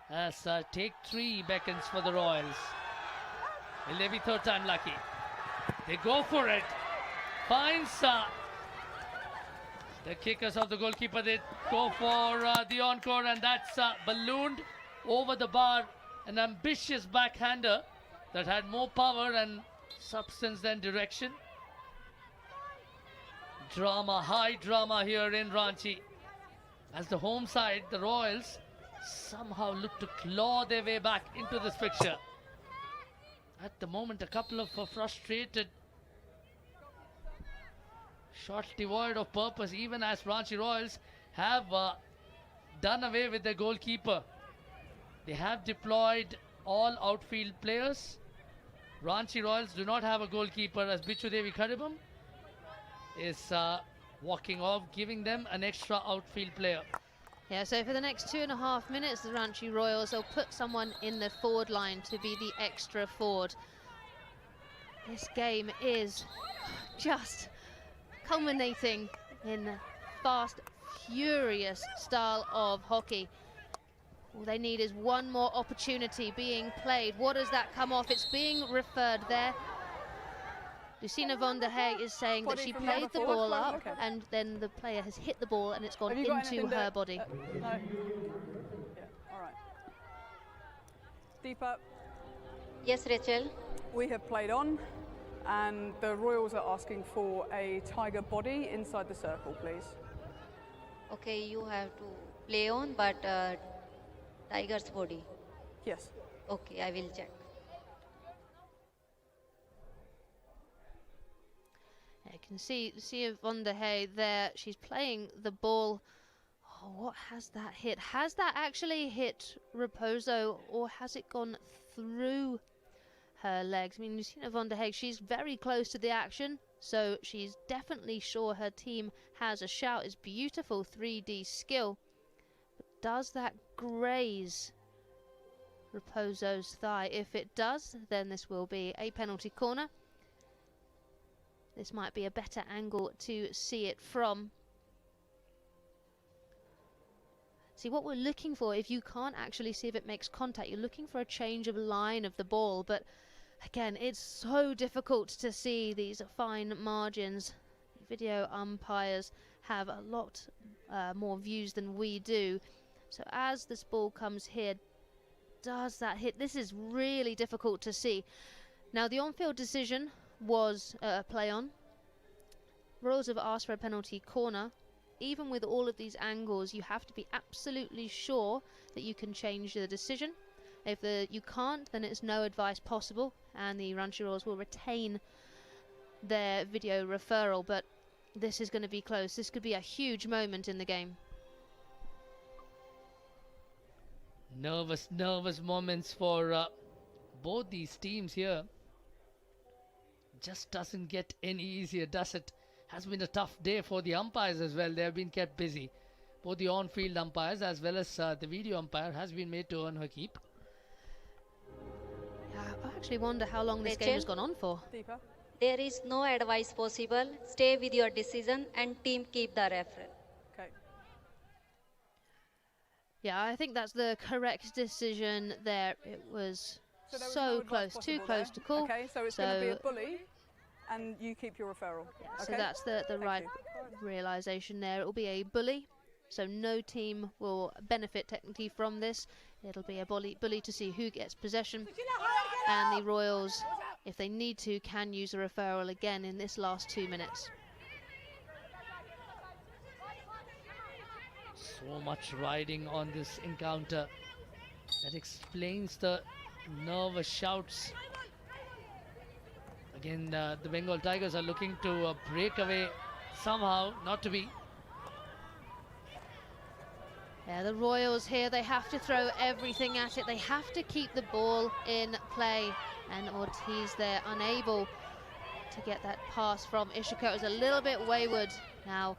as take 3 beckons for the Royals. Will they be third time lucky? They go for it. Finds the kickers of the goalkeeper. They go for the encore, and that's ballooned over the bar. An ambitious backhander that had more power and substance than direction. Drama, high drama here in Ranchi. As the home side, the Royals, somehow look to claw their way back into this fixture. At the moment, a couple of frustrated shots devoid of purpose, even as Ranchi Royals have done away with their goalkeeper. They have deployed all outfield players. Ranchi Royals do not have a goalkeeper, as Bichu Devi Karibam is walking off, giving them an extra outfield player. Yeah, so for the next 2.5 minutes, the Ranchi Royals will put someone in the forward line to be the extra forward. This game is just culminating in a fast, furious style of hockey. All they need is one more opportunity being played. What does that come off? It's being referred there. Lucina von der Hey is saying that she played the ball up and then the player has hit the ball and it's gone into her body. No. Yeah, all right. Deepa. Yes, Rachel. We have played on, and the Royals are asking for a tiger body inside the circle, please. Okay, you have to play on, but tiger's body. Yes. Okay, I will check. can see Von der Hey there. She's playing the ball. Oh, what has that hit? Has that actually hit Raposo, or has it gone through her legs? I mean, you've seen Von der Hey. She's very close to the action, so she's definitely sure her team has a shout. It's beautiful 3D skill. But does that graze Raposo's thigh? If it does, then this will be a penalty corner. This might be a better angle to see it from. See, what we're looking for, if you can't actually see if it makes contact, you're looking for a change of line of the ball. But again, it's so difficult to see these fine margins. Video umpires have a lot more views than we do. So as this ball comes here, does that hit? This is really difficult to see. Now, the on-field decision was play on. Royals have asked for a penalty corner. Even with all of these angles, you have to be absolutely sure that you can change the decision. If you can't, then it's no advice possible, and the Ranchi Royals will retain their video referral. But this is going to be close. This could be a huge moment in the game. Nervous moments for both these teams here. Just doesn't get any easier, does it? Has been a tough day for the umpires as well. They have been kept busy. Both the on-field umpires as well as the video umpire has been made to earn her keep. I actually wonder how long this game has gone on for. There is no advice possible. Stay with your decision and team keep the referee. Okay. Yeah, I think that's the correct decision there. It was so close, too close to call. Okay, so it's going to be a bully, and you keep your referral. So Okay? that's the right realisation there. It will be a bully, so no team will benefit technically from this. It'll be a bully to see who gets possession, and the Royals, if they need to, can use a referral again in this last 2 minutes. So much riding on this encounter. That explains the nervous shouts. Again, the Bengal Tigers are looking to break away somehow, not to be. Yeah, the Royals here, they have to throw everything at it. They have to keep the ball in play. And Ortiz there, unable to get that pass from Ishika. It was a little bit wayward. Now,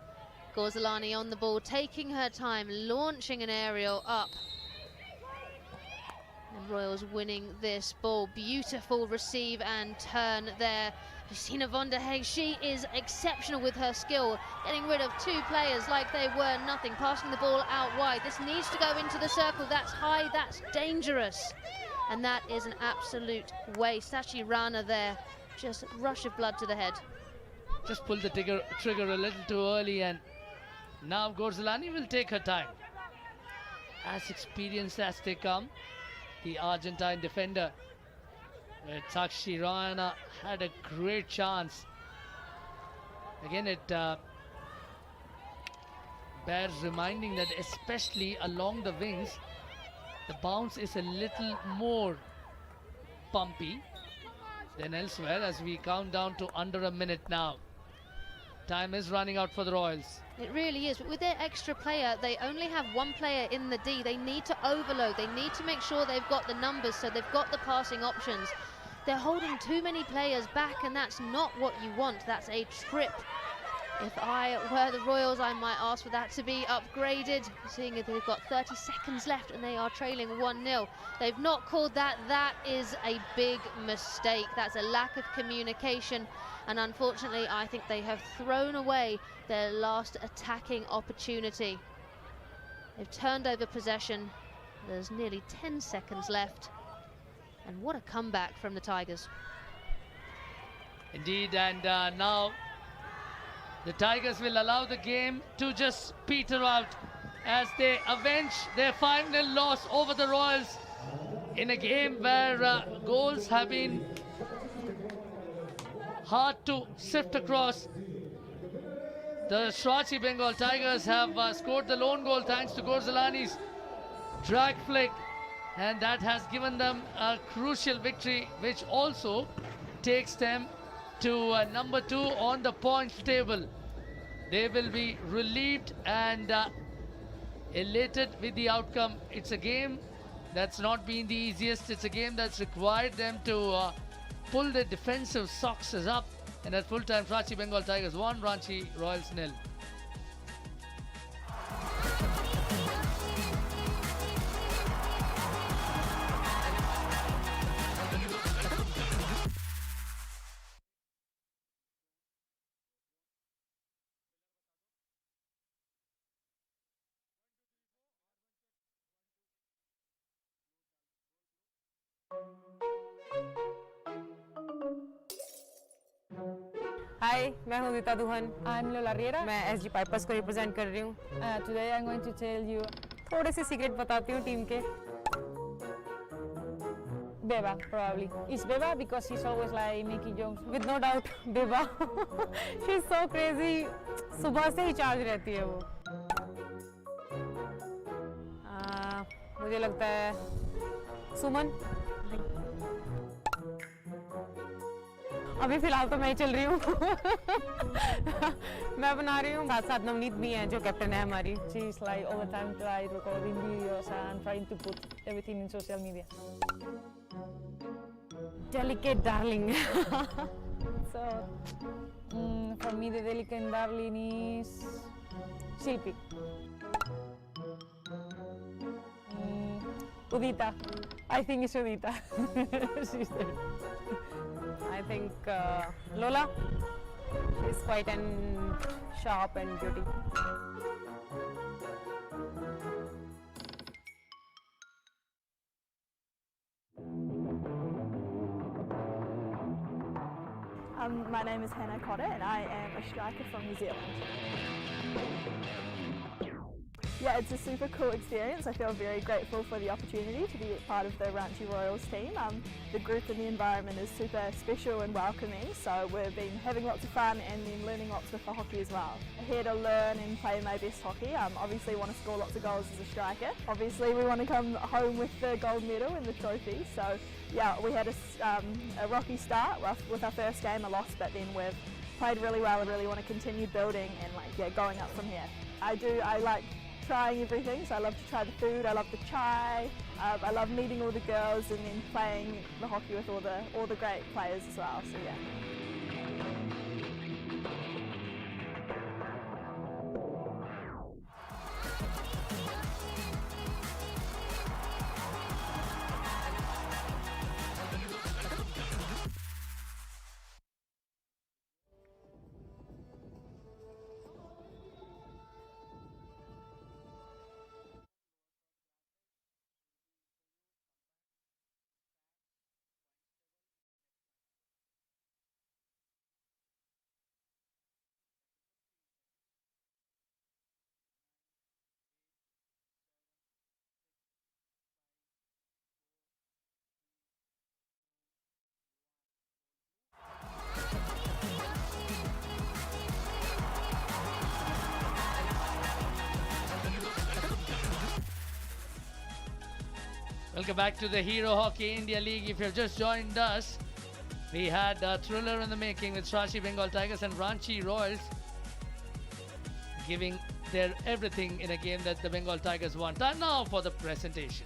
Gorzalani on the ball, taking her time, launching an aerial up. And Royals winning this ball. Beautiful receive and turn there. Christina Von der Hey, she is exceptional with her skill, getting rid of two players like they were nothing, passing the ball out wide. This needs to go into the circle. That's high, that's dangerous. And that is an absolute waste. Sachi Rana there, just a rush of blood to the head. Just pulled the trigger a little too early, and now Gorzalani will take her time. As experienced as they come, the Argentine defender, Sakshi Rana, had a great chance. Again, it bears reminding that especially along the wings, the bounce is a little more pumpy than elsewhere, as we count down to under a minute now. Time is running out for the Royals. It really is, but with their extra player, they only have one player in the D. They need to overload. They need to make sure they've got the numbers, so they've got the passing options. They're holding too many players back, and that's not what you want. That's a trip. If I were the Royals, I might ask for that to be upgraded, seeing if they've got 30 seconds left and they are trailing 1-0. They've not called that. That is a big mistake. That's a lack of communication. And unfortunately, I think they have thrown away their last attacking opportunity. They've turned over possession. There's nearly 10 seconds left. And what a comeback from the Tigers. Indeed, and now the Tigers will allow the game to just peter out as they avenge their final loss over the Royals in a game where goals have been hard to sift across. The Shrachi Bengal Tigers have scored the lone goal thanks to Gorzalani's drag flick, and that has given them a crucial victory, which also takes them to number 2 on the points table. They will be relieved and elated with the outcome. It's a game that's not been the easiest. It's a game that's required them to pull their defensive socks up. And at full time, Ranchi Bengal Tigers 1, Ranchi Royals 0. हाय, मैं हूँ Gita Duhan. I'm लोला रियरा। मैं SG pipers को represent कर रही हूँ। Today I'm going to tell you थोड़े से सीक्रेट बताती हूँ टीम के। Beba, probably. It's Beba because she's always like Mickey Jones. With no doubt, Beba. She's so crazy. सुबह से ही चार्ज रहती है वो। मुझे लगता है सुमन। अभी फिलहाल तो मैं ही चल रही हूँ मैं बना रही हूँ, साथ साथ नवनीत भी है जो कैप्टन है हमारी। She's like all the time try recording videos and trying to put everything in social media. Delicate darling. So for me the delicate darling is Shilpi. Udita. I think it's Udita. She's there. I think Lola. She's quite and sharp and beauty. My name is Hannah Cotter and I am a striker from New Zealand. Yeah, it's a super cool experience. I feel very grateful for the opportunity to be part of the Ranchi Royals team. The group and the environment is super special and welcoming, so we've been having lots of fun and then learning lots with the hockey as well. Here to learn and play my best hockey. Obviously want to score lots of goals as a striker. Obviously we want to come home with the gold medal and the trophy, so yeah, we had a rocky start with our first game, a loss, but then we've played really well and really want to continue building and going up from here. I like trying everything, so I love to try the food, I love the chai, I love meeting all the girls and then playing the hockey with all the great players as well, so yeah. Welcome back to the Hero Hockey India League. If you've just joined us, we had a thriller in the making with Ranchi Bengal Tigers and Ranchi Royals giving their everything in a game that the Bengal Tigers won. Time now for the presentation.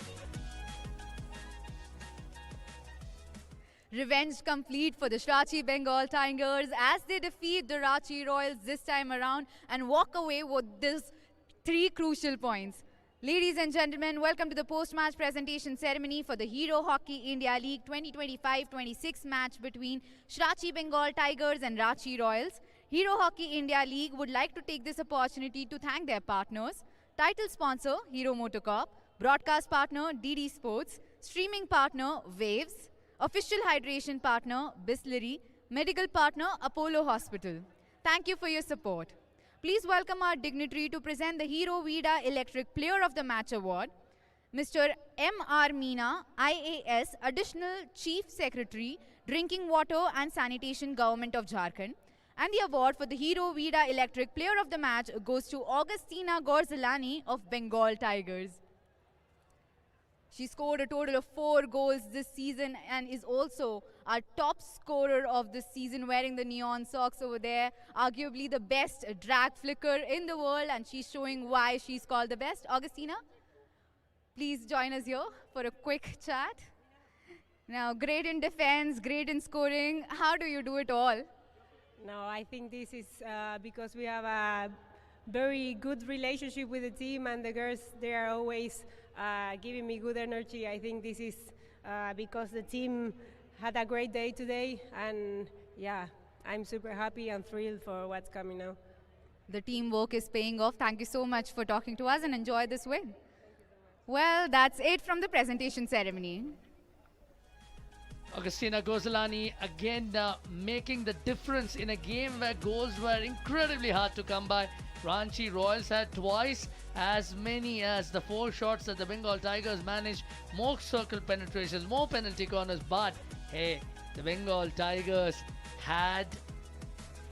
Revenge complete for the Ranchi Bengal Tigers as they defeat the Ranchi Royals this time around and walk away with these 3 crucial points. Ladies and gentlemen, welcome to the post-match presentation ceremony for the Hero Hockey India League 2025-26 match between Ranchi Bengal Tigers and Ranchi Royals. Hero Hockey India League would like to take this opportunity to thank their partners, title sponsor Hero Motocorp, broadcast partner DD Sports, streaming partner Waves, official hydration partner Bisleri, medical partner Apollo Hospital. Thank you for your support. Please welcome our dignitary to present the Hero Vida Electric Player of the Match Award, Mr. M.R. Meena, IAS Additional Chief Secretary, Drinking Water and Sanitation Government of Jharkhand. And the award for the Hero Vida Electric Player of the Match goes to Augustina Gorzalani of Bengal Tigers. She scored a total of 4 goals this season and is also our top scorer of this season, wearing the neon socks over there. Arguably the best drag flicker in the world, and she's showing why she's called the best. Augustina, please join us here for a quick chat. Now, great in defense, great in scoring. How do you do it all? No, I think this is because we have a very good relationship with the team, and the girls, they are always giving me good energy. I think this is because the team had a great day today, and yeah, I'm super happy and thrilled for what's coming now. The teamwork is paying off. Thank you so much for talking to us, and enjoy this win. Well, that's it from the presentation ceremony. Augustina Gozolani again making the difference in a game where goals were incredibly hard to come by. Ranchi Royals had twice as many as the 4 shots that the Bengal Tigers managed. More circle penetrations, more penalty corners, but hey, the Bengal Tigers had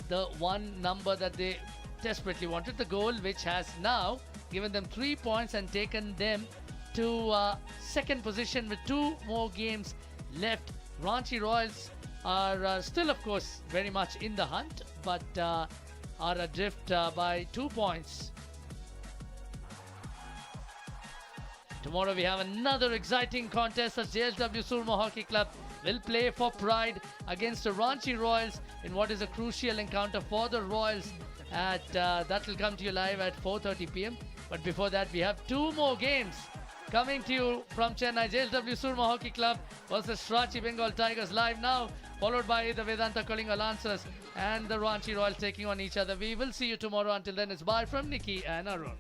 the one number that they desperately wanted, the goal, which has now given them 3 points and taken them to second position with 2 more games left. Ranchi Royals are still, of course, very much in the hunt, but are adrift by 2 points. Tomorrow we have another exciting contest as JSW Surma Hockey Club will play for pride against the Ranchi Royals in what is a crucial encounter for the Royals. That will come to you live at 4:30 p.m. But before that, we have 2 more games coming to you from Chennai. JSW Surma Hockey Club versus Ranchi Bengal Tigers live now, followed by the Vedanta Kalinga Lancers and the Ranchi Royals taking on each other. We will see you tomorrow. Until then, it's bye from Nikki and Arun.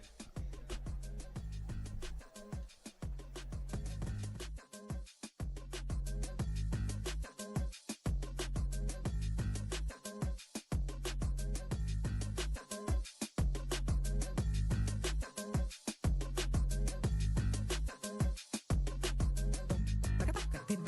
Din